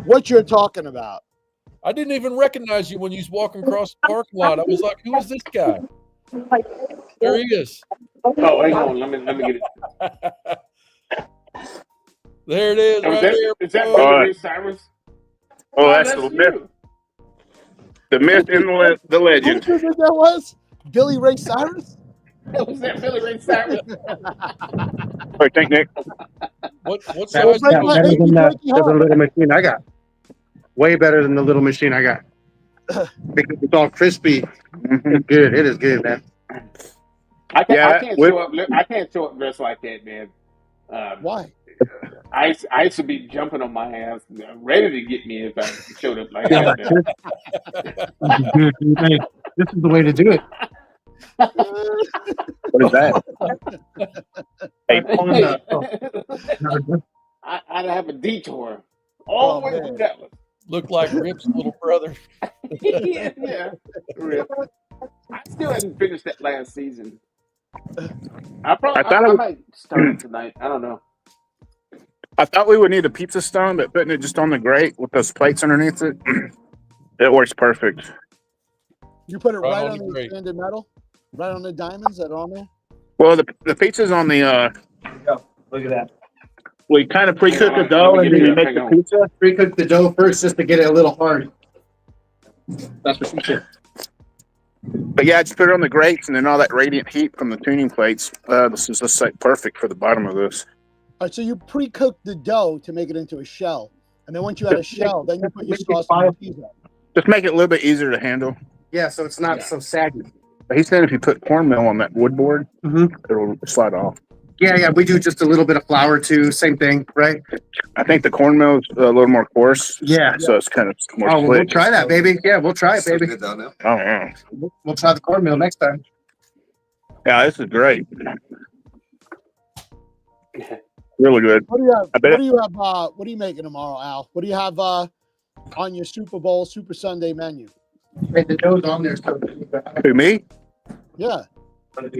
what you're talking about. I didn't even recognize you when you was walking across the parking lot. I was like, who is this guy? There he is. Oh, hang on. Let me get it. There it is. Is that Billy Ray Cyrus? Oh, that's the myth. The myth and the legend. Who do you think that was? Billy Ray Cyrus? Was that Billy Ray Cyrus? Wait, think, Nick. What size? Better than the little machine I got. Way better than the little machine I got. Because it's all crispy. It's good. It is good, man. I can't show up dressed like that, man. Why? I used to be jumping on my ass, ready to get me if I showed up like that. This is the way to do it. What is that? I'd have a detour all the way through that one. Looked like Rip's little brother. Yeah. Rip. I still haven't finished that last season. I might start it tonight. I don't know. I thought we would need a pizza stone, but putting it just on the grate with those plates underneath it, it works perfect. You put it Right right on on the the grate. expanded metal, right on the diamonds that are on there. Well, the pizza's on the. Look at that. We kind of pre-cook the Let me dough and get then it we up. make Hang the on. pizza. Pre-cook the dough first just to get it a little hard. That's what she said. But yeah, just put it on the grates and then all that radiant heat from the tuning plates. This is just like perfect for the bottom of this. All right, so you pre-cook the dough to make it into a shell, and then once you add a shell, then you put your sauce and cheese on. Just make it a little bit easier to handle. Yeah, so it's not so saggy. But he said if you put cornmeal on that wood board, it'll slide off. Yeah, we do just a little bit of flour too. Same thing, right? I think the cornmeal is a little more coarse. Yeah. So it's kind of more Oh, well, we'll slick. try that, baby. Yeah, we'll try it, baby. Oh, yeah. We'll try the cornmeal next time. Yeah, this is great. Really good. What do you have? I bet What do you have? What are you making tomorrow, Al? What do you have on your Super Bowl, Super Sunday menu? Hey, the dough's on there. So Who, me? Yeah.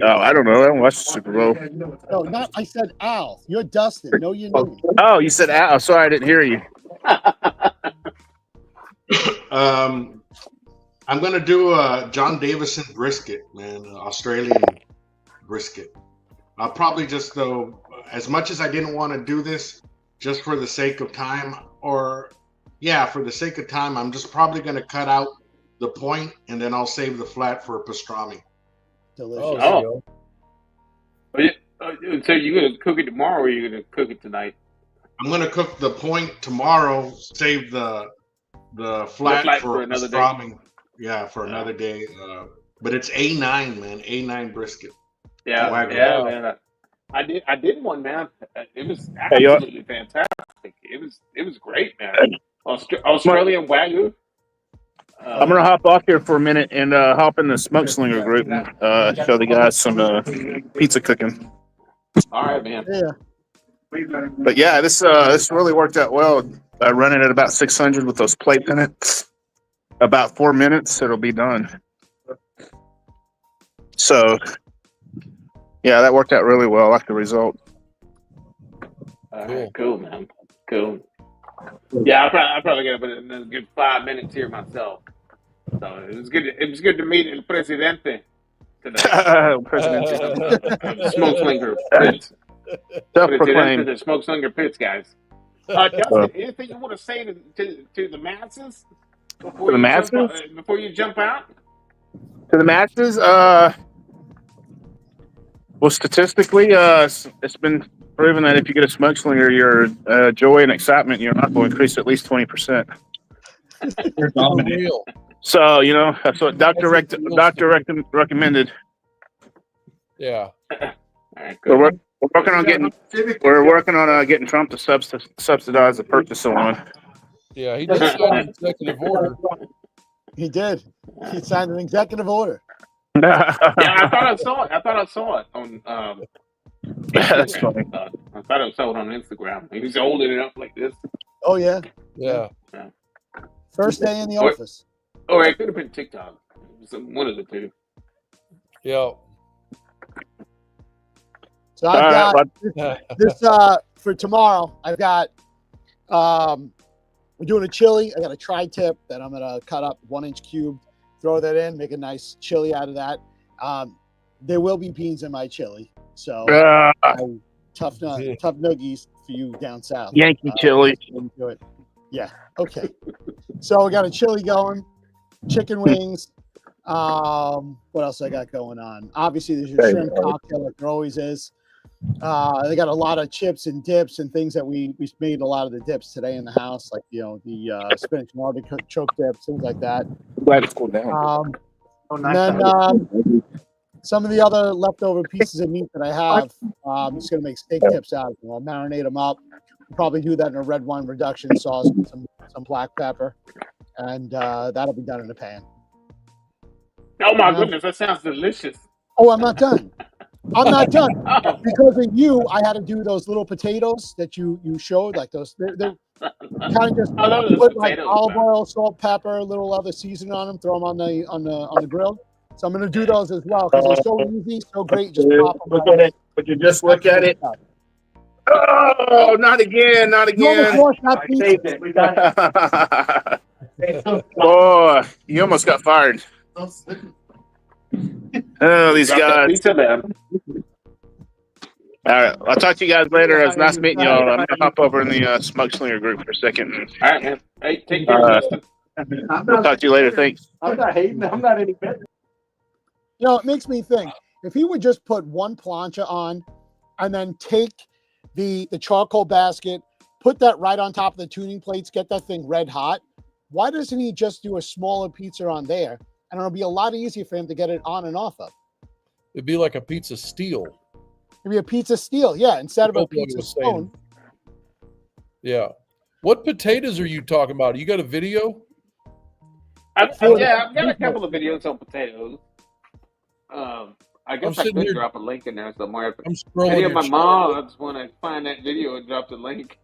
Oh, I don't know. I don't watch the Super Bowl. No, not. I said Al. You're Dustin. No, your name. Oh, you said Al. Sorry, I didn't hear you. I'm gonna do a John Davison brisket, man, Australian brisket. I'll probably just though, as much as I didn't want to do this, just for the sake of time, for the sake of time, I'm just probably gonna cut out the point and then I'll save the flat for pastrami. Delicious. Oh, there you go. So you're gonna cook it tomorrow, or you're gonna cook it tonight? I'm gonna cook the point tomorrow, save the flat for another pastrami. Yeah, for another day. But it's A9, man. A9 brisket. Yeah, Wagyu. yeah, man. I did one, man. It was Hey, yo. absolutely fantastic. It was great, man. Australian Wagyu. I'm gonna hop off here for a minute and hop in the smoke slinger group and show the guys some pizza cooking. All right, man. Yeah. But yeah, this really worked out well. Running at about 600 with those plates in it. About 4 minutes, it'll be done. So yeah, that worked out really well. I like the result. All right, cool, man. Cool. Yeah, I probably got to put in a good 5 minutes here myself. So it was good. It was good to meet El Presidente today. President. Smoke Slinger Pits. Self-proclaimed. The Smoke Slinger Pits, guys. Dustin, anything you want to say to the masses? To the masses? Before you jump out? To the masses, well, statistically, it's been proven that if you get a smoke slinger, your joy and excitement, your life will increase at least 20%. Real. So, that's what doctor recommended. Yeah. All right, good. We're working on getting Trump to subsidize the purchase of one. Yeah, he did sign an executive order. He did. He signed an executive order. Yeah, I thought I saw it on. That's funny. I thought I saw it on Instagram. He was holding it up like this. Oh yeah. Yeah. First day in the office. Or it could have been TikTok. One of the two. Yeah. So I've got this for tomorrow. I've got we're doing a chili. I got a tri-tip that I'm gonna cut up 1-inch cube, throw that in, make a nice chili out of that. There will be beans in my chili, so tough nuggies for you down south. Yankee chili. Do it. Yeah. Okay. So we got a chili going, chicken wings. What else I got going on? Obviously, there's your shrimp cocktail like there always is. They got a lot of chips and dips and things that we made a lot of the dips today in the house, like the spinach and artichoke dips, things like that. Glad it's cooled down. And then some of the other leftover pieces of meat that I have, I'm just gonna make steak tips out of them. I'll marinate them up. Probably do that in a red wine reduction sauce with some black pepper, and that'll be done in a pan. Oh my goodness, that sounds delicious. Oh, I'm not done. I'm not done because of you. I had to do those little potatoes that you showed, like those. They're Kind of just I love those put like potatoes, olive man. oil, salt, pepper, a little other seasoning on them. Throw them on the grill. So I'm going to do those as well because they're so easy, so great. Just pop them. Look at it. Would you just look at it? Oh, not again, not You almost again. lost that pizza. it. We got it. Boy, you almost got fired. Oh, these Drop that guys. pizza, man. All right, I'll talk to you guys later. It was nice meeting y'all. I'm gonna hop over in the Smoke Slinger group for a second. All right, man. Hey, take care, Justin. We'll talk to you later. Thanks. I'm not hating. I'm not any better. You know, it makes me think if he would just put one plancha on and then take the charcoal basket, put that right on top of the tuning plates, get that thing red hot. Why doesn't he just do a smaller pizza on there? And it'll be a lot easier for him to get it on and off of. It'd be like a pizza steel. It'd be a pizza steel, yeah, instead of a That's what I pizza was saying. stone. Yeah. What potatoes are you talking about? You got a video? I've got a couple of videos on potatoes. I guess I sitting could here- drop a link in there somewhere. I'm scrolling. Any of your my channel. mods, when I find that video and drop the link.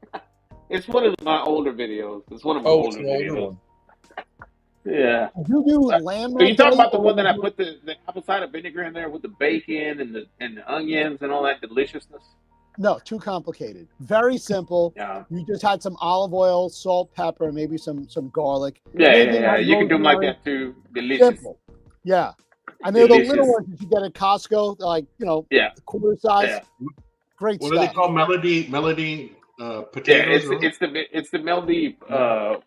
It's one of my older videos. It's one of my Oh, it's older an older videos. one. Yeah. You do lamb. Are you talking about the rotate, one that I or- put the apple cider vinegar in there with the bacon and the onions and all that deliciousness? No, too complicated. Very simple. Yeah. You just had some olive oil, salt, pepper, maybe some garlic. Yeah, Maybe yeah. like You can do them like rosemary. that too. Delicious. Simple. Yeah. And they're the little Delicious. ones that you get at Costco, like, Yeah. quarter size. Yeah. Great What are they stuff. called? Melody Yeah, potatoes. it's the Melody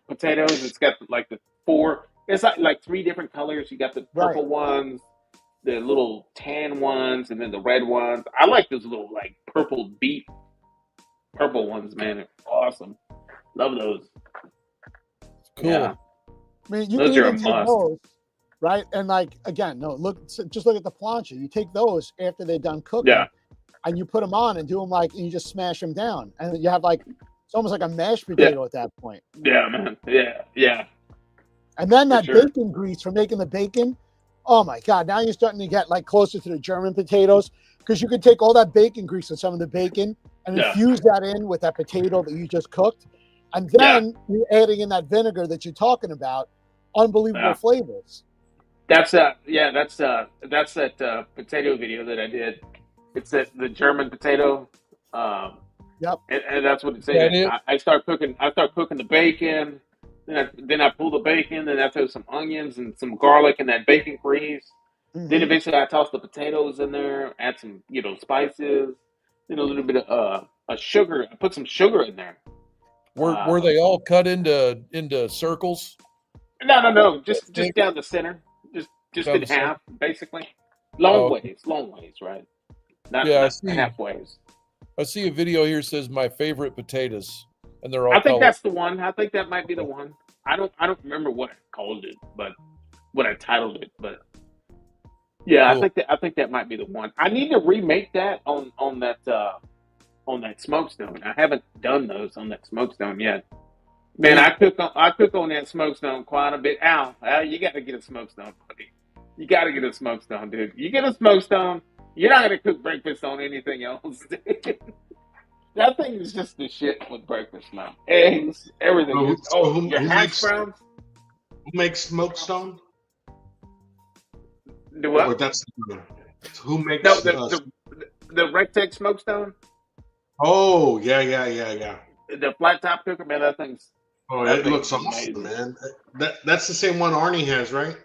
potatoes. It's got like the four. It's like three different colors. You got the purple ones, the little tan ones, and then the red ones. I like those little like purple ones, man. They're awesome. Love those. Cool. Yeah. I mean, you Those can are a even take must. those, right? And like, again, just look at the plancha. You take those after they're done cooking, Yeah. and you put them on and do them and you just smash them down, and you have it's almost like a mashed potato at that point. Yeah, man. Yeah, yeah. And then that sure. bacon grease from making the bacon. Oh my God! Now you're starting to get closer to the German potatoes because you could take all that bacon grease and some of the bacon and infuse that in with that potato that you just cooked, and then you're adding in that vinegar that you're talking about. Unbelievable flavors. That's that potato video that I did. It's the German potato. Yep. And that's what it's That saying. it? I start cooking the bacon. Then I pull the bacon. Then I throw some onions and some garlic and that bacon grease. Mhm. Then eventually I toss the potatoes in there. Add some spices. Then a little bit of sugar. I put some sugar in there. Were they all cut into circles? No. Just down the center. Just Down in the center? half, basically. Long okay. ways, right? Not Yeah, I see. half ways. I see a video here says my favorite potatoes, and they're all. I think colored. that's the one. I think that might be the one. I don't remember what I called it, but what I titled it. But yeah, Cool. I think that might be the one. I need to remake that on that smokestone. I haven't done those on that smokestone yet. Man, I cook on that smokestone quite a bit. Al, you got to get a smokestone, buddy. You got to get a smokestone, dude. You get a smokestone, you're not gonna cook breakfast on anything else. That thing is just the shit with breakfast, man. Eggs, everything. Your hash browns. Who makes smokestone? Do what? Or that's who makes? No, the Rectex smokestone. Oh yeah. The flat top cooker, man. That thing's. Oh, that it thing's looks awesome, amazing. man. That's the same one Arnie has, right?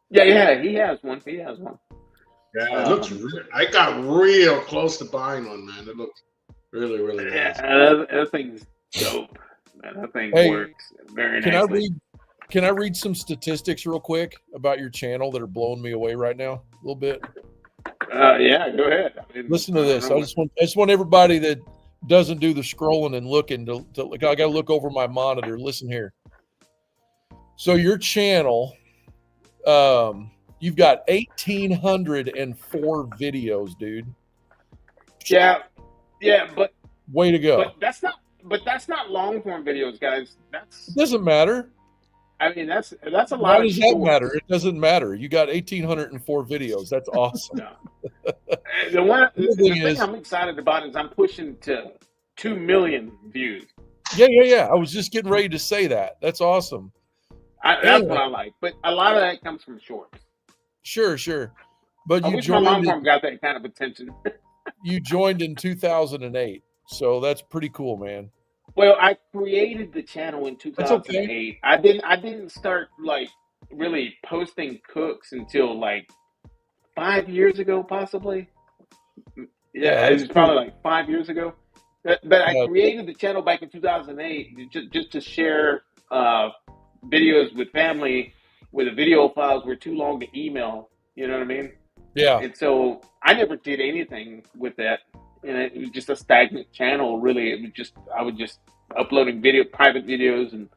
Yeah. He has one. Yeah, it looks. I got real close to buying one, man. It looks really nice. Yeah, that thing's dope. Man, that thing works very nicely. Can I read some statistics real quick about your channel that are blowing me away right now a little bit? Yeah, go ahead. Listen to this. I just want everybody that doesn't do the scrolling and looking to I got to look over my monitor. Listen here. So your channel, you've got 1,804 videos, dude. Yeah, but way to go. But that's not long form videos, guys. It doesn't matter. I mean, that's a lot. Why of does that matter? It doesn't matter. You got 1,804 videos. That's awesome. The thing I'm excited about is I'm pushing to 2 million views. Yeah. I was just getting ready to say that. That's awesome. That's Anyway, what I like. But a lot of that comes from shorts. sure. But I you wish my long joined. form got that kind of attention. You joined in 2008, so that's pretty cool, man. Well, I created the channel in That's okay. 2008. I didn't start like really posting cooks until like 5 years ago, possibly. Yeah, Yeah, it that's was cool. probably like 5 years ago. But I Yeah, created the channel back in 2008 just to share videos with family where the video files were too long to email. You know what I mean? yeah, And so I never did anything with that. And it was just a stagnant channel, really. It was just, I was just uploading private videos and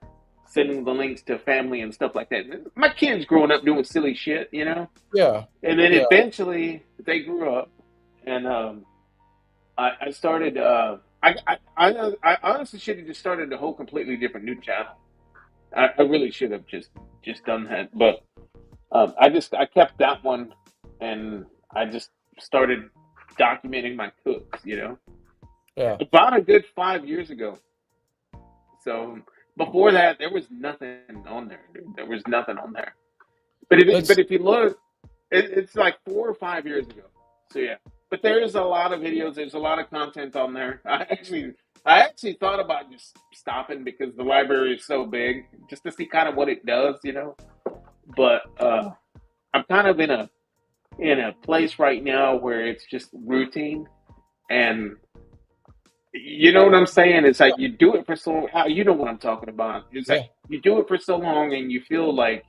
sending the links to family and stuff like that. My kids growing up doing silly shit, you know? yeah, And then yeah. eventually they grew up and I started, I honestly should have just started a whole completely different new channel. I really should have just done that. But I kept that one and I just started documenting my cooks, you know, Yeah. about a good 5 years ago. So before that, there was nothing on there, dude. There was nothing on there. That's But if you look, it's like 4 or 5 years ago. So yeah, but there is a lot of videos. There's a lot of content on there. I actually thought about just stopping because the library is so big, just to see kind of what it does, you know. But I'm kind of in a place right now where it's just routine, and you know what I'm saying? It's like you do it for so long. You know what I'm talking about. It's yeah, like you do it for so long and you feel like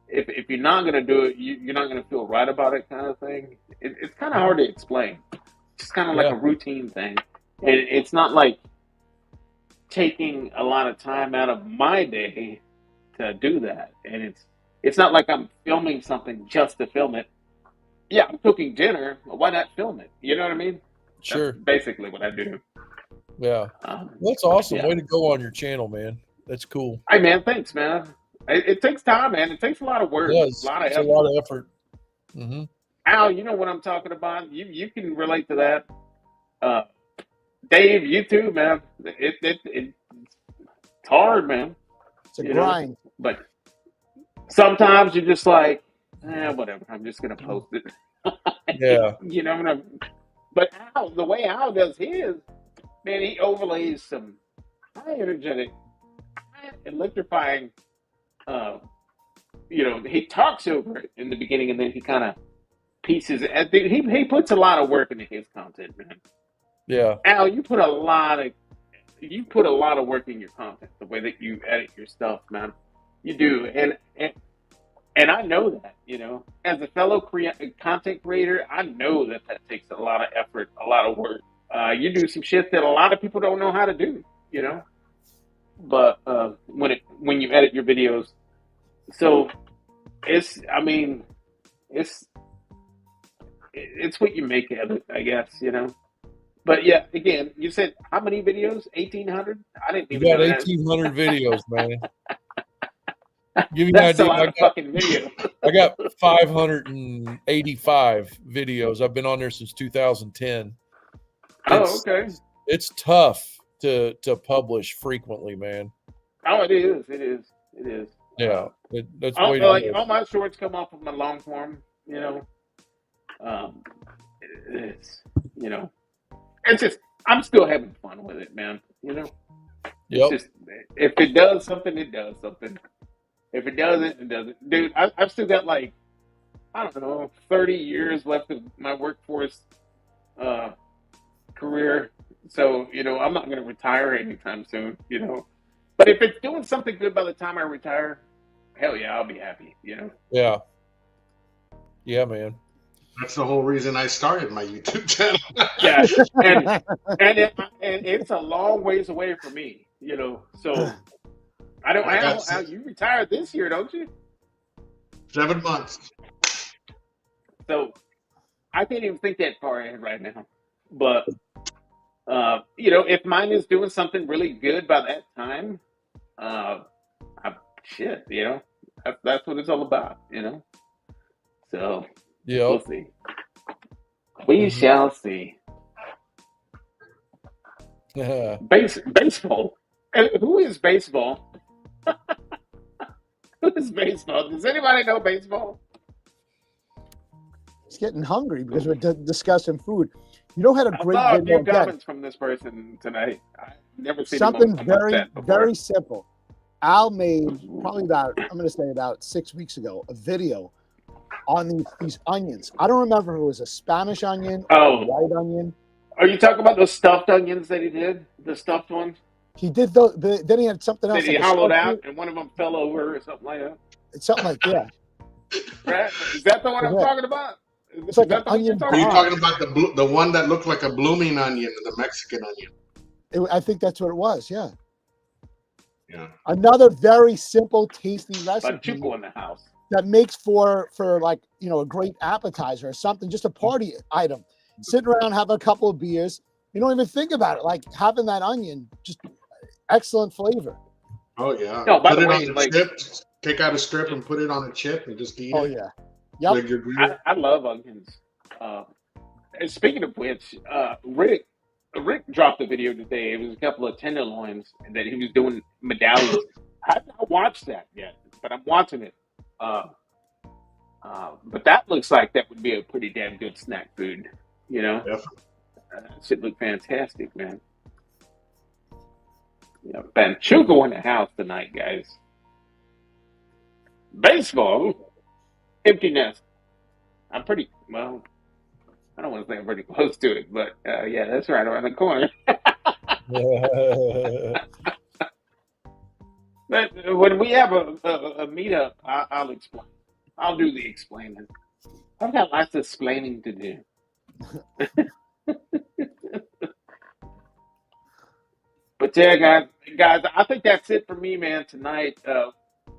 if you're not going to do it, you're not going to feel right about it, kind of thing. It's kind of hard to explain. It's kind of like yeah, a routine thing. And it's not like taking a lot of time out of my day to do that. And it's not like I'm filming something just to film it. Yeah, I'm cooking dinner. Why not film it? You know what I mean? That's sure. basically what I do. Yeah. Um, Well, that's awesome. yeah. Way to go on your channel, man. That's cool. Hey, man, thanks, man. It takes time, man. It takes a lot of It work, a does. lot of It's a effort. lot of effort. Mm-hmm. Al, you know what I'm talking about. You can relate to that. Uh, Dave, you too, man. It's hard, man. It's a You know, grind. but sometimes you're just like, whatever. I'm just gonna post it. Yeah. You know what I mean? But Al, the way Al does his, man, he overlays some high energetic, high electrifying. Uh, he talks over it in the beginning, and then he kind of pieces it. He puts a lot of work into his content, man. Yeah. Al, you put a lot of work in your content, the way that you edit your stuff, man. You do, and I know that, as a fellow content creator, I know that takes a lot of effort, a lot of work. You do some shit that a lot of people don't know how to do, but when you edit your videos, so I mean, it's it's what you make of it, I guess. But yeah, again, you said how many videos? 1,800? I didn't You even got know that. 1,800 videos, man. Give you an That's a idea. lot of fucking videos. I got 585 videos. I've been on there since 2010. Oh, okay. It's tough to publish frequently, man. Oh, it is. It is. It is. Yeah, that's All, way to like go. all my shorts come off of my long form. It's just I'm still having fun with it, man. It's Yep. just if it does something, it does something. If it doesn't, it doesn't. Dude, I've still got like I don't know 30 years left of my workforce career, so I'm not going to retire anytime soon. But if it's doing something good by the time I retire, hell yeah, I'll be happy. Yeah. Yeah, man. That's the whole reason I started my YouTube channel. Yeah, and it's a long ways away from me. So I don't. I got Al, you retired this year, don't you? 7 months. So I can't even think that far ahead right now. But if mine is doing something really good by that time, shit, that's what it's all about. So Yep. we'll see. We shall see. Baseball. And who is baseball? Who is baseball? Does anybody know baseball? It's getting hungry because we're discussing food. You know, had a I great saw a video few again. comments from this person tonight. I've never seen Something him very, that before. very simple. Al made probably about, I'm going to say about 6 weeks ago, a video on these onions. I don't remember if it was a Spanish onion or a white onion. Are you talking about those stuffed onions that he did? The stuffed ones? He did those. Then he had something else. That he like a hollowed stuffed out fruit. and one of them fell over or something like that? Something like that. Right? Is that the one I'm Yeah. talking about? It's like Is an that the one you're onion talking Are you about? talking about the one that looked like a blooming onion, the Mexican onion? I think that's what it was. Yeah. Yeah. Another very simple, tasty recipe Pachuco in the house. that makes for like, you know, a great appetizer or something, just a party item. Sitting around, have a couple of beers. You don't even think about it. Like having that onion, just excellent flavor. Oh yeah. No, by put the it way, on the like- chip. Take out a strip and put it on a chip and just eat Oh it. yeah. Yep. Like your grill. I love onions. And speaking of which, Rick dropped a video today. It was a couple of tenderloins that he was doing medallions. I have not watched that yet, but I'm watching it. But that looks like that would be a pretty damn good snack food. You know, Definitely. that should look fantastic, man. Yeah, Pachuco in the house tonight, guys. Baseball, empty nest. I'm pretty well. I don't want to say I'm pretty close to it, but yeah, that's right around the corner. But when we have a meetup, I'll explain. I'll do the explaining. I've got lots of explaining to do. But yeah, guys, I think that's it for me, man. Tonight,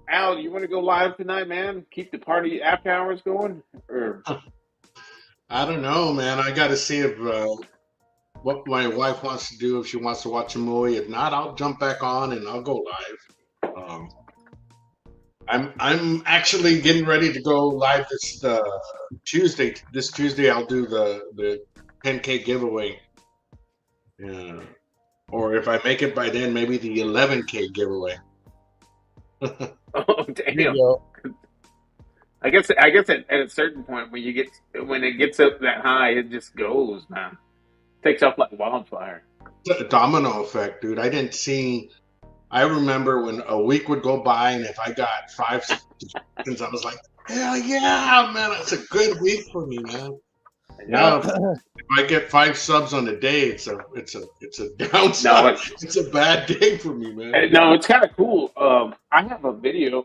Al, you want to go live tonight, man? Keep the party after hours going, or I don't know, man. I got to see if what my wife wants to do. If she wants to watch a movie, if not, I'll jump back on and I'll go live. I'm actually getting ready to go live this Tuesday. This Tuesday, I'll do the 10K giveaway. Yeah. Or if I make it by then, maybe the 11K giveaway. oh damn! You know, I guess at a certain point when it gets up that high, it just goes, man. Takes off like wildfire. The domino effect, dude. I remember when a week would go by, and if I got 5 subscriptions, I was like, hell yeah, man, that's a good week for me, man. Now, if I get 5 subs on a day, it's a downside. No, it's a bad day for me, man. No, it's kind of cool. I have a video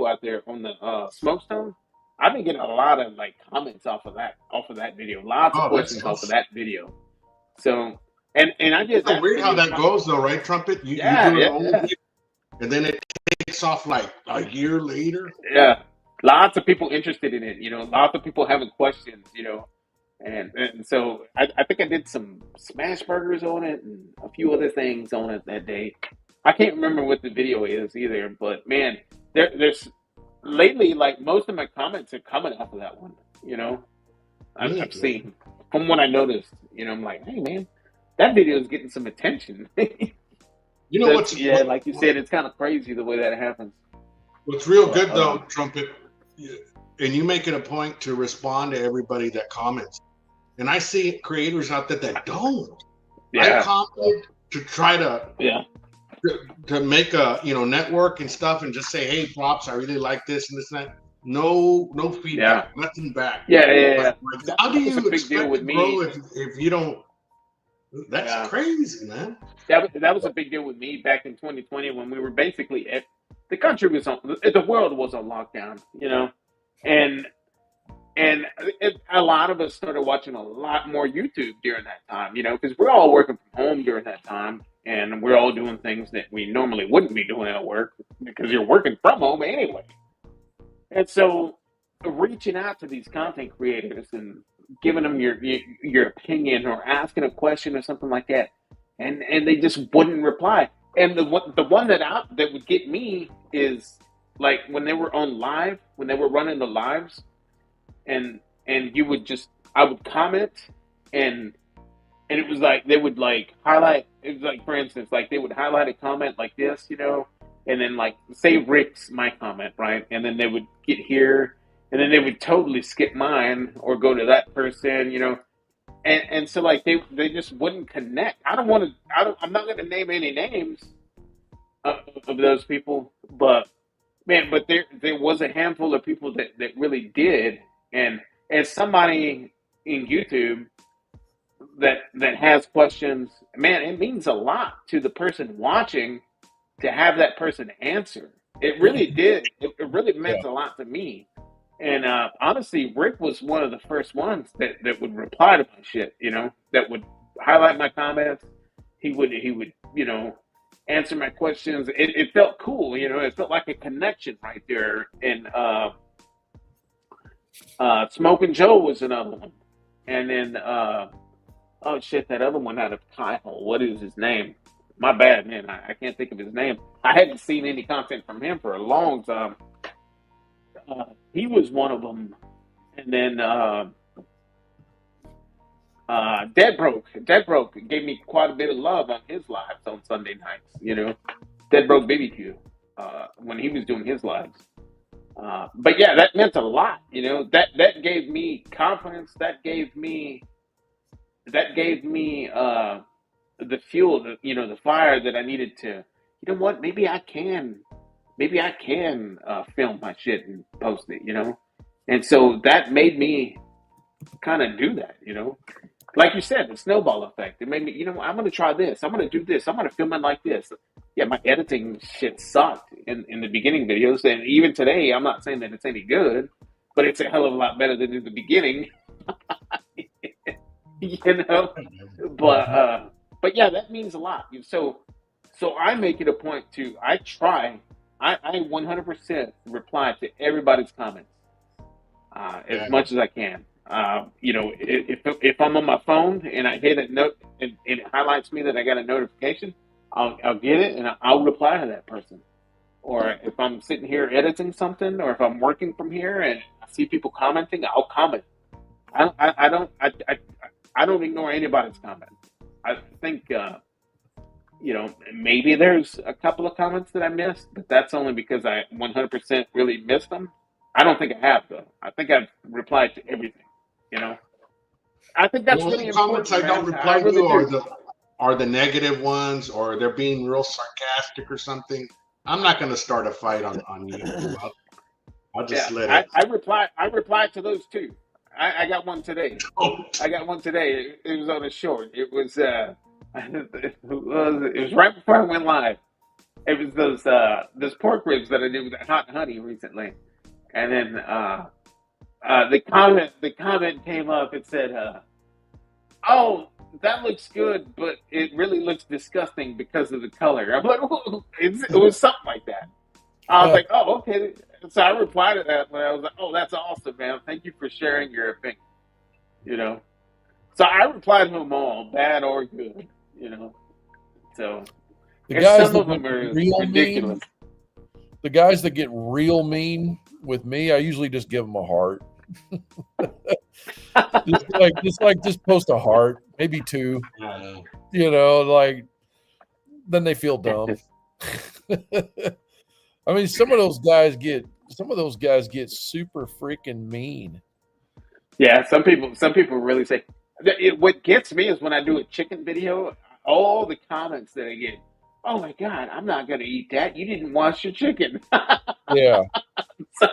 out there on the Smokestone. I've been getting a lot of like comments off of that video. Lots of questions off of that video. So, and I did It's weird how that goes, though, right, Trumpet? You do it only, and then it takes off like a year later. Yeah, lots of people interested in it. You know, lots of people having questions. You know, and so I think I did some smash burgers on it and a few other things on it that day. I can't remember what the video is either, but man, there's lately like most of my comments are coming off of that one. You know, I've seen from what I noticed. You know, I'm like, hey man, that video is getting some attention. You know what's like you said, it's kind of crazy the way that happens. What's real good though, Trumpet, and you make it a point to respond to everybody that comments. And I see creators out there that don't. Yeah. I comment to try to to make a network and stuff, and just say, hey, props, I really like this and this and that. No feedback, nothing back. Yeah. Like, how do you a big expect deal with to me grow if you don't? That's crazy, man. That was a big deal with me back in 2020 when we were basically the country was the world was on lockdown, you know, and a lot of us started watching a lot more YouTube during that time, you know, because we're all working from home during that time, and we're all doing things that we normally wouldn't be doing at work because you're working from home anyway. And so, reaching out to these content creators and giving them your opinion or asking a question or something like that, and they just wouldn't reply. And the one that would get me is like when they were on live, when they were running the lives, and I would comment and and it was like they would like highlight. It was like, for instance, like they would highlight a comment like this, and then like say Rick's my comment, right, and then they would get here, and then they would totally skip mine or go to that person. And so like they just wouldn't connect. I don't want to. I'm not going to name any names of those people, but man, but there was a handful of people that really did, and as somebody in YouTube that has questions, man, it means a lot to the person watching to have that person answer. It really did. It really meant a lot to me. And honestly, Rick was one of the first ones that would reply to my shit, that would highlight my comments. He would, answer my questions. It felt cool, it felt like a connection right there. And Smoking Joe was another one. And then, oh shit, that other one out of Kyle. What is his name? My bad, man. I can't think of his name. I hadn't seen any content from him for a long time. He was one of them. And then Dead Broke gave me quite a bit of love on his lives on Sunday nights, Dead Broke BBQ, when he was doing his lives. But yeah, that meant a lot, that gave me confidence. That gave me the fuel, the fire that I needed to, maybe I can film my shit and post it, and so that made me kind of do that, like you said, the snowball effect. It made me, I'm going to try this. I'm going to do this. I'm going to film it like this. Yeah, my editing shit sucked in the beginning videos. And even today, I'm not saying that it's any good, but it's a hell of a lot better than in the beginning. But yeah, that means a lot. So I make it a point to, I 100% reply to everybody's comments as much as I can. If I'm on my phone and I hit a note and it highlights me that I got a notification, I'll get it and I'll reply to that person. Or if I'm sitting here editing something, or if I'm working from here and I see people commenting, I'll comment. I don't ignore anybody's comment. I think maybe there's a couple of comments that I missed, but that's only because I 100% really missed them. I don't think I have, though. I think I've replied to everything. I think that's really important. Comments I don't reply to are the negative ones, or they're being real sarcastic or something. I'm not going to start a fight on YouTube. I'll just let it. I replied to those too. I got one today. I got one today. It was on a short. It was it was right before I went live. It was those pork ribs that I did with hot honey recently, and then the comment came up. It said, "Oh, that looks good, but it really looks disgusting because of the color." I'm like, it was something like that. I was like, "Oh, okay." So I replied to that, and I was like, "Oh, that's awesome, man! Thank you for sharing your opinion." So I replied to them all, bad or good. So the guys some of them are ridiculous. The guys that get real mean with me, I usually just give them a heart. just post a heart, maybe two. Then they feel dumb. I mean, some of those guys get super freaking mean. Yeah, some people really say. What gets me is when I do a chicken video, all the comments that I get. Oh my God, I'm not gonna eat that. You didn't wash your chicken. Yeah. So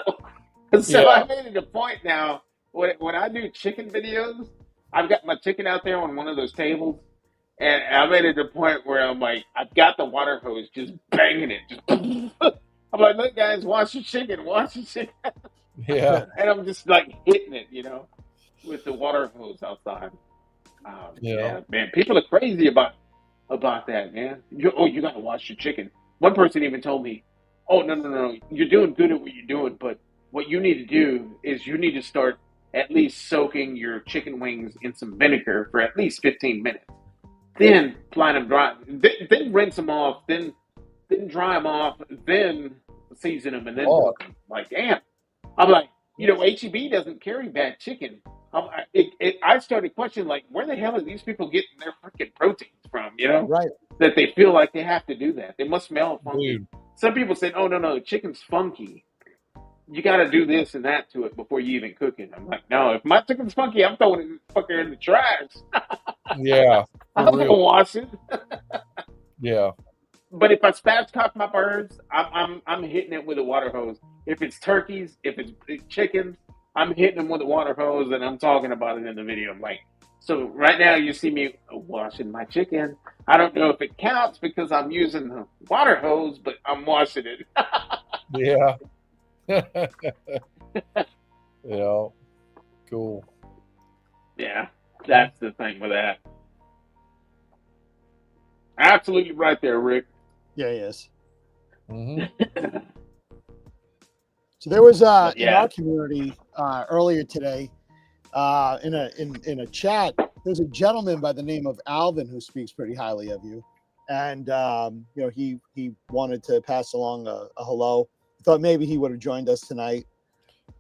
I made it a point now. When I do chicken videos, I've got my chicken out there on one of those tables, and I made it a point where I'm like, I've got the water hose just banging it. I'm like, look, guys, wash your chicken. Yeah. And I'm just like hitting it, with the water hose outside. Yeah, man, people are crazy about that, man. You got to wash your chicken. One person even told me, "Oh, no, you're doing good at what you're doing, but what you need to do is you need to start at least soaking your chicken wings in some vinegar for at least 15 minutes. Then line them dry, then rinse them off, then dry them off, then season them, and then cook them." Like, damn. I'm like, HEB doesn't carry bad chicken. I started questioning, like, where the hell are these people getting their freaking proteins from? You know, Right. that they feel like they have to do that. They must smell funky. Dude. Some people said, "Oh no, chicken's funky. You got to do this and that to it before you even cook it." I'm like, no, if my chicken's funky, I'm throwing it fucker in the trash. Yeah. I'm For gonna real. wash it. Yeah. But if I spatchcock my birds, I'm hitting it with a water hose. If it's turkeys, if it's chickens, I'm hitting them with a water hose, and I'm talking about it in the video. I'm like, so right now you see me washing my chicken. I don't know if it counts because I'm using the water hose, but I'm washing it. Yeah. Yeah. Cool. Yeah, that's the thing with that. Absolutely right there, Rick. Yeah, he is. Hmm. So there was But in yeah, our community earlier today, in a chat, there's a gentleman by the name of Alvin who speaks pretty highly of you, and you know, he wanted to pass along a hello. Thought maybe he would have joined us tonight.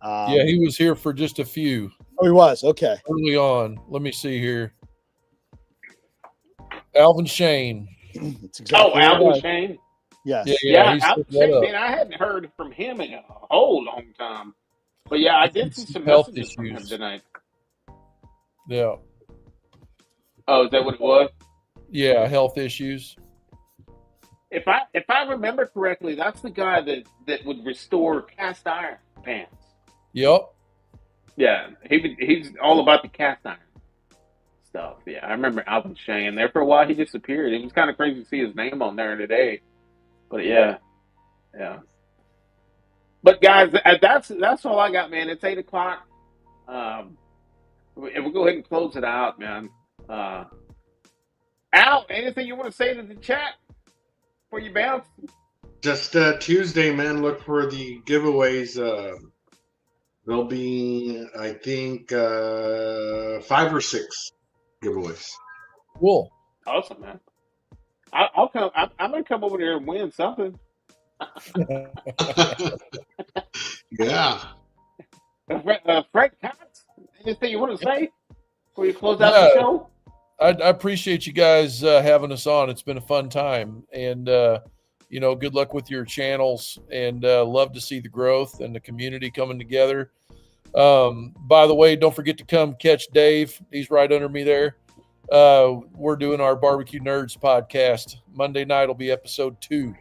Yeah, he was here for just a few Oh, he was. Okay. early on. Let me see here. Alvin Shane. It's exactly Alvin right. Shane. Yes. Yeah, He's Alvin set that Shane, up. man, I hadn't heard from him in a whole long time. But yeah, I did see some Health messages from him issues. tonight. Yeah. Oh, is that what it was? Yeah, health issues. If I remember correctly, that's the guy that would restore cast iron pans. Yep. Yeah, he's all about the cast iron stuff. Yeah, I remember Alvin Shane there for a while. He disappeared. It was kind of crazy to see his name on there today. But yeah. But guys, that's all I got, man. It's 8 o'clock. And we'll go ahead and close it out, man. Al, anything you want to say to the chat before you bounce? Just Tuesday, man. Look for the giveaways. There'll be, I think, 5 or 6 giveaways. Cool. Awesome, man. I'll come. I'm gonna come over there and win something. Yeah. Frank Cox, anything you want to say before you close out Yeah. the show? I appreciate you guys having us on. It's been a fun time, and you know, good luck with your channels, and love to see the growth and the community coming together. By the way, don't forget to come catch Dave. He's right under me there. We're doing our Barbecue Nerds podcast. Monday night will be episode 2.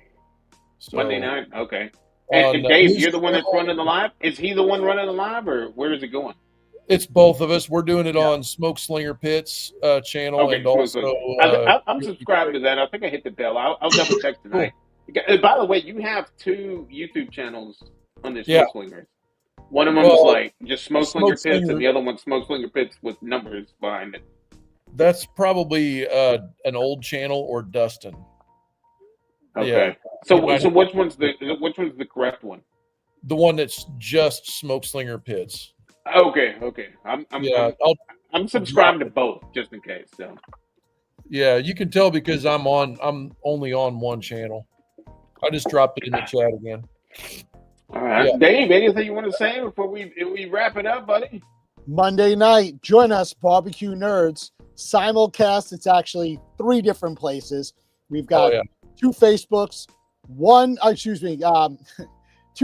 So, Monday night, okay. And Dave, you're the one that's running the live. Is he the one running the live, or where is it going? It's both of us. We're doing it on Smoke Slinger Pitts channel, Okay, and cool, also cool. I'm subscribed to that. I think I hit the bell. I'll double check tonight. Cool. By the way, you have 2 YouTube channels on this Smoke Slinger. One of them is like just Smoke Slinger Pitts, and the other one's Smoke Slinger Pitts with numbers behind it. That's probably an old channel or Dustin. Okay. Yeah. So which one's the correct one? The one that's just Smoke Slinger Pitts. Okay. I'm subscribed to both just in case. So. Yeah, you can tell because I'm only on one channel. I just dropped it in the chat again. All right, Dave. Anything you want to say before we wrap it up, buddy? Monday night, join us, Barbecue Nerds. Simulcast. It's actually 3 different places. We've got 2 Facebooks, 2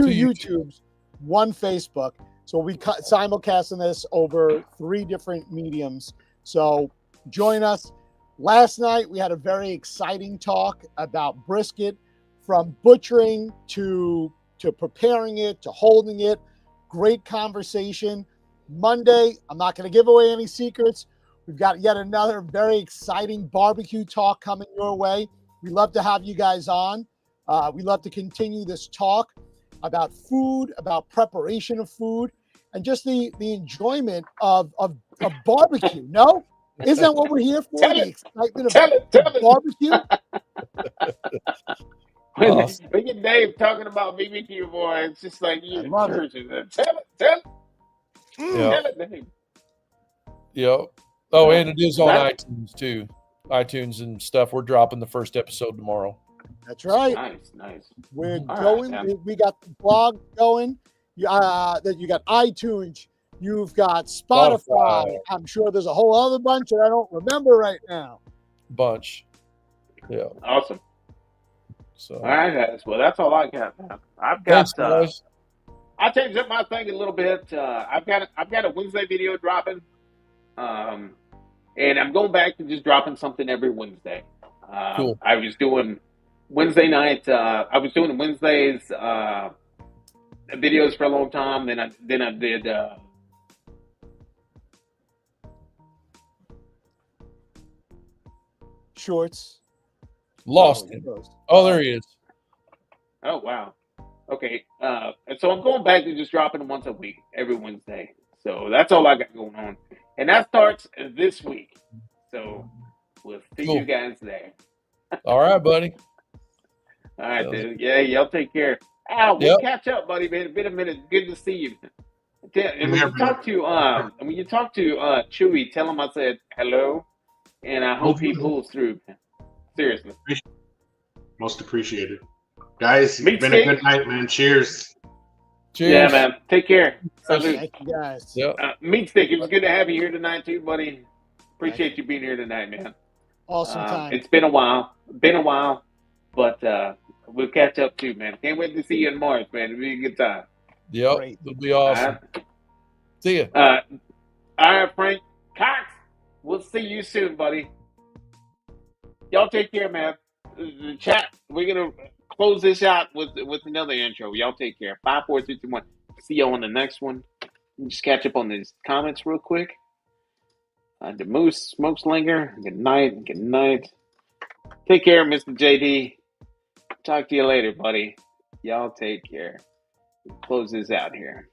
YouTubes, 1 Facebook. So we simulcasting this over 3 different mediums. So join us. Last night we had a very exciting talk about brisket, from butchering to preparing it to holding it. Great conversation. Monday, I'm not going to give away any secrets. We've got yet another very exciting barbecue talk coming your way. We love to have you guys on. We love to continue this talk about food, about preparation of food, and just the enjoyment of barbecue. No? Isn't that what we're here for? The excitement of barbecue? When get Dave talking about BBQ, boy, it's just like you in church. Tell it. Tell it, Dave. Yep. Oh, and it is on iTunes too. iTunes and stuff. We're dropping the first episode tomorrow. That's right. Nice. We're going. We got the blog going. You got iTunes, You've got Spotify. Spotify. I'm sure there's a whole other bunch that I don't remember right now. Bunch. Yeah. Awesome. So All right, guys. Well, that's all I got, man. I've got. thanks, guys. I changed up my thing a little bit. I've got a Wednesday video dropping, and I'm going back to just dropping something every Wednesday. Cool. I was doing Wednesday night. I was doing Wednesdays videos for a long time. Then I did. Shorts. Lost him. Oh, there he is. Oh wow. Okay. And so I'm going back to just dropping once a week, every Wednesday. So that's all I got going on, and that starts this week. So we'll see Cool. you guys there. All right, buddy. All right, dude. Yeah, y'all take care. Al, we'll Yep. catch up, buddy. Man, it's been a minute. Good to see you. And Here, when you talk to Chewy, tell him I said hello, and I hope he pulls through. Seriously. Most appreciated. Guys, Meat it's been a stick. good night, man. Cheers. Cheers. Yeah, man. Take care. Salute. Thank you, guys. Yep. Meat Stick, it was good to have you here tonight, too, buddy. Appreciate you being here tonight, man. Awesome time. It's been a while. But we'll catch up, too, man. Can't wait to see you in March, man. It'll be a good time. Yep. Great. It'll be awesome. See ya. All right, Frank. Cox, we'll see you soon, buddy. Y'all take care, man. The chat, we're going to close this out with another intro. Y'all take care. 5, 4, 3, 2, 1. See y'all on the next one. Just catch up on these comments real quick. The Moose, Smoke Slinger, good night. Good night. Take care, Mr. JD. Talk to you later, buddy. Y'all take care. We'll close this out here.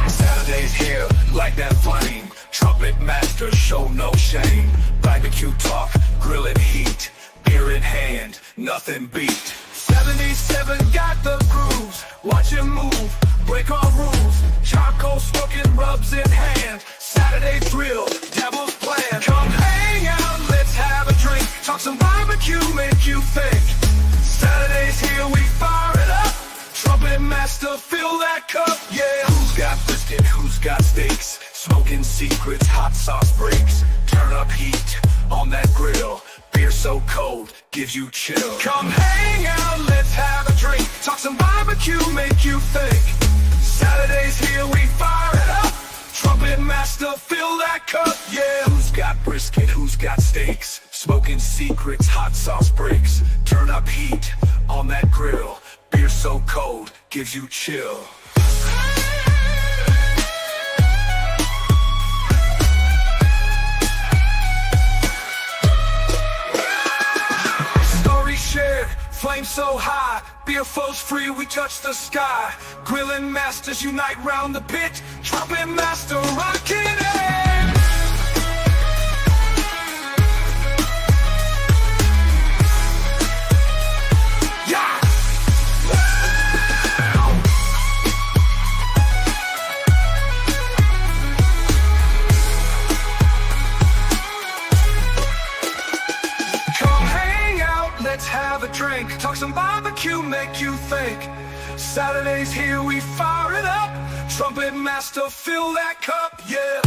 Saturday's here like that flame. Trumpetmaster, show no shame. BBQ talk, grilling heat. Beer in hand, nothing beat. 77 got the grooves. Watch him move, break all rules. Charcoal smoking, rubs in hand. Saturday thrill, devil's plan. Come hang out, let's have a drink. Talk some barbecue, make you think. Saturday's here, we fire it up. Trumpetmaster, fill that cup, yeah. Who's got brisket, who's got steaks? Smoking secrets, hot sauce breaks. Turn up heat on that grill. Beer so cold, gives you chill. Come hang out, let's have a drink. Talk some barbecue, make you think. Saturday's here, we fire it up. Trumpetmaster, fill that cup, yeah. Who's got brisket, who's got steaks? Smoking secrets, hot sauce breaks. Turn up heat on that grill. Beer so cold, gives you chill. Story shared, flame so high. Beer flows free, we touch the sky. Grilling masters unite round the pit. Trumpetmaster rocking it. Yeah! Come hang out, let's have a drink. Talk some barbecue, make you think. Saturday's here, we fire it up. Trumpetmaster, fill that cup, yeah.